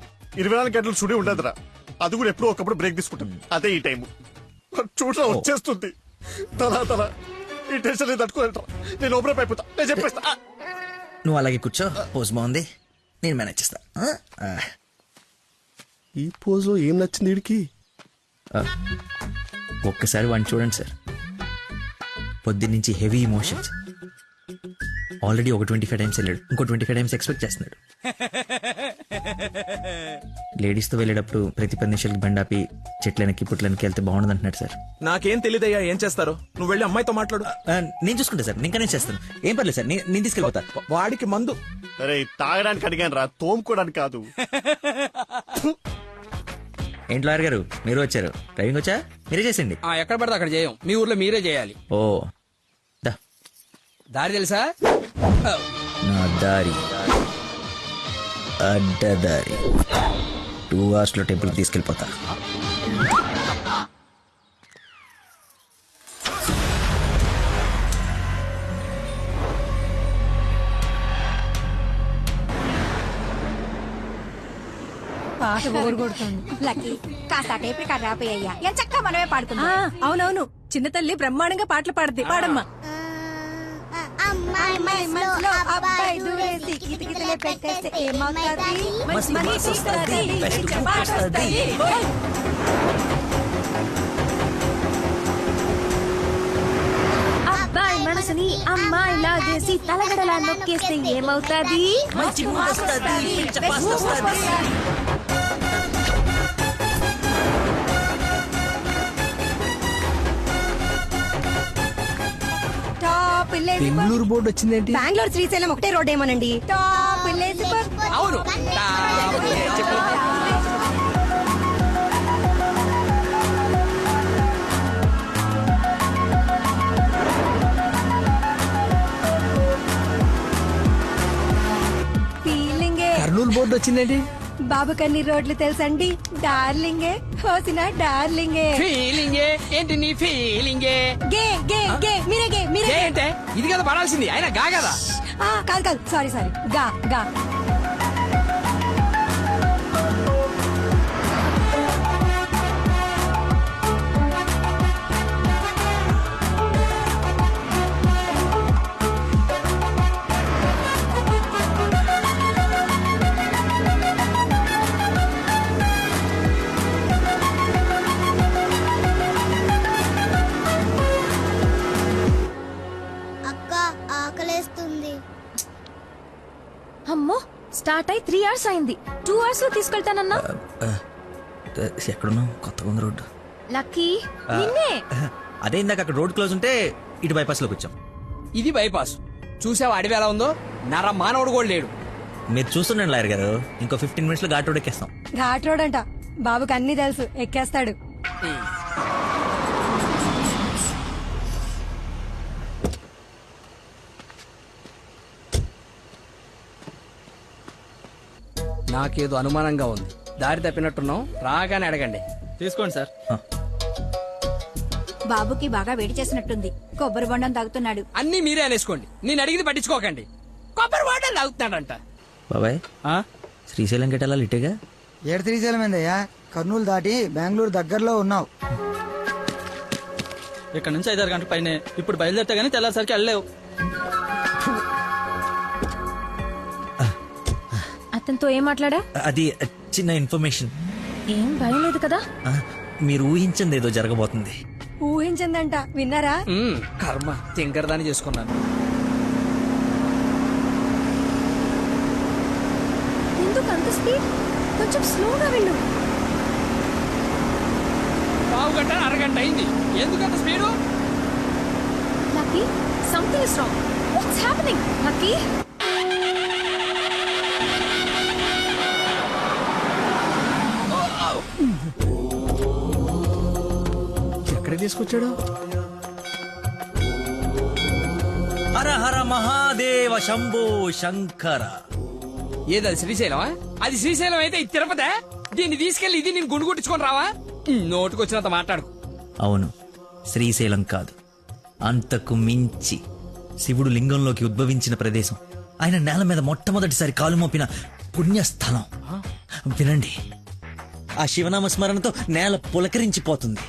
24 గంటలు చుడి ఉండదురా. అది కూడా ఎప్పుడో ఒకప్పుడు బ్రేక్ తీసుకుంటాను. అదే ఈ టైము. చూడరా వచ్చేస్తుంది తల. ఈ టెన్షన్ తట్టుకోలేటా. నేను ఓపెన్ అయిపోతా, నేను చెప్పేస్తా. నువ్వు అలాగే కూర్చో, పోజ్ బాగుంది, నేను మేనేజ్ చేస్తా. ఈ పోజ్ లో ఏం నచ్చింది వీడికి? ఒక్కసారి వాడిని చూడండి సార్. పొద్దున్నుంచి హెవీ ఇమోషన్స్. ఆల్రెడీ ఒక 25 టైమ్స్ వెళ్ళాడు, ఇంకో 25 టైమ్స్ ఎక్స్పెక్ట్ చేస్తున్నాడు. లేడీస్ తో వెళ్ళేటప్పుడు ప్రతి 10 నిమిషాలకి బండాపి చెట్లకి పుట్లకి వెళ్తే బాగుండదు అంటున్నాడు సార్. నాకేం తెలియదయ్యా ఏం చేస్తారో. నువ్వు వెళ్ళి అమ్మాయితో మాట్లాడు. నేను చూసుకుంటా సార్, నేను కనెక్ట్ చేస్తాను. ఏం పర్లేదు సార్, నేను తీసుకెళ్ళిపోతా. వాడికి మందు. అరే తాగడానికి అడిగాను రా, తోముకోవడానికి కాదు. ఏంటి లాయర్ గారు, మీరు వచ్చారు? డ్రైవింగ్ వచ్చా? మీరే చేసిండి. ఎక్కడ పడితే అక్కడ చేయం, మీ ఊర్లో మీరే చేయాలి. ఓ దారి తెలుసా? నా దారి అడ్డదారి. 2 hours లో టెంపుల్ తీసుకెళ్ళిపోతా. పాట బోర్ కొడుతుంది. లక్కీ కాస్త టేప్ రికార్డ్ రాపోయ్యా ఎంత చక్కగా మనమే పాడుకుందాం. అవునవును, చిన్న తల్లి బ్రహ్మాండంగా పాటలు పాడుద్ది. పాడమ్మా. అమ్మాయి మనసులో అబ్బాయి దూరేసి కితకితలే పెట్టేస్తే ఏమవుతుంది? మంచి మనిషి వస్తది, మంచి పాట వస్తది. అబ్బాయి మనసుని అమ్మాయి లాగేసి తలగడలా నొక్కేస్తే ఏమవుతాది? మంచి మూడ్ వస్తది, మంచి పాట వస్తది. టాప్ బెంగళూరు బోర్డు వచ్చిందేంటి? బెంగళూరు శ్రీశైలం ఒకటే రోడ్ ఏమోనండి. టాప్ అవును. ఫీలింగే. కర్నూలు బోర్డు వచ్చిందేంటి? బాబు కన్ని రోడ్లు తెలుసండి. డార్లింగే హోసిన డార్లింగే. ఫీలింగే ఏంటి నీ ఫీలింగే? గే గే గే మీరే గే మీరే. ఏంటే ఇది కదా పడాల్సింది, ఆయన గా కదా. కాదు కాదు, సారీ సారీ, గా గా. అమ్మో, స్టార్ట్ అయి 3 hours అయింది. 2 hours లో తీసుకెళ్తానన్నా. ఎక్కడున్నావు? కొత్తగా ఉంది రోడ్డు. లక్కీ నిన్నే. అదే ఇందాక అక్కడ రోడ్ క్లోజ్ ఉంటే ఇటు బైపాస్ లోకి వచ్చాం. ఇది బైపాస్. చూసావా అడవి ఎలా ఉందో? నర మానవుడు కూడా లేడు. మీరు చూస్తుండండి లాయర్ గారు, ఇంకో 15 minutes లో ఘాట్ రోడ్ ఎక్కేస్తాం. ఘాట్ రోడ్ అంట. బాబుకి అన్ని తెలుసు, ఎక్కేస్తాడు. నాకేదో అనుమానంగా ఉంది. దారి తప్పినట్టున్నాం, రాగానే అడగండి. తీసుకోండి సార్. బాబుకి బాగా వేడి చేసినట్టుంది, కొబ్బరి బొండం తాగుతున్నాడు. అన్ని మీరే అనేసుకోండి, నేను అడిగింది పట్టించుకోకండి. కొబ్బరి వాటర్ తాగుతున్నాడంట. బాబాయ్ శ్రీశైలం గెటాలా ఇటేగా? ఏడు శ్రీశైలం ఏందయ్యా? కర్నూలు దాటి బెంగళూరు దగ్గరలో ఉన్నావు. ఇక్కడ నుంచి 5-6 గంటల పైన. ఇప్పుడు బయలుదేరితే గానీ తెల్లారిసరికి వెళ్ళలేవు. అతనితో ఏం మాట్లాడా? అది చిన్న ఇన్ఫర్మేషన్. ఏం భయం లేదు కదా? మీరు ఊహించింది ఏదో జరగబోతుంది. ఊహించిందంట, విన్నారా? కర్మ, తింకరదాన్ని చేసుకున్నాను. ఎందుకు అంత స్పీడ్? కొంచెం స్లోగా వెళ్ళు. పావు గంట అరగంట అయింది, ఎందుకంత speed? Lucky, something is wrong. What's happening? Lucky, ఎక్కడ తీసుకొచ్చాడు? హర హర మహాదేవ శంభో శంకర. ఏది శ్రీశైలమా? అది శ్రీశైలం అయితే ఇది తిరుపతే. దీన్ని తీసుకెళ్లి ఇది నేను గుండు కొట్టించుకొని రావా? నోటుకొచ్చినంత మాట్లాడు. అవును, శ్రీశైలం కాదు, అంతకు మించి శివుడు లింగంలోకి ఉద్భవించిన ప్రదేశం, ఆయన నేల మీద మొట్టమొదటిసారి కాలు మోపిన పుణ్యస్థలం. వినండి, ఆ శివనామ స్మరణతో నేల పులకరించిపోతుంది.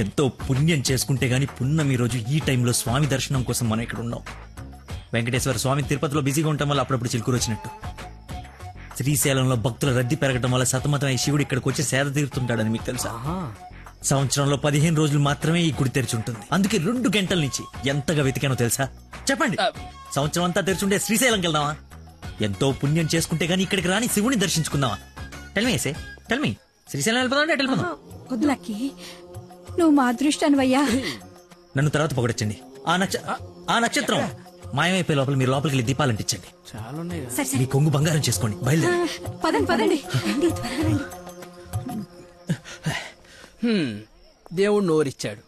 ఎంతో పుణ్యం చేసుకుంటే గాని పున్నమి రోజు ఈ టైంలో స్వామి దర్శనం కోసం మనం ఇక్కడ ఉన్నాం. వెంకటేశ్వర స్వామి తిరుపతిలో బిజీగా ఉండటం వల్ల అప్పుడప్పుడు చిలుకూరు వచ్చినట్టు. శ్రీశైలంలో భక్తుల రద్దీ పెరగడం వల్ల సతమతమై శివుడు ఇక్కడికి వచ్చి సేద తీరుతుంటాడని మీకు తెలుసా? సంవత్సరంలో 15 రోజులు మాత్రమే ఈ గుడి తెరిచుంటుంది. అందుకే 2 గంటల నుంచి ఎంతగా వెతికానో తెలుసా? చెప్పండి, సంవత్సరం అంతా తెరిచుంటే శ్రీశైలంకి వెళ్దామా? ఎంతో పుణ్యం చేసుకుంటే గానీ ఇక్కడికి రాని శివుని దర్శించుకుందామా? టెల్మీ టెల్మీ శ్రీశైలం వెళ్ళిపోదాం. వద్దు లక్కీ, నువ్వు మా అదృష్టానివయ్యా. నన్ను తర్వాత పొగడొచ్చండి. ఆ నక్షత్రం మాయమైపోయే లోపల మీరు లోపలికి వెళ్ళి దీపాలు అంటించండి. మీ కొంగు బంగారం చేసుకోండి. బయలుదేరి పదండి పదండి. రండి, త్వరగా రండి. దేవుడు నోరిచ్చాడు,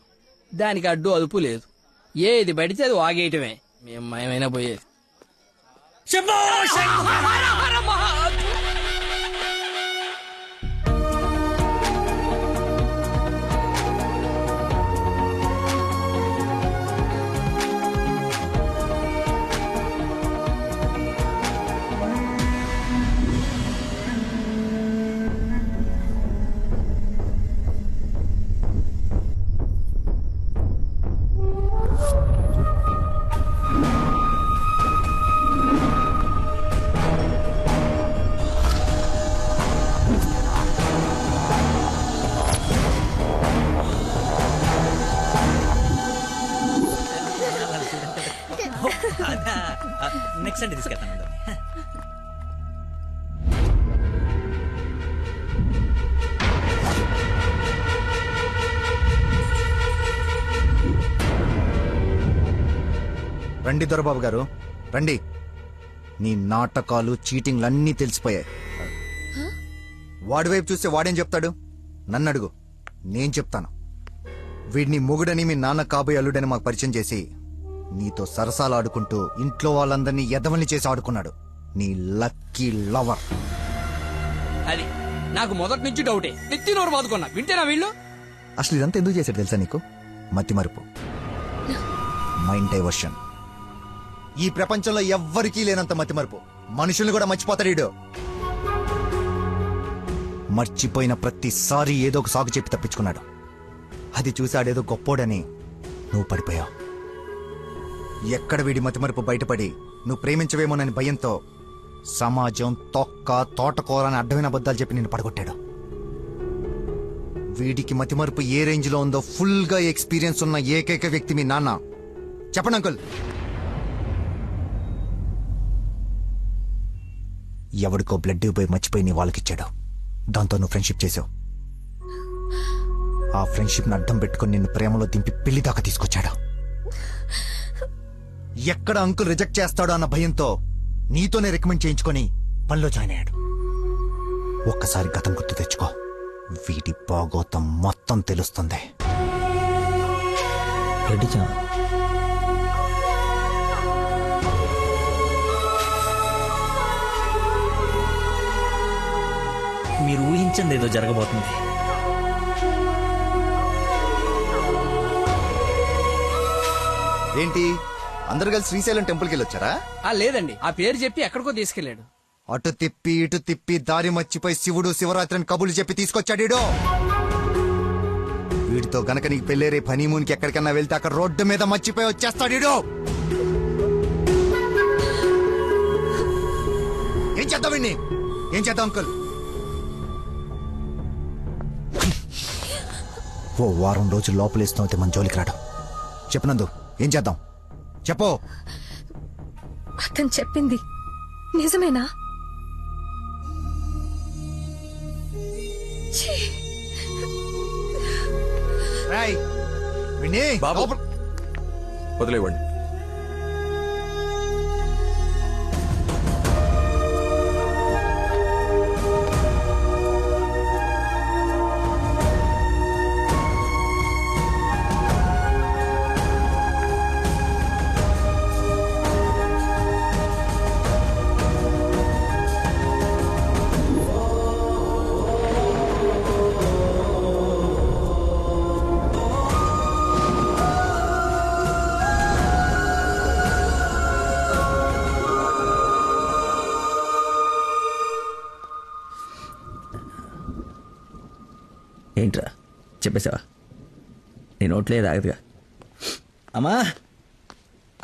దానికి అడ్డు అదుపు లేదు. ఏది పడితే అది వాగేయటమే. మేము మయమైనా పోయేది. నెక్స్ట్ అంటే తీసుకెళ్తాను. రండి దొరబాబు గారు రండి. నీ నాటకాలు చీటింగ్లు అన్నీ తెలిసిపోయాయి. వాడి వైపు చూస్తే వాడేం చెప్తాడు? నన్ను అడుగు, నేను చెప్తాను. వీడిని మొగుడని మీ నాన్న కాబోయే అల్లుడని మాకు పరిచయం చేసి నీతో సరసాలు ఆడుకుంటూ ఇంట్లో వాళ్ళందరినీ ఎదవల్ని చేసి ఆడుకున్నాడు నీ లక్కీ లవర్. అది నాకు మొదటి నుంచి డౌటే. నెత్తి నోరు బాదుకున్నా వింటేనా వీళ్ళు? అసలు ఇదంతా ఎందుకు చేశాడు తెలుసా నీకు? మతి మరుపు, మైండ్ డైవర్షన్. ఈ ప్రపంచంలో ఎవ్వరికీ లేనంత మతి మరుపు. మనుషుల్ని కూడా మర్చిపోతాడు వీడు. మర్చిపోయిన ప్రతిసారి ఏదో ఒక సాగు చెప్పి తప్పించుకున్నాడు. అది చూశాడేదో గొప్పోడని నువ్వు పడిపోయావు. ఎక్కడ వీడి మతిమరుపు బయటపడి నువ్వు ప్రేమించవేమోనని భయంతో సమాజం తొక్క తోటకూర అని అడ్డమైన అబద్ధాలు చెప్పి నిన్ను పడగొట్టాడు. వీడికి మతిమరుపు ఏ రేంజ్ లో ఉందో ఫుల్ గా ఎక్స్పీరియన్స్ ఉన్న ఏకైక వ్యక్తి మీ నాన్న. చెప్పండి అంకుల్. ఎవడికో బ్లడ్ పోయి మర్చిపోయి నీ వాళ్ళకిచ్చాడు. దాంతో నువ్వు ఫ్రెండ్షిప్ చేసావు. ఆ ఫ్రెండ్షిప్ ని అడ్డం పెట్టుకుని నిన్ను ప్రేమలో దింపి పెళ్లి దాకా తీసుకొచ్చాడు. ఎక్కడ అంకుల్ రిజెక్ట్ చేస్తాడో అన్న భయంతో నీతోనే రికమెండ్ చేయించుకొని పనిలో జాయిన్ అయ్యాడు. ఒక్కసారి గతం గుర్తు తెచ్చుకో, వీడి భాగోతం మొత్తం తెలుస్తుంది. మీరు ఊహించింది ఏదో జరగబోతుంది. ఏంటి అందరు కలిసి శ్రీశైలం టెంపుల్కి వెళ్ళొచ్చారా? లేదండి, ఆ పేరు చెప్పి ఎక్కడికో తీసుకెళ్లాడు. అటు తిప్పి ఇటు తిప్పి దారి మర్చిపోయి శివుడు శివరాత్రిని కబులు చెప్పి తీసుకొచ్చాడు. వీడితో గనక నీకు పెళ్ళేరే హనీమూన్కి ఎక్కడికన్నా వెళ్తే అక్కడ రోడ్డు మీద మర్చిపోయి వచ్చేస్తాడు. ఏం చేద్దాం వీడిని? ఏం చేద్దాం అంకుల్? ఓ వారం రోజులు లోపలేస్తూ అయితే మన జోలికి రాడు. చెప్పనందు ఏం చేద్దాం చెప్పు. అతను చెప్పింది నిజమేనా? వదిలేవండి. ఏంట్రా చెప్పేసావా? నీ నోట్లే ఆగదుగా. అమ్మా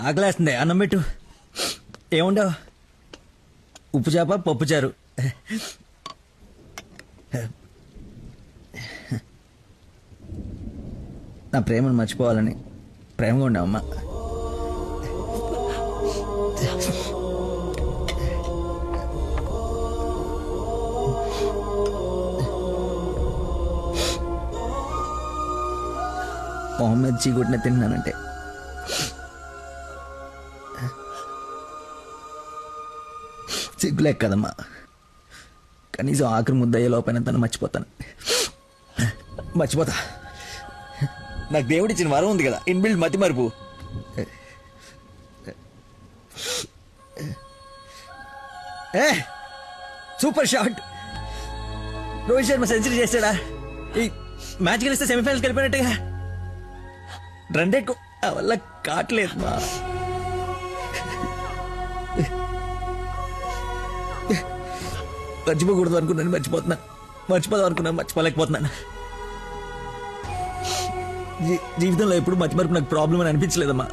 ఆకలేస్తుంది, అన్నం పెట్టు. ఏముండవు? ఉప్పు చేప పప్పు చారు. నా ప్రేమను మర్చిపోవాలని ప్రేమగా ఉండవు అమ్మా. మొహమ్మద్ చీగుట్టిన తిన్నానంటే సిగ్గులేక కదమ్మా. కనీసం ఆఖరి ముద్దయ్యే లోపైన తను మర్చిపోతాను. మర్చిపోతా. నాకు దేవుడిచ్చిన వరం ఉంది కదా, ఇన్బిల్డ్ మతి మరుపు. Super shot. Rohit Sharma century చేశాడా? ఈ మ్యాచ్ గెలిస్తే సెమీఫైనల్కి వెళ్ళిపోయినట్టుగా. రన్ రేట్ వల్ల కావట్లేదు మా. మర్చిపోకూడదు అనుకున్నాను, మర్చిపోతున్నాను. మర్చిపోదాం అనుకున్నాను, మర్చిపోలేకపోతున్నాను. జీవితంలో ఎప్పుడు మర్చిమరుపు నాకు ప్రాబ్లం అని అనిపించలేదమ్మా.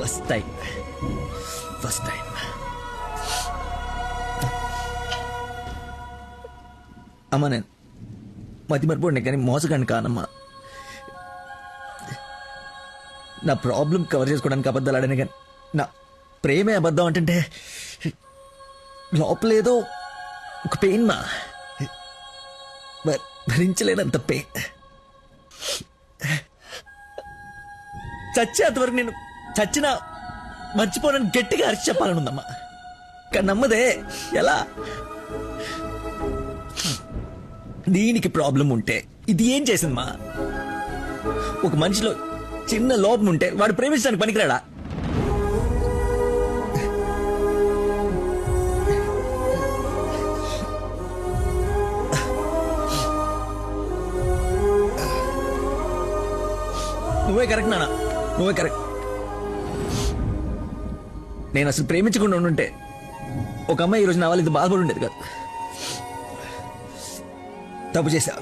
ఫస్ట్ టైం అమ్మా. నేను మతి మర్చిపోండి కానీ మోసగాన్ని కానమ్మా. నా ప్రాబ్లం కవర్ చేసుకోవడానికి అబద్ధాలు ఆడానే కానీ నా ప్రేమే అబద్ధం అంటే లోపలేదో ఒక పెయిన్ మా భరించలేనంత పెయిన్. చచ్చేంతవరకు నేను చచ్చినా మర్చిపోనని గట్టిగా అరిచి చెప్పాలనుందమ్మా. కానీ నమ్మదే. ఎలా? దీనికి ప్రాబ్లం ఉంటే ఇది ఏం చేసిందమ్మా? ఒక మనిషిలో చిన్న లోపం ఉంటే వాడు ప్రేమించడానికి పనికిరాడా? నువ్వే కరెక్ట్ నాన్న, నువ్వే కరెక్ట్. నేను అసలు ప్రేమించకుండా ఉండుంటే ఒక అమ్మాయి ఈరోజు నా వాళ్ళు ఇది బాధపడి ఉండేది కాదు. తప్పు చేశా.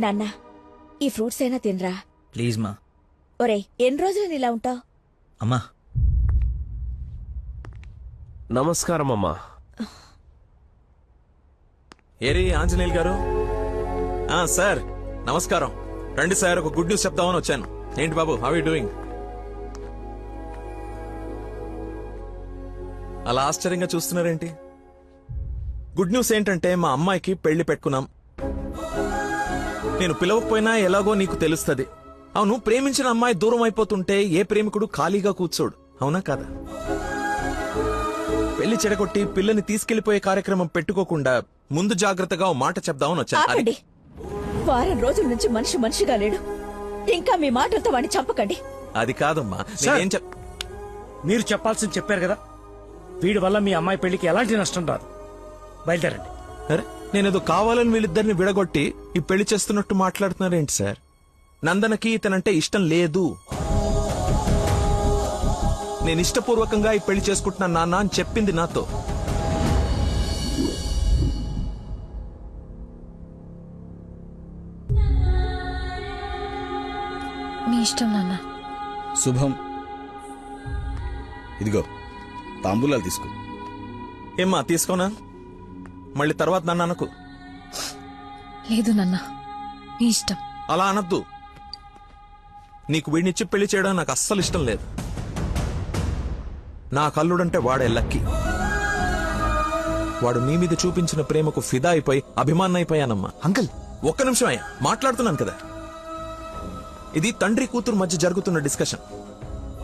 నాన్న, ఈ ఫ్రూట్స్ అయినా తినరా ప్లీజ్ మా. ఒరే, ఎన్ని రోజులు ఇలా ఉంటావు? అమ్మా నమస్కారం అమ్మా. ఏరి ఆంజనేయులు గారు. సార్ నమస్కారం. రండి సార్, ఒక గుడ్ న్యూస్ చెప్దామని వచ్చాను. ఏంటి బాబు, హౌ యూ డూయింగ్? అలా ఆశ్చర్యంగా చూస్తున్నారేంటి? గుడ్ న్యూస్ ఏంటంటే మా అమ్మాయికి పెళ్లి పెట్టుకున్నాం. నేను పిలవకపోయినా ఎలాగో నీకు తెలుస్తుంది. అవును, ప్రేమించిన అమ్మాయి దూరం అయిపోతుంటే ఏ ప్రేమికుడు ఖాళీగా కూర్చోడు, అవునా కాదా? పెళ్లి చెడగొట్టి పిల్లని తీసుకెళ్లిపోయే కార్యక్రమం పెట్టుకోకుండా ముందు జాగ్రత్తగా ఓ మాట చెప్దామని వచ్చాను. ఆపండి. వారం రోజుల నుంచి మనిషిగా లేడు. ఇంకా మీ మాటలతో వాడిని చంపకండి. అది కాదమ్మా, మీరు చెప్పాల్సింది చెప్పారు కదా. వీడి వల్ల మీ అమ్మాయి పెళ్లికి ఎలాంటి నష్టం రాదు. బయలుదేరండి. అరే, నేనేదో కావాలని వీళ్ళిద్దరిని విడగొట్టి ఈ పెళ్లి చేస్తున్నట్టు మాట్లాడుతున్నారేంటి సార్? నందనకి ఇతనంటే ఇష్టం లేదు. నేను ఇష్టపూర్వకంగా ఈ పెళ్లి చేసుకుంటున్నాను నాన్న అని చెప్పింది నాతో. మీ ఇష్టం నాన్న. శుభం. ఇదిగో తాంబూలాలు తీసుకో. ఏమ్మా, తీసుకోనా? మళ్ళీ తర్వాత నన్ను అనకు. లేదు నాన్న, మీ ఇష్టం. అలా అనద్దు. నీకు వీడినిచ్చి పెళ్లి చేయడం నాకు అస్సలు ఇష్టం లేదు. నా కల్లుడంటే వాడే లక్కీ. వాడు నీ మీద చూపించిన ప్రేమకు ఫిదా అయిపోయి అభిమానం అయిపోయానమ్మా. అంకుల్, ఒక్క నిమిషం అయ్యా, మాట్లాడుతున్నాను కదా. ఇది తండ్రి కూతురు మధ్య జరుగుతున్న డిస్కషన్.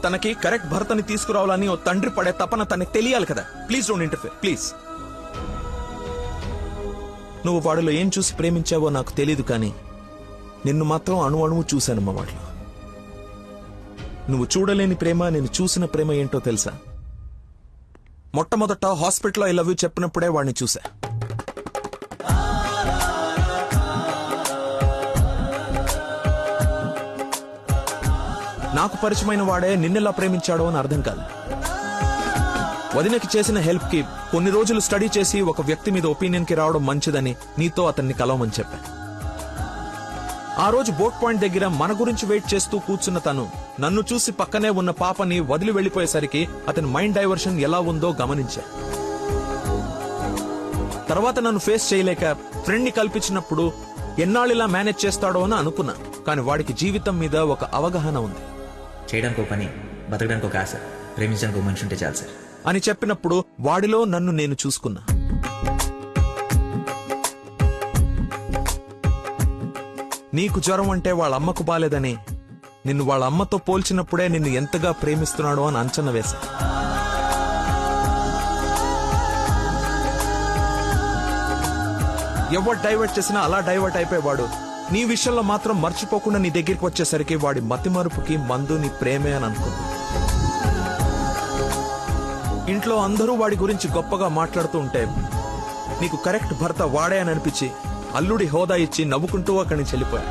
తనకి కరెక్ట్ భర్తని తీసుకురావాలని ఓ తండ్రి పడే తపన తనకి తెలియాలి కదా. Please don't interfere, please. నువ్వు వాడిలో ఏం చూసి ప్రేమించావో నాకు తెలీదు, కానీ నిన్ను మాత్రం అణువు చూశానమ్మా వాడిలో. నువ్వు చూడలేని ప్రేమ, నేను చూసిన ప్రేమ ఏంటో తెలుసా? మొట్టమొదట హాస్పిటల్లో ఐ లవ్ యూ చెప్పినప్పుడే వాడిని చూసా. నాకు పరిచయమైన వాడే నిన్నెలా ప్రేమించాడో అని అర్థం కాదు. వదినకి చేసిన హెల్ప్ కి కొన్ని రోజులు స్టడీ చేసి ఒక వ్యక్తి మీద ఒపీనియన్ కి రావడం మంచిదని నీతో అతన్ని కలవమని చెప్పా. ఆ రోజు బోట్ పాయింట్ దగ్గర మన గురించి వెయిట్ చేస్తూ కూర్చున్న తను నన్ను చూసి పక్కనే ఉన్న పాపని వదిలి వెళ్లిపోయేసరికి అతని మైండ్ డైవర్షన్ ఎలా ఉందో గమనించా. తర్వాత నన్ను ఫేస్ చేయలేక ఫ్రెండ్ ని కల్పించినప్పుడు ఎన్నాళ్ళిలా మేనేజ్ చేస్తాడో అని అనుకున్నా. కానీ వాడికి జీవితం మీద ఒక అవగాహన ఉంది. చేయడానికి ఒక పని, బతకడానికి ఒక ఆశ, ప్రేమించడానికి ఒక మనిషి ఉంటే చాలు సార్ అని చెప్పినప్పుడు వాడిలో నన్ను నేను చూసుకున్నా. నీకు జ్వరం అంటే వాళ్ళ అమ్మకు బాలేదని నిన్ను వాళ్ళ అమ్మతో పోల్చినప్పుడే నిన్ను ఎంతగా ప్రేమిస్తున్నాడో అని అంచనా వేశా. ఎవరు డైవర్ట్ చేసినా అలా డైవర్ట్ అయిపోయేవాడు నీ విషయంలో మాత్రం మర్చిపోకుండా నీ దగ్గరికి వచ్చేసరికి వాడి మతిమరుపుకి మందు నీ ప్రేమే అని అనుకుంది. ఇంట్లో అందరూ వాడి గురించి గొప్పగా మాట్లాడుతూ ఉంటే నీకు కరెక్ట్ భర్త వాడే అని అనిపించి అల్లుడి హోదా ఇచ్చి నవ్వుకుంటూ అక్కడి నుంచి వెళ్ళిపోయా.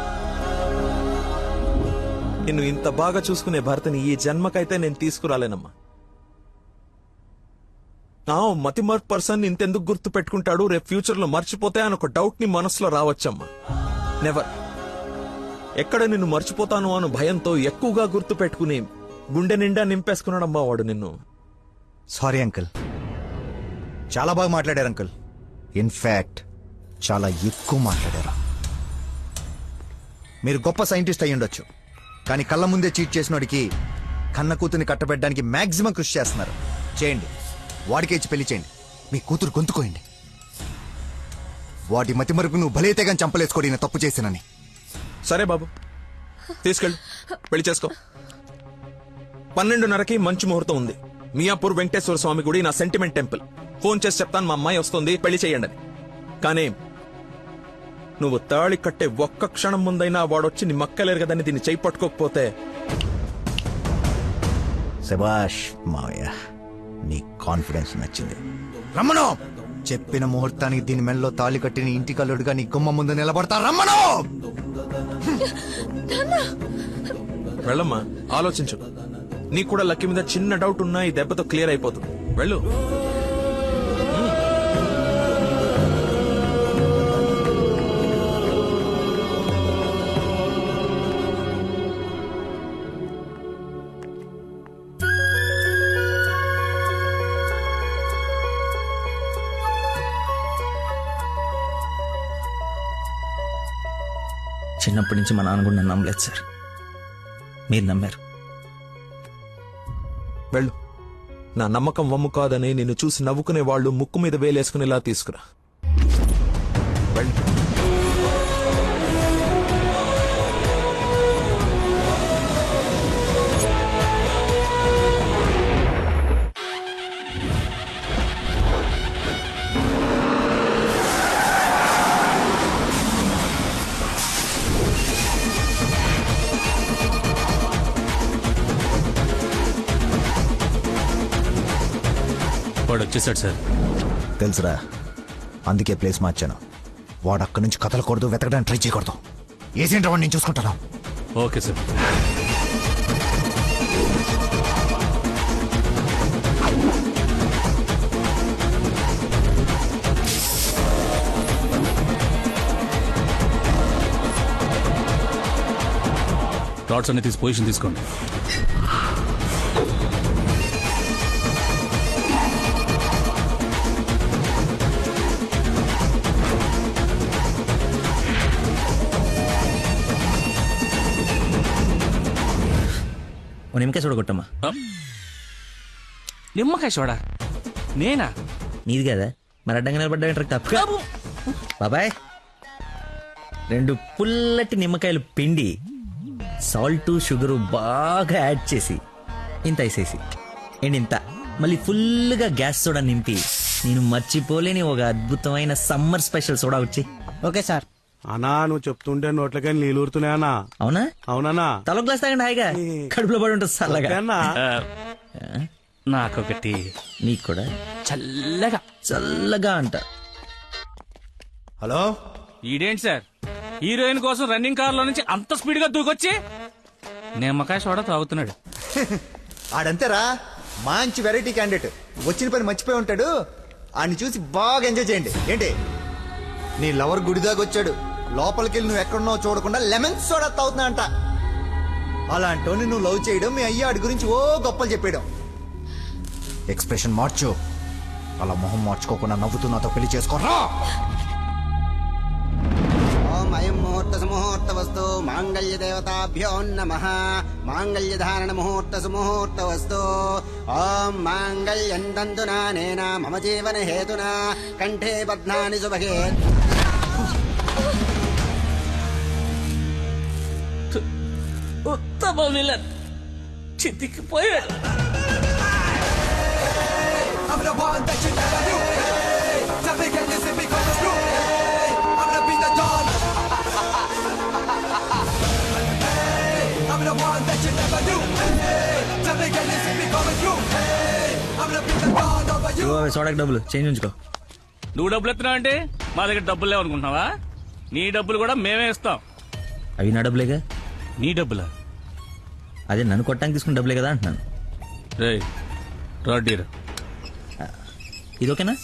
నిన్ను ఇంత బాగా చూసుకునే భర్తని ఈ జన్మకైతే నేను తీసుకురాలేనమ్మా. నా మతిమర్పు పర్సన్ ఇంతెందుకు గుర్తు పెట్టుకుంటాడు, రేపు ఫ్యూచర్ లో మర్చిపోతే అని ఒక డౌట్ ని మనసులో రావచ్చమ్మా. నెవర్. ఎక్కడ నిన్ను మర్చిపోతాను అను భయంతో ఎక్కువగా గుర్తు పెట్టుకుని గుండె నిండా నింపేసుకున్నాడమ్మా వాడు నిన్ను. సారీ అంకుల్, చాలా బాగా మాట్లాడారు అంకుల్. ఇన్ఫాక్ట్ చాలా ఎక్కువ మాట్లాడారు. మీరు గొప్ప సైంటిస్ట్ అయి ఉండొచ్చు, కానీ కళ్ళ ముందే చీట్ చేసినోడికి కన్న కూతుర్ని కట్టబెట్టడానికి మాక్సిమం కృషి చేస్తున్నారు. చేయండి, వాడికే ఇచ్చి పెళ్లి చేయండి. మీ కూతురు గొంతుకోయండి. వాటి మతి మరుపు నువ్వు బలేతేగాని చంపలేసుకోడి నేను తప్పు చేసినని. సరే బాబు, తీసుకెళ్ళు, పెళ్లి చేసుకో. 12:30కి మంచి ముహూర్తం ఉంది. మియాపూర్ వెంకటేశ్వర స్వామి గుడి, నా సెంటిమెంట్ టెంపుల్. ఫోన్ చేసి చెప్తాను, మా అమ్మాయి వస్తుంది, పెళ్లి చేయండి అని. కానీ నువ్వు తాళి కట్టే ఒక్క క్షణం ముందైనా వాడొచ్చి నీ మక్కలేరు కదని దీన్ని చేయి పట్టుకోకపోతే. శభాష్ మావయ్య, నీ కాన్ఫిడెన్స్ నచ్చింది. రమ్మను. చెప్పిన ముహూర్తానికి దీని మెల్లో తాళి కట్టి నీ ఇంటి కల్లుడుగా నీ గుమ్మ ముందు నిలబడతా. రమ్మను. వెళ్ళమ్మా, ఆలోచించు. నీకు కూడా లక్కీ మీద చిన్న డౌట్ ఉన్నా ఈ దెబ్బతో క్లియర్ అయిపోతుంది. వెళ్ళు. చిన్నప్పటి నుంచి మా నాన్న కూడా నన్ను నమ్మలేదు సార్, మీరు నమ్మారు. వెళ్ళు. నా నమ్మకం వమ్ము కాదని నిన్ను చూసి నవ్వుకునే వాళ్ళు ముక్కు మీద వేలేసుకునేలా తీసుకురా. వెళ్ళు. వాడు వచ్చేసాడు సార్. తెలుసురా, అందుకే ప్లేస్ మార్చాను. వాడు అక్కడి నుంచి కదలకూడదు, వెతకడానికి ట్రై చేయకూడదు. ఏజెంట్ వాడిని నేను చూసుకుంటాను. Okay sir. రాడ్స్ అన్ని తీసి పొజిషన్ తీసుకోండి. నిమ్మకాయ చూడగొట్టమ్మా. నిమ్మకాయ చూడా? నేనా? నీది కదా, మరి అడ్డంగా నిలబడ్డా తప్ప. బాబాయ్, 2 పుల్లటి నిమ్మకాయలు పిండి సాల్ట్ షుగరు బాగా యాడ్ చేసి ఇంత వేసేసి ఇంత మళ్ళీ ఫుల్గా గ్యాస్ సోడా నింపి నేను మర్చిపోలేని ఒక అద్భుతమైన సమ్మర్ స్పెషల్ సోడా వచ్చి. Okay sir. అన్నా, నువ్వు చెప్తుంటే నోట్లకి నీళ్ళు ఊరుతున్నాయన్నా. అవునా? అవునన్నా. తల గ్లాస్ తాగండి, హాయిగా కడుపులో పడి ఉంటుంది చల్లగా. నాకొకటి. నీకు కూడా చల్లగా చల్లగా అంట. హలో, ఈడేంటి సార్ హీరోయిన్ కోసం రన్నింగ్ కార్ లో నుంచి అంత స్పీడ్ గా దూకొచ్చి నిమ్మకాయ సోడా తాగుతున్నాడు. ఆడంతేరా, మంచి వెరైటీ క్యాండిడేట్. వచ్చిన పని మర్చిపోయి ఉంటాడు. ఆడిని చూసి బాగా ఎంజాయ్ చేయండి. ఏంటి, నీ లవర్ గుడిదాకా వచ్చాడు, లోపలికెళ్ళి నువ్వు ఎక్కడున్నావు చూడకుండా లెమన్ సోడా తాగుతున్నా అంట. అలాంటోని నువ్వు లవ్ చేయడం, మీ అయ్య ఆడి గురించి ఓ గొప్పలు చెప్పేయడం. ఎక్స్ప్రెషన్ మార్చు. అలా మొహం మార్చుకోకుండా నవ్వుతూ నాతో పెళ్లి చేసుకోరా. ఓం అయం ముహూర్త సుముహూర్త వస్తు మాంగళ్య దేవతాభ్యో నమః. మాంగళ్య ధారణ ముహూర్త సుముహూర్త వస్తు. ఓం మాంగళ్యం తంతునా నేన మమ జీవన హేతునా కంఠే బధ్నాని సుభగే. ఉత్తమ విలన్ చితికిపోయాడు. సోడాకి డబ్బులు చేంజ్ ఉంచుకో. నువ్వు డబ్బులు ఎత్తున్నావు అంటే మా దగ్గర డబ్బులు లేవనుకుంటున్నావా? నీ డబ్బులు కూడా మేమే ఇస్తాం. అవి నా డబ్బులేగా. నీ డబ్బులా? అదే నన్ను కొట్టడానికి తీసుకున్న డబ్బులే కదా అంటున్నాను. రే రాడ్డీరా, ఇది ఓకేనా?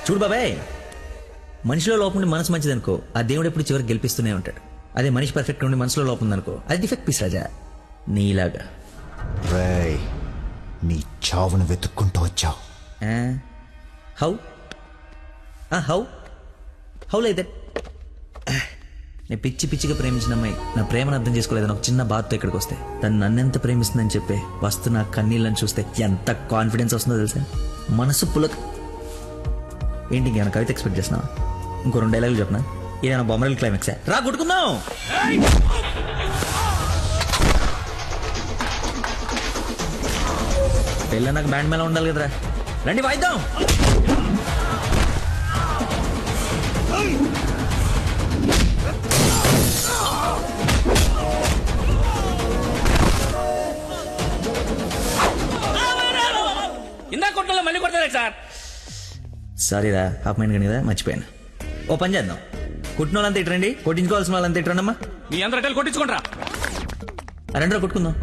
చూడు బాబాయ్, మనిషిలో లోపం ఉండి మనసు మంచిదనుకో, ఆ దేవుడు ఎప్పుడు చివరికి గెలిపిస్తూనే ఉంటాడు. అదే మనిషి పర్ఫెక్ట్ ఉండి మనసులో లోపం ఉందనుకో, అది డిఫెక్ట్ పీస్ రాజా, నీలాగా. రేయ్, నీ చావును వెతుక్కుంటూ వచ్చావు. How how how like that? నేను పిచ్చి పిచ్చిగా ప్రేమించిన అమ్మాయి నా ప్రేమను అర్థం చేసుకోలేదని ఒక చిన్న బాధతో ఇక్కడికి వస్తే, తను నన్నెంత ప్రేమిస్తుందని చెప్పే వస్తు నా కన్నీళ్ళని చూస్తే ఎంత కాన్ఫిడెన్స్ వస్తుందో తెలుసా? మనసు పులక. ఏంటి ఇంకేమైనా కవిత ఎక్స్పెక్ట్ చేస్తున్నావా? ఇంకో 2 డైలాగులు చెప్పనా? ఏదైనా బొమ్మరల్ క్లైమాక్సా? రా కొట్టుకుందాం. పెళ్ళ నాకు బ్యాండ్ మేళ ఉండాలి కదరా, రండి వాయిద్దాం. ఇందా కొట్టలో మళ్ళీ కొడతారా సార్? సారీరా, హాఫ్ మైండ్ కదా, మర్చిపోయాను. ఓ పని చేద్దాం, కుట్టిన వాళ్ళంతా ఇట్రండి, కొట్టించుకోవాల్సిన వాళ్ళంతా ఇట్రండమ్మా. మీ అందరూ కొట్టించుకుంటారా? రండి కొట్టుకుందాం.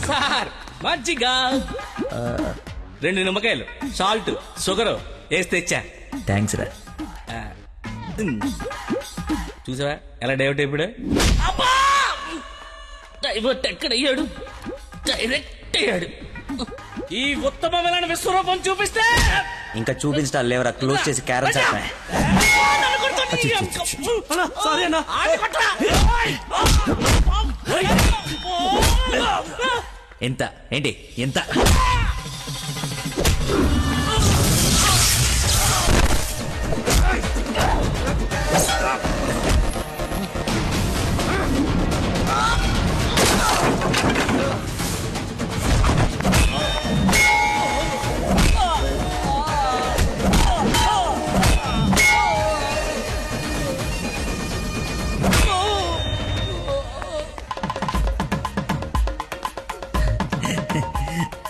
సార్ మజ్జిగ 2 నిమ్మకాయలు, సాల్ట్, షుగర్ వేసి తెచ్చా. థ్యాంక్స్ రా. చూసావా ఎలా డైవర్ట్ అయిపోయాడు? డైవర్ట్ ఎక్కడయ్యాడు? డైరెక్ట్ అయ్యాడు. ఈ ఉత్తమమైన విశ్వరూపం చూపిస్తే ఇంకా చూపించడాలు లేవరా, క్లోజ్ చేసి క్యారెట్ చేస్తాయి. ఎంత ఏంటి ఎంత?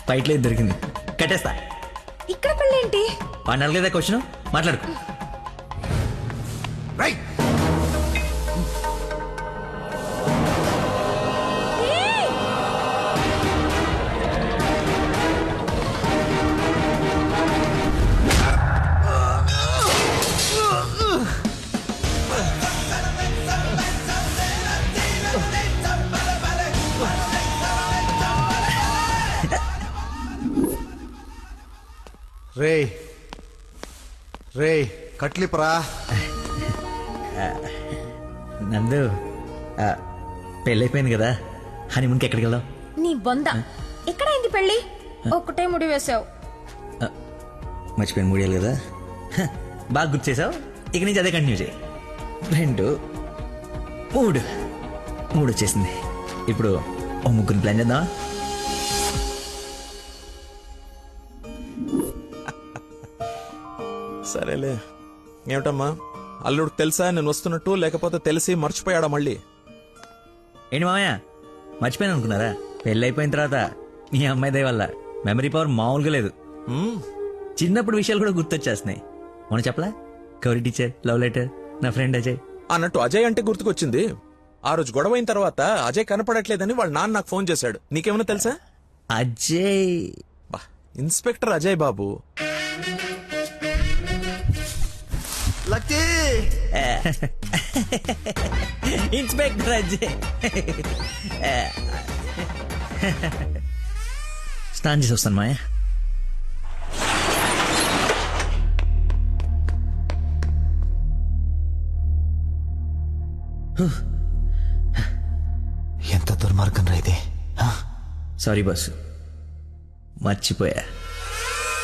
ఫైట్ లేదు, దొరికింది, కట్టేస్తా. ఇక్కడ పెళ్ళేంటి? వాడిని అడగలేదా క్వశ్చన్? మాట్లాడుకో. రే రే కట్లిపరా. నందు, పెళ్ళైపోయింది కదా, హనీమూన్కి ఎక్కడికి వెళ్దాం? నీ బొంద, ఎక్కడైంది పెళ్ళి? ఒక్కటే ముడి వేసావు. మర్చిపోయిన మూడేళ్ళు కదా, బాగా గుర్తు చేసావు. ఇక నుంచి అదే కంటిన్యూ చేయి. 2 3 వచ్చేసింది. ఇప్పుడు ఓ 3 ప్లాన్ చేద్దామా? సరేలే. ఏమిటమ్మా, అల్లుడు తెలుసా నేను వస్తున్నట్టు, లేకపోతే తెలిసి మర్చిపోయాడా మళ్ళీ? ఏంటి మామయ్య, మర్చిపోయాను అనుకున్నారా? పెళ్ళి అయిపోయిన తర్వాత మీ అమ్మాయి దయ వల్ల మెమరీ పవర్ మామూలుగా లేదు. చిన్నప్పుడు విషయాలు కూడా గుర్తొచ్చేస్తున్నాయి. మొన్న చెప్పలా, గౌరీ టీచర్, లవ్ లెటర్, నా ఫ్రెండ్ అజయ్ అన్నట్టు అజయ్ అంటే గుర్తుకొచ్చింది. ఆ రోజు గొడవ అయిన తర్వాత అజయ్ కనపడట్లేదని వాళ్ళ నాన్న నాకు ఫోన్ చేశాడు. నీకేమైనా తెలుసా? అజయ్ ఇన్స్పెక్టర్ అజయ్ బాబు. Lucky inspector Ajay. స్నానం చేసి వస్తాను మాయా. ఎంత దుర్మార్గం రా ఇది. సారీ బాసు, మర్చిపోయా.